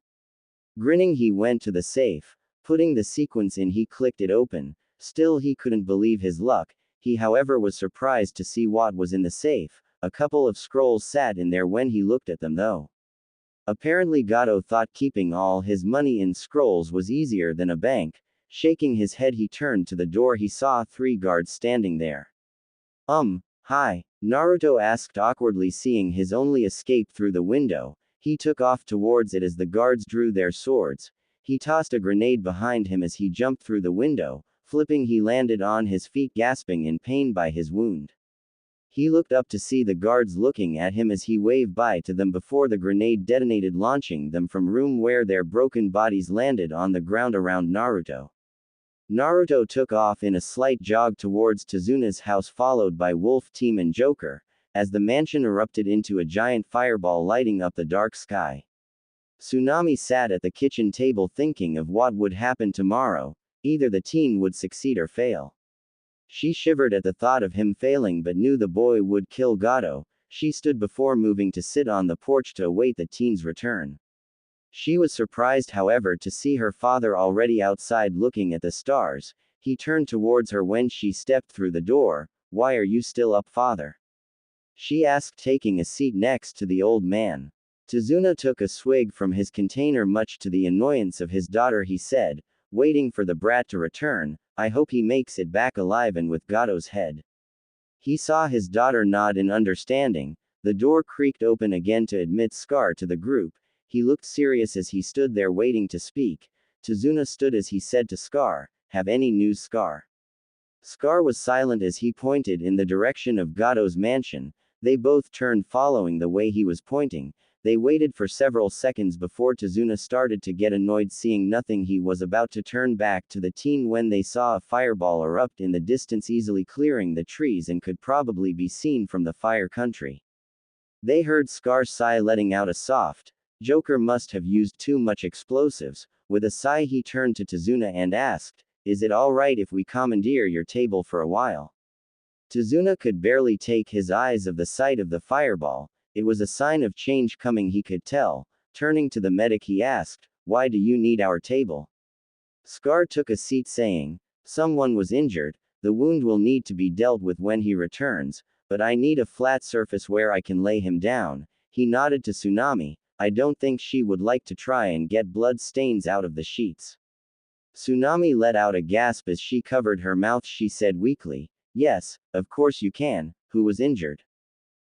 Grinning, he went to the safe. Putting the sequence in, he clicked it open. Still, he couldn't believe his luck. He, however, was surprised to see what was in the safe. A couple of scrolls sat in there when he looked at them, though. Apparently, Gato thought keeping all his money in scrolls was easier than a bank. Shaking his head, he turned to the door. He saw 3 guards standing there. Hi, Naruto asked awkwardly, seeing his only escape through the window. He took off towards it as the guards drew their swords. He tossed a grenade behind him as he jumped through the window. Flipping, he landed on his feet, gasping in pain by his wound. He looked up to see the guards looking at him as he waved bye to them before the grenade detonated, launching them from room where their broken bodies landed on the ground around Naruto. Naruto took off in a slight jog towards Tazuna's house, followed by Wolf Team and Joker, as the mansion erupted into a giant fireball, lighting up the dark sky. Tsunami sat at the kitchen table thinking of what would happen tomorrow. Either the teen would succeed or fail. She shivered at the thought of him failing, but knew the boy would kill Gato. She stood before moving to sit on the porch to await the teen's return. She was surprised, however, to see her father already outside looking at the stars. He turned towards her when she stepped through the door. "Why are you still up, father?" she asked, taking a seat next to the old man. Tazuna took a swig from his container, much to the annoyance of his daughter. He said, "Waiting for the brat to return. I hope he makes it back alive and with Gato's head." He saw his daughter nod in understanding. The door creaked open again to admit Scar to the group. He looked serious as he stood there waiting to speak. Tazuna stood as he said to Scar, "Have any news, Scar?" Scar was silent as he pointed in the direction of Gato's mansion. They both turned following the way he was pointing. They waited for several seconds before Tazuna started to get annoyed, seeing nothing. He was about to turn back to the teen when they saw a fireball erupt in the distance, easily clearing the trees and could probably be seen from the fire country. They heard Scar sigh, letting out a soft, "Joker must have used too much explosives." With a sigh, he turned to Tazuna and asked, "Is it alright if we commandeer your table for a while?" Tazuna could barely take his eyes off the sight of the fireball. It was a sign of change coming, he could tell. Turning to the medic, he asked, "Why do you need our table?" Scar took a seat, saying, "Someone was injured. The wound will need to be dealt with when he returns, but I need a flat surface where I can lay him down." He nodded to Tsunami. "I don't think she would like to try and get blood stains out of the sheets." Tsunami let out a gasp as she covered her mouth. She said weakly, "Yes, of course you can." "Who was injured?"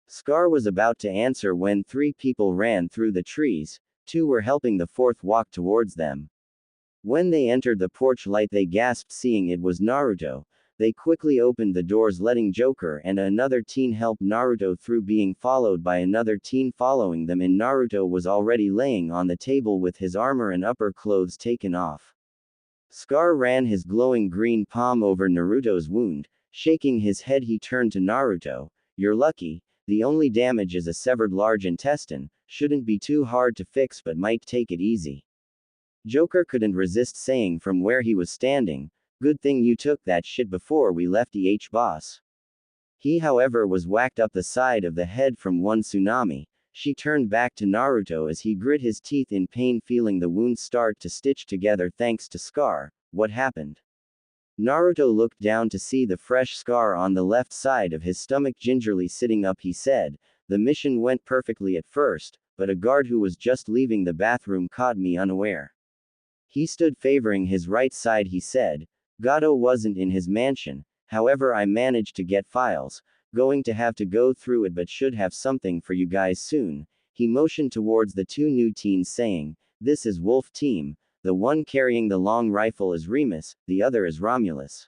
Scar was about to answer when 3 people ran through the trees. 2 were helping the 4th walk towards them. When they entered the porch light, they gasped, seeing it was Naruto. They quickly opened the doors, letting Joker and another teen help Naruto through, being followed by another teen following them in. Naruto was already laying on the table with his armor and upper clothes taken off. Scar ran his glowing green palm over Naruto's wound. Shaking his head, he turned to Naruto. "You're lucky. The only damage is a severed large intestine. Shouldn't be too hard to fix, but might take it easy." Joker couldn't resist saying from where he was standing, "Good thing you took that shit before we left, boss." He, however, was whacked up the side of the head from one Tsunami. She turned back to Naruto as he grit his teeth in pain, feeling the wound start to stitch together thanks to Scar. "What happened?" Naruto looked down to see the fresh scar on the left side of his stomach. Gingerly sitting up, he said, "The mission went perfectly at first, but a guard who was just leaving the bathroom caught me unaware." He stood favoring his right side. He said, "Gato wasn't in his mansion, however I managed to get files. Going to have to go through it, but should have something for you guys soon." He motioned towards the 2 new teens, saying, "This is Wolf Team. The one carrying the long rifle is Remus, the other is Romulus."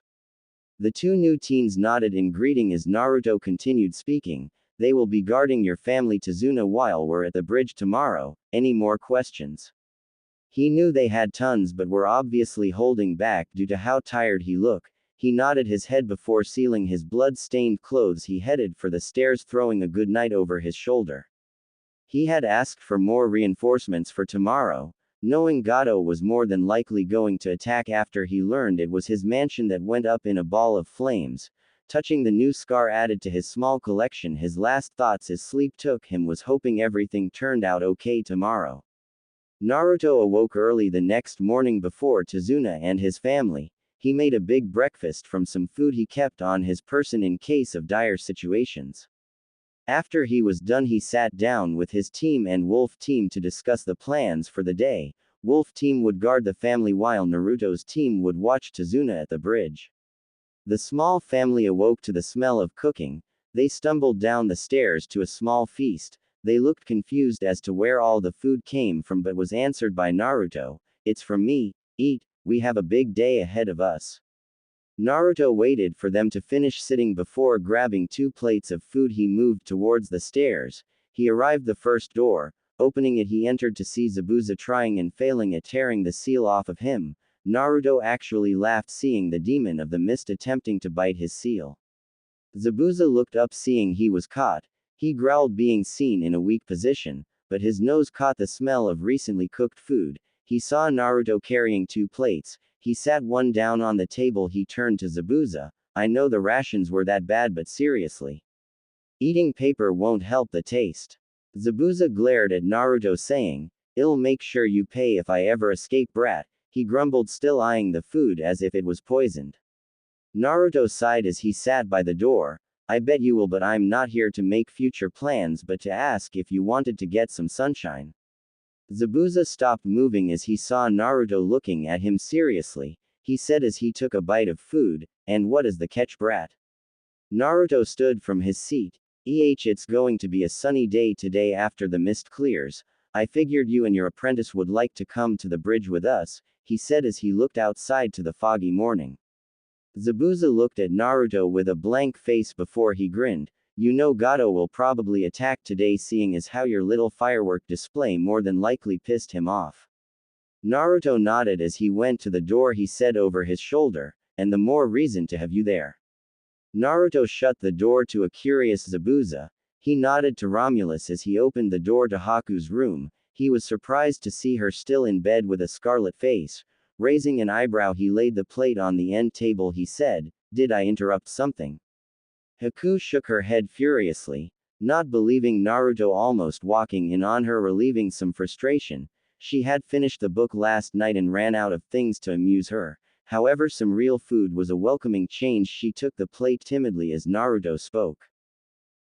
The 2 new teens nodded in greeting as Naruto continued speaking, "They will be guarding your family, Tazuna, while we're at the bridge tomorrow. Any more questions?" He knew they had tons, but were obviously holding back due to how tired he looked. He nodded his head before sealing his blood-stained clothes. He headed for the stairs, throwing a good night over his shoulder. He had asked for more reinforcements for tomorrow, knowing Gato was more than likely going to attack after he learned it was his mansion that went up in a ball of flames. Touching the new scar added to his small collection, his last thoughts as sleep took him was hoping everything turned out okay tomorrow. Naruto awoke early the next morning before Tazuna and his family. He made a big breakfast from some food he kept on his person in case of dire situations. After he was done, he sat down with his team and Wolf Team to discuss the plans for the day. Wolf team would guard the family while Naruto's team would watch Tazuna at the bridge. The small family awoke to the smell of cooking. They stumbled down the stairs to a small feast. They looked confused as to where all the food came from but was answered by Naruto. It's from me, eat, we have a big day ahead of us. Naruto waited for them to finish sitting before grabbing 2 plates of food. He moved towards the stairs. He arrived the first door. Opening it, he entered to see Zabuza trying and failing at tearing the seal off of him. Naruto actually laughed seeing the demon of the mist attempting to bite his seal. Zabuza looked up seeing he was caught. He growled being seen in a weak position, but his nose caught the smell of recently cooked food. He saw Naruto carrying 2 plates. He sat one down on the table. He turned to Zabuza. I know the rations were that bad, but seriously, eating paper won't help the taste. Zabuza glared at Naruto saying, I'll make sure you pay if I ever escape, brat. He grumbled, still eyeing the food as if it was poisoned. Naruto sighed as he sat by the door. I bet you will, but I'm not here to make future plans but to ask if you wanted to get some sunshine. Zabuza stopped moving as he saw Naruto looking at him seriously. He said as he took a bite of food, and what is the catch, brat? Naruto stood from his seat. It's going to be a sunny day today after the mist clears. I figured you and your apprentice would like to come to the bridge with us, he said as he looked outside to the foggy morning. Zabuza looked at Naruto with a blank face before he grinned. You know Gato will probably attack today, seeing as how your little firework display more than likely pissed him off. Naruto nodded as he went to the door. He said over his shoulder, and the more reason to have you there. Naruto shut the door to a curious Zabuza. He nodded to Romulus as he opened the door to Haku's room. He was surprised to see her still in bed with a scarlet face. Raising an eyebrow, he laid the plate on the end table. He said, Did I interrupt something? Haku shook her head furiously, not believing Naruto almost walking in on her, relieving some frustration. She had finished the book last night and ran out of things to amuse her. However, some real food was a welcoming change. She took the plate timidly as Naruto spoke.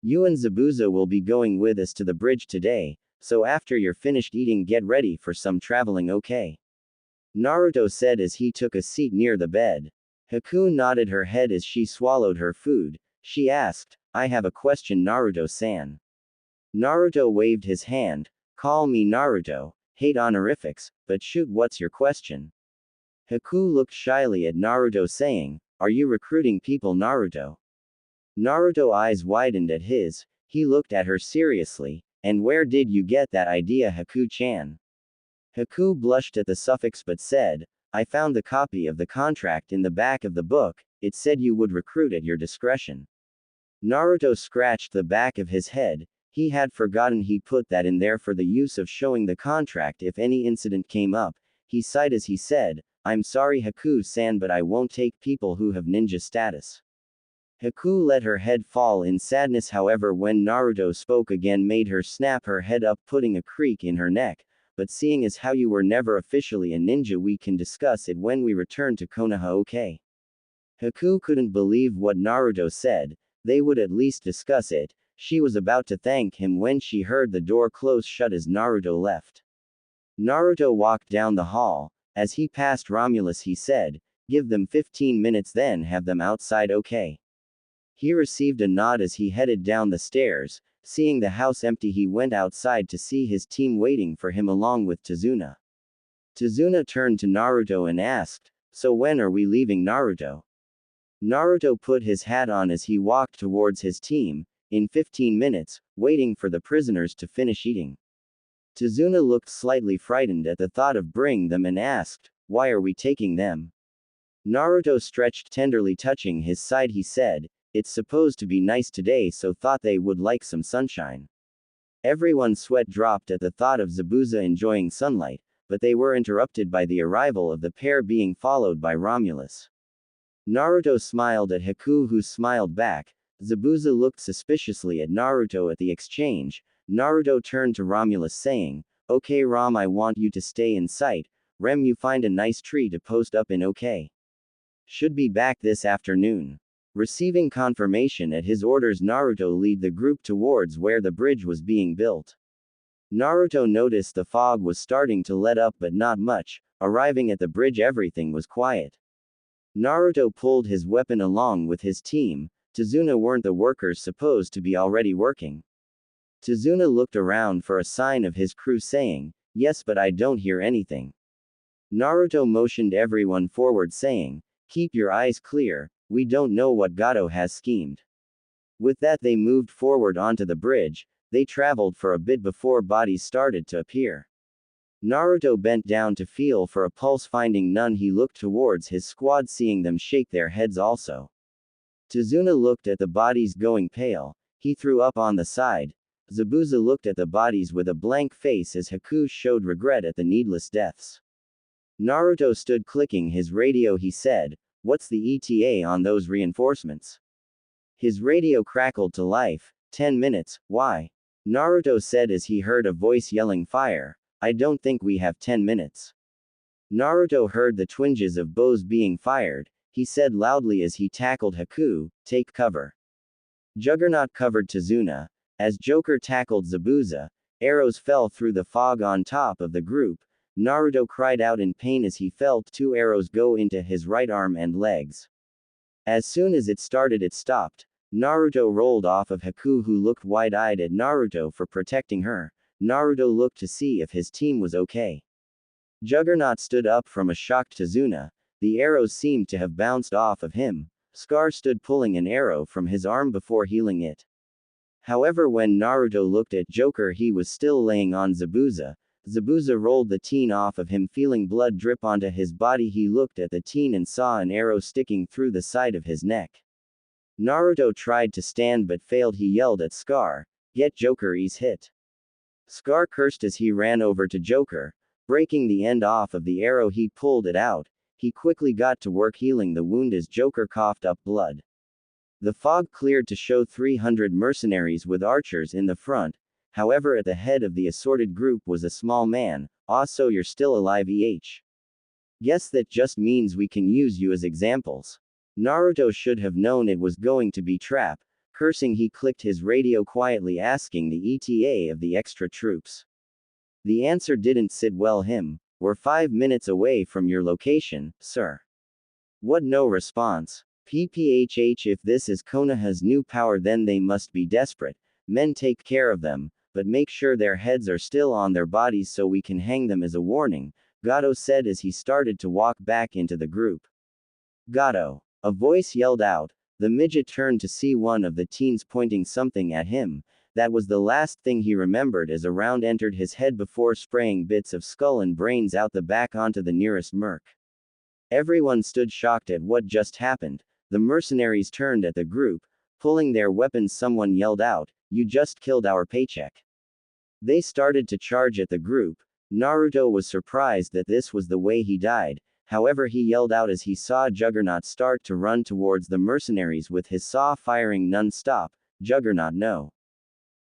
You and Zabuza will be going with us to the bridge today, so after you're finished eating, get ready for some traveling, okay? Naruto said as he took a seat near the bed. Haku nodded her head as she swallowed her food. She asked, I have a question, Naruto-san. Naruto waved his hand. Call me Naruto, hate honorifics, but shoot, what's your question? Haku looked shyly at Naruto saying, Are you recruiting people, Naruto? Naruto eyes widened at his. He looked at her seriously. And where did you get that idea, Haku-chan? Haku blushed at the suffix but said, I found the copy of the contract in the back of the book. It said you would recruit at your discretion. Naruto scratched the back of his head. He had forgotten he put that in there for the use of showing the contract if any incident came up. He sighed as he said, I'm sorry Haku-san, but I won't take people who have ninja status. Haku let her head fall in sadness. However, when Naruto spoke again made her snap her head up, putting a creak in her neck. But seeing as how you were never officially a ninja, we can discuss it when we return to Konoha, okay? Haku couldn't believe what Naruto said. They would at least discuss it. She was about to thank him when she heard the door close shut as Naruto left. Naruto walked down the hall. As he passed Romulus, he said, Give them 15 minutes, then have them outside, okay? He received a nod as he headed down the stairs. Seeing the house empty, he went outside to see his team waiting for him along with Tazuna. Tazuna turned to Naruto and asked, So when are we leaving, Naruto? Naruto put his hat on as he walked towards his team. In 15 minutes, waiting for the prisoners to finish eating. Tazuna looked slightly frightened at the thought of bringing them and asked, Why are we taking them? Naruto stretched tenderly, touching his side. He said, It's supposed to be nice today, so thought they would like some sunshine. Everyone's sweat dropped at the thought of Zabuza enjoying sunlight, but they were interrupted by the arrival of the pair, being followed by Romulus. Naruto smiled at Haku, who smiled back. Zabuza looked suspiciously at Naruto at the exchange. Naruto turned to Romulus saying, Okay Rom, I want you to stay in sight. Rem, you find a nice tree to post up in, okay? Should be back this afternoon. Receiving confirmation at his orders, Naruto led the group towards where the bridge was being built. Naruto noticed the fog was starting to let up but not much. Arriving at the bridge, everything was quiet. Naruto pulled his weapon along with his team. Tazuna weren't the workers supposed to be already working? Tazuna looked around for a sign of his crew saying, "Yes, but I don't hear anything." Naruto motioned everyone forward saying, "Keep your eyes clear, we don't know what Gato has schemed." With that they moved forward onto the bridge. They traveled for a bit before bodies started to appear. Naruto bent down to feel for a pulse, finding none. He looked towards his squad, seeing them shake their heads also. Tazuna looked at the bodies going pale. He threw up on the side. Zabuza looked at the bodies with a blank face as Haku showed regret at the needless deaths. Naruto stood clicking his radio. He said, "What's the ETA on those reinforcements?" His radio crackled to life. 10 minutes, why? Naruto said as he heard a voice yelling, "Fire! I don't think we have 10 minutes. Naruto heard the twinges of bows being fired. He said loudly as he tackled Haku, "Take cover." Juggernaut covered Tazuna. As Joker tackled Zabuza, arrows fell through the fog on top of the group. Naruto cried out in pain as he felt 2 arrows go into his right arm and legs. As soon as it started, it stopped. Naruto rolled off of Haku, who looked wide-eyed at Naruto for protecting her. Naruto looked to see if his team was okay. Juggernaut stood up from a shocked Tazuna. The arrows seemed to have bounced off of him. Scar stood pulling an arrow from his arm before healing it. However, when Naruto looked at Joker, he was still laying on Zabuza. Zabuza rolled the teen off of him, feeling blood drip onto his body. He looked at the teen and saw an arrow sticking through the side of his neck. Naruto tried to stand but failed. He yelled at Scar, "Get Joker, he's hit." Scar cursed as he ran over to Joker. Breaking the end off of the arrow, he pulled it out. He quickly got to work healing the wound as Joker coughed up blood. The fog cleared to show 300 mercenaries with archers in the front. However, at the head of the assorted group was a small man. "Ah, so you're still alive, Guess that just means we can use you as examples." Naruto should have known it was going to be trap. Cursing, he clicked his radio quietly, asking the ETA of the extra troops. The answer didn't sit well him. "We're 5 minutes away from your location, sir." What? No response. PPHH, if this is Konoha's new power, then they must be desperate. Men, take care of them, but make sure their heads are still on their bodies so we can hang them as a warning, Gato said as he started to walk back into the group. "Gato!" A voice yelled out. The midget turned to see one of the teens pointing something at him. That was the last thing he remembered as a round entered his head before spraying bits of skull and brains out the back onto the nearest merc. Everyone stood shocked at what just happened. The mercenaries turned at the group. Pulling their weapons, someone yelled out, "You just killed our paycheck." They started to charge at the group. Naruto was surprised that this was the way he died. However, he yelled out as he saw Juggernaut start to run towards the mercenaries with his saw firing non-stop. "Juggernaut, no."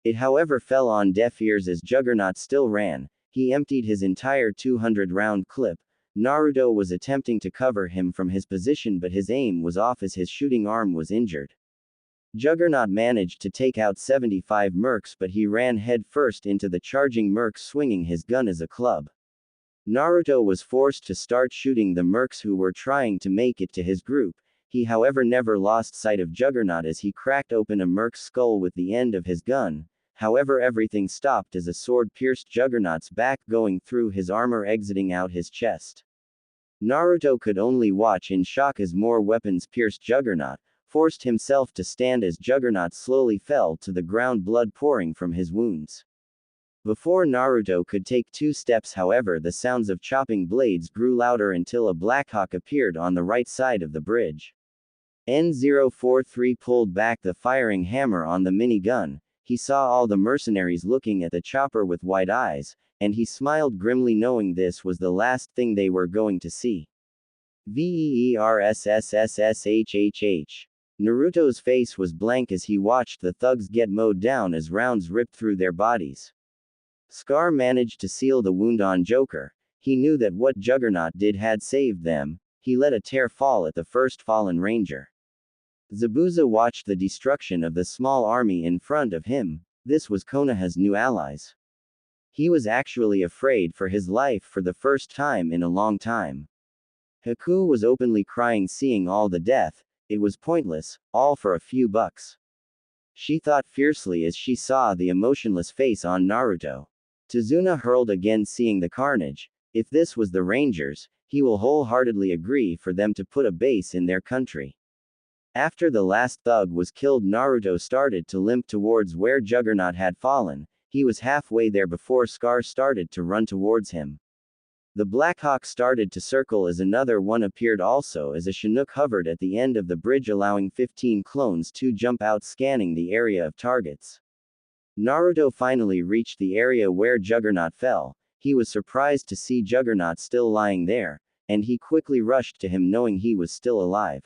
It however fell on deaf ears as Juggernaut still ran. He emptied his entire 200-round clip. Naruto was attempting to cover him from his position, but his aim was off as his shooting arm was injured. Juggernaut managed to take out 75 mercs, but he ran head first into the charging mercs, swinging his gun as a club. Naruto was forced to start shooting the mercs who were trying to make it to his group. He however never lost sight of Juggernaut as he cracked open a merc's skull with the end of his gun. However, everything stopped as a sword pierced Juggernaut's back, going through his armor, exiting out his chest. Naruto could only watch in shock as more weapons pierced Juggernaut, forced himself to stand as Juggernaut slowly fell to the ground, blood pouring from his wounds. Before Naruto could take 2 steps, however, the sounds of chopping blades grew louder until a Blackhawk appeared on the right side of the bridge. N043 pulled back the firing hammer on the minigun. He saw all the mercenaries looking at the chopper with wide eyes, and he smiled grimly, knowing this was the last thing they were going to see. VEERSSSSHHH. Naruto's face was blank as he watched the thugs get mowed down as rounds ripped through their bodies. Scar managed to seal the wound on Joker. He knew that what Juggernaut did had saved them. He let a tear fall at the first fallen ranger. Zabuza watched the destruction of the small army in front of him. This was Konoha's new allies. He was actually afraid for his life for the first time in a long time. Haku was openly crying seeing all the death. It was pointless, all for a few bucks. She thought fiercely as she saw the emotionless face on Naruto. Tazuna hurled again seeing the carnage. If this was the Rangers, he will wholeheartedly agree for them to put a base in their country. After the last thug was killed, Naruto started to limp towards where Juggernaut had fallen. He was halfway there before Scar started to run towards him. The Blackhawk started to circle as another one appeared also as a Chinook hovered at the end of the bridge allowing 15 clones to jump out scanning the area of targets. Naruto finally reached the area where Juggernaut fell. He was surprised to see Juggernaut still lying there, and he quickly rushed to him knowing he was still alive.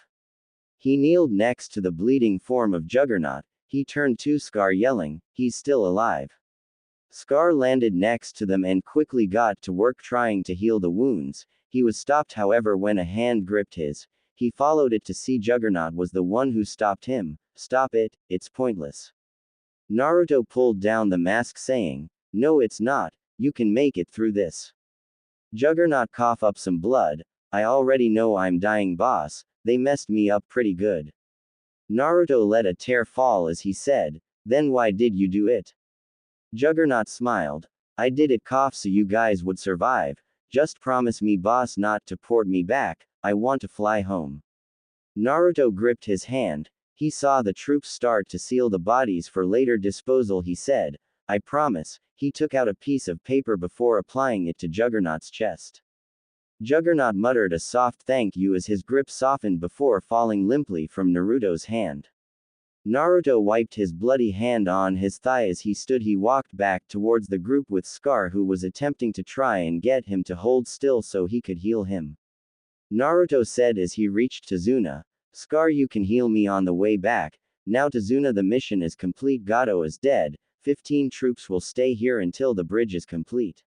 He kneeled next to the bleeding form of Juggernaut. He turned to Scar yelling, "He's still alive." Scar landed next to them and quickly got to work trying to heal the wounds. He was stopped however when a hand gripped his. He followed it to see Juggernaut was the one who stopped him. "Stop it, it's pointless." Naruto pulled down the mask saying, "No it's not, you can make it through this." Juggernaut coughed up some blood. "I already know I'm dying boss, they messed me up pretty good." Naruto let a tear fall as he said, "Then why did you do it?" Juggernaut smiled. "I did it cough so you guys would survive. Just promise me boss not to port me back, I want to fly home." Naruto gripped his hand. He saw the troops start to seal the bodies for later disposal. He said, "I promise." He took out a piece of paper before applying it to Juggernaut's chest. Juggernaut muttered a soft thank you as his grip softened before falling limply from Naruto's hand. Naruto wiped his bloody hand on his thigh as he stood. He walked back towards the group with Scar who was attempting to try and get him to hold still so he could heal him. Naruto said as he reached Tazuna, "Scar you can heal me on the way back. Now Tazuna the mission is complete. Gato is dead, 15 troops will stay here until the bridge is complete."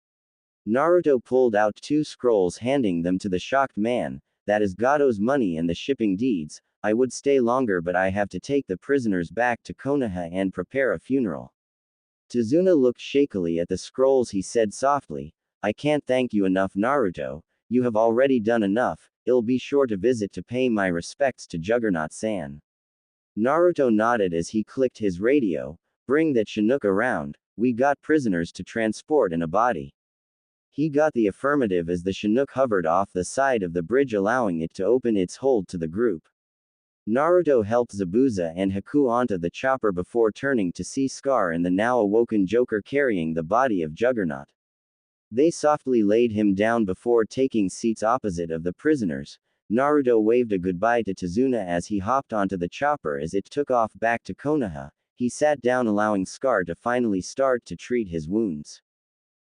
Naruto pulled out 2 scrolls handing them to the shocked man. "That is Gato's money and the shipping deeds. I would stay longer but I have to take the prisoners back to Konoha and prepare a funeral." Tazuna looked shakily at the scrolls. He said softly, "I can't thank you enough Naruto, you have already done enough. I'll be sure to visit to pay my respects to Juggernaut-san." Naruto nodded as he clicked his radio, "Bring that Chinook around, we got prisoners to transport in a body." He got the affirmative as the Chinook hovered off the side of the bridge allowing it to open its hold to the group. Naruto helped Zabuza and Haku onto the chopper before turning to see Scar and the now awoken Joker carrying the body of Juggernaut. They softly laid him down before taking seats opposite of the prisoners. Naruto waved a goodbye to Tazuna as he hopped onto the chopper as it took off back to Konoha. He sat down allowing Scar to finally start to treat his wounds.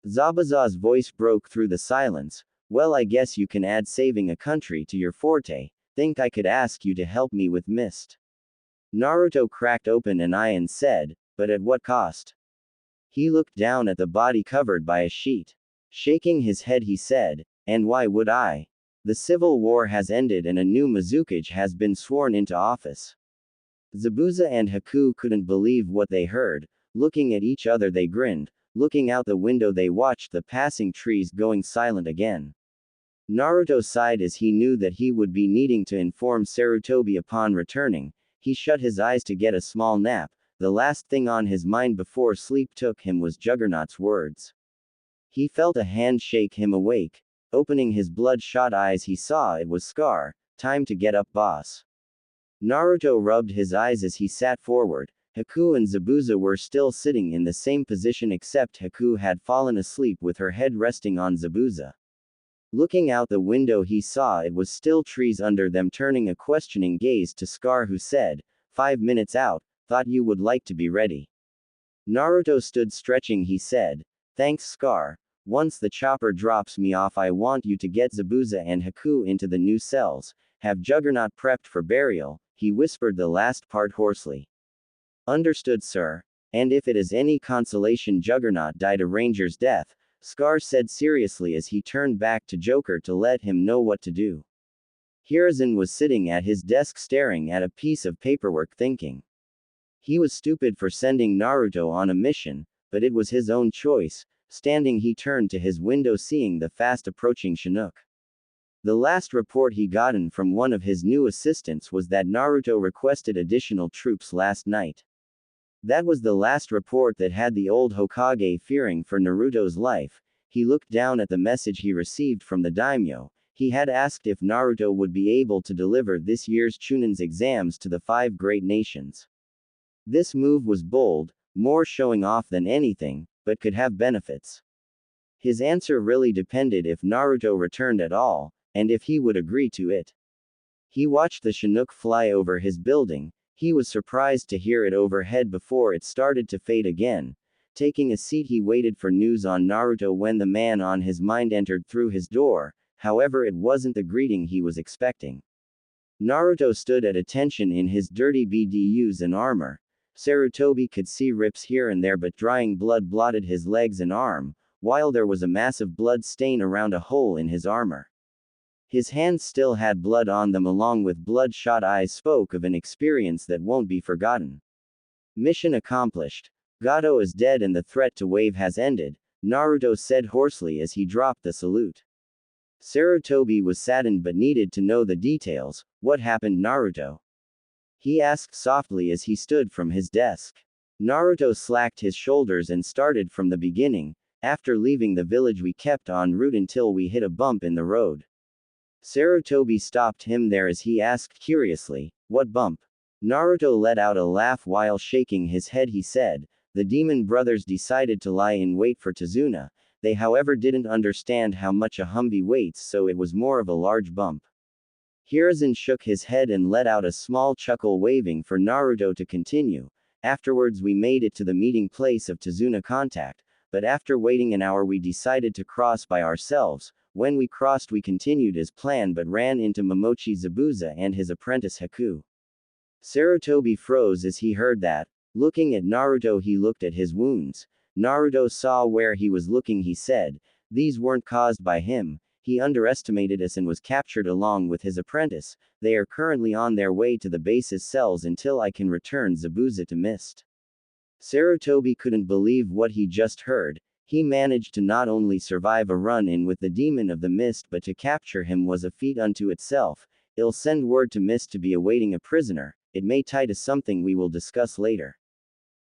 Zabuza's voice broke through the silence. "Well I guess you can add saving a country to your forte. Think I could ask you to help me with Mist?" Naruto cracked open an eye and said, "But at what cost?" He looked down at the body covered by a sheet. Shaking his head he said, "And why would I? The civil war has ended and a new Mizukage has been sworn into office." Zabuza and Haku couldn't believe what they heard. Looking at each other they grinned. Looking out the window they watched the passing trees going silent again. Naruto sighed as he knew that he would be needing to inform Sarutobi upon returning. He shut his eyes to get a small nap. The last thing on his mind before sleep took him was Juggernaut's words. He felt a hand shake him awake. Opening his bloodshot eyes he saw it was Scar. "Time to get up boss." Naruto rubbed his eyes as he sat forward. Haku and Zabuza were still sitting in the same position except Haku had fallen asleep with her head resting on Zabuza. Looking out the window he saw it was still trees under them turning a questioning gaze to Scar who said, 5 minutes out, thought you would like to be ready." Naruto stood stretching he said, "Thanks Scar. Once the chopper drops me off I want you to get Zabuza and Haku into the new cells, have Juggernaut prepped for burial." He whispered the last part hoarsely. "Understood sir. And if it is any consolation Juggernaut died a ranger's death," Scar said seriously as he turned back to Joker to let him know what to do. Hiruzen was sitting at his desk staring at a piece of paperwork thinking. He was stupid for sending Naruto on a mission, but it was his own choice. Standing, he turned to his window, seeing the fast approaching Chinook. The last report he gotten from one of his new assistants was that Naruto requested additional troops last night. That was the last report that had the old Hokage fearing for Naruto's life. He looked down at the message he received from the daimyo. He had asked if Naruto would be able to deliver this year's Chunin's exams to the 5 great nations. This move was bold, more showing off than anything, but could have benefits. His answer really depended if Naruto returned at all, and if he would agree to it. He watched the Chinook fly over his building. He was surprised to hear it overhead before it started to fade again. Taking a seat, he waited for news on Naruto when the man on his mind entered through his door. However, it wasn't the greeting he was expecting. Naruto stood at attention in his dirty BDUs and armor. Sarutobi could see rips here and there, but drying blood blotted his legs and arm, while there was a massive blood stain around a hole in his armor. His hands still had blood on them, along with bloodshot eyes. Spoke of an experience that won't be forgotten. Mission accomplished. Gato is dead and the threat to Wave has ended, Naruto said hoarsely as he dropped the salute. Sarutobi was saddened but needed to know the details. What happened, Naruto? He asked softly as he stood from his desk. Naruto slacked his shoulders and started from the beginning. After leaving the village, we kept en route until we hit a bump in the road. Sarutobi stopped him there as he asked curiously, "What bump?" Naruto let out a laugh while shaking his head. He said, "The demon brothers decided to lie in wait for Tazuna. They however didn't understand how much a Humvee weighs, so it was more of a large bump." Hiruzen shook his head and let out a small chuckle, waving for Naruto to continue. Afterwards we made it to the meeting place of Tazuna contact, but after waiting an hour we decided to cross by ourselves. When we crossed we continued as planned but ran into Momochi Zabuza and his apprentice Haku. Sarutobi froze as he heard that. Looking at Naruto, he looked at his wounds. Naruto saw where he was looking. He said, "These weren't caused by him. He underestimated us and was captured along with his apprentice. They are currently on their way to the base's cells until I can return Zabuza to Mist." Sarutobi couldn't believe what he just heard. He managed to not only survive a run-in with the demon of the mist, but to capture him was a feat unto itself. "I'll send word to Mist to be awaiting a prisoner. It may tie to something we will discuss later."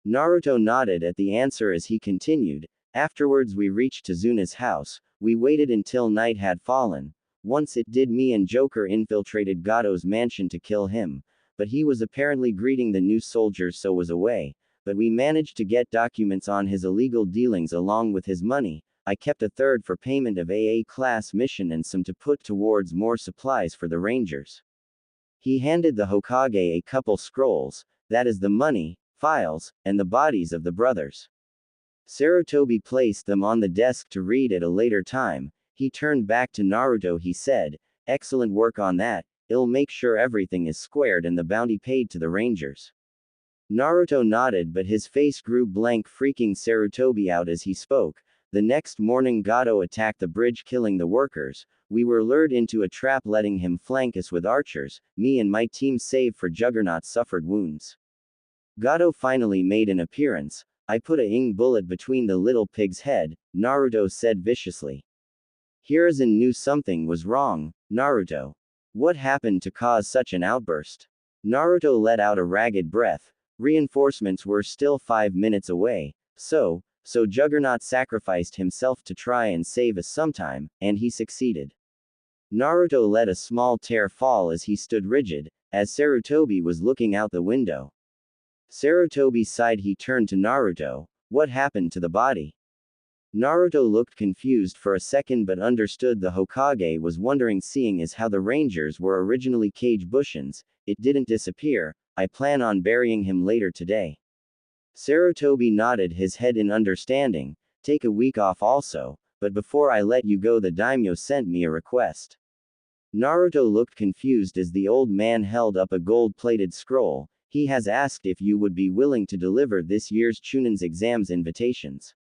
Naruto nodded at the answer as he continued. Afterwards we reached Tazuna's house. We waited until night had fallen. Once it did, me and Joker infiltrated Gato's mansion to kill him, but he was apparently greeting the new soldiers, so was away. But we managed to get documents on his illegal dealings along with his money. I kept a third for payment of AA class mission and some to put towards more supplies for the Rangers. He handed the Hokage a couple scrolls, that is the money, files, and the bodies of the brothers. Sarutobi placed them on the desk to read at a later time. He turned back to Naruto. He said, "Excellent work on that. I'll make sure everything is squared and the bounty paid to the Rangers." Naruto nodded, but his face grew blank, freaking Sarutobi out as he spoke. The next morning Gato attacked the bridge, killing the workers. We were lured into a trap, letting him flank us with archers. Me and my team, save for Juggernaut, suffered wounds. Gato finally made an appearance. "I put a ing bullet between the little pig's head," Naruto said viciously. Hiruzen knew something was wrong. "Naruto, what happened to cause such an outburst?" Naruto let out a ragged breath. Reinforcements were still 5 minutes away. So Juggernaut sacrificed himself to try and save us sometime, and he succeeded. Naruto let a small tear fall as he stood rigid, as Sarutobi was looking out the window. Sarutobi sighed. He turned to Naruto. "What happened to the body?" Naruto looked confused for a second but understood the Hokage was wondering, seeing as how the Rangers were originally Kage Bushins. "It didn't disappear. I plan on burying him later today." Sarutobi nodded his head in understanding. "Take a week off also, but before I let you go, the daimyo sent me a request." Naruto looked confused as the old man held up a gold-plated scroll. "He has asked if you would be willing to deliver this year's Chunin's exams invitations."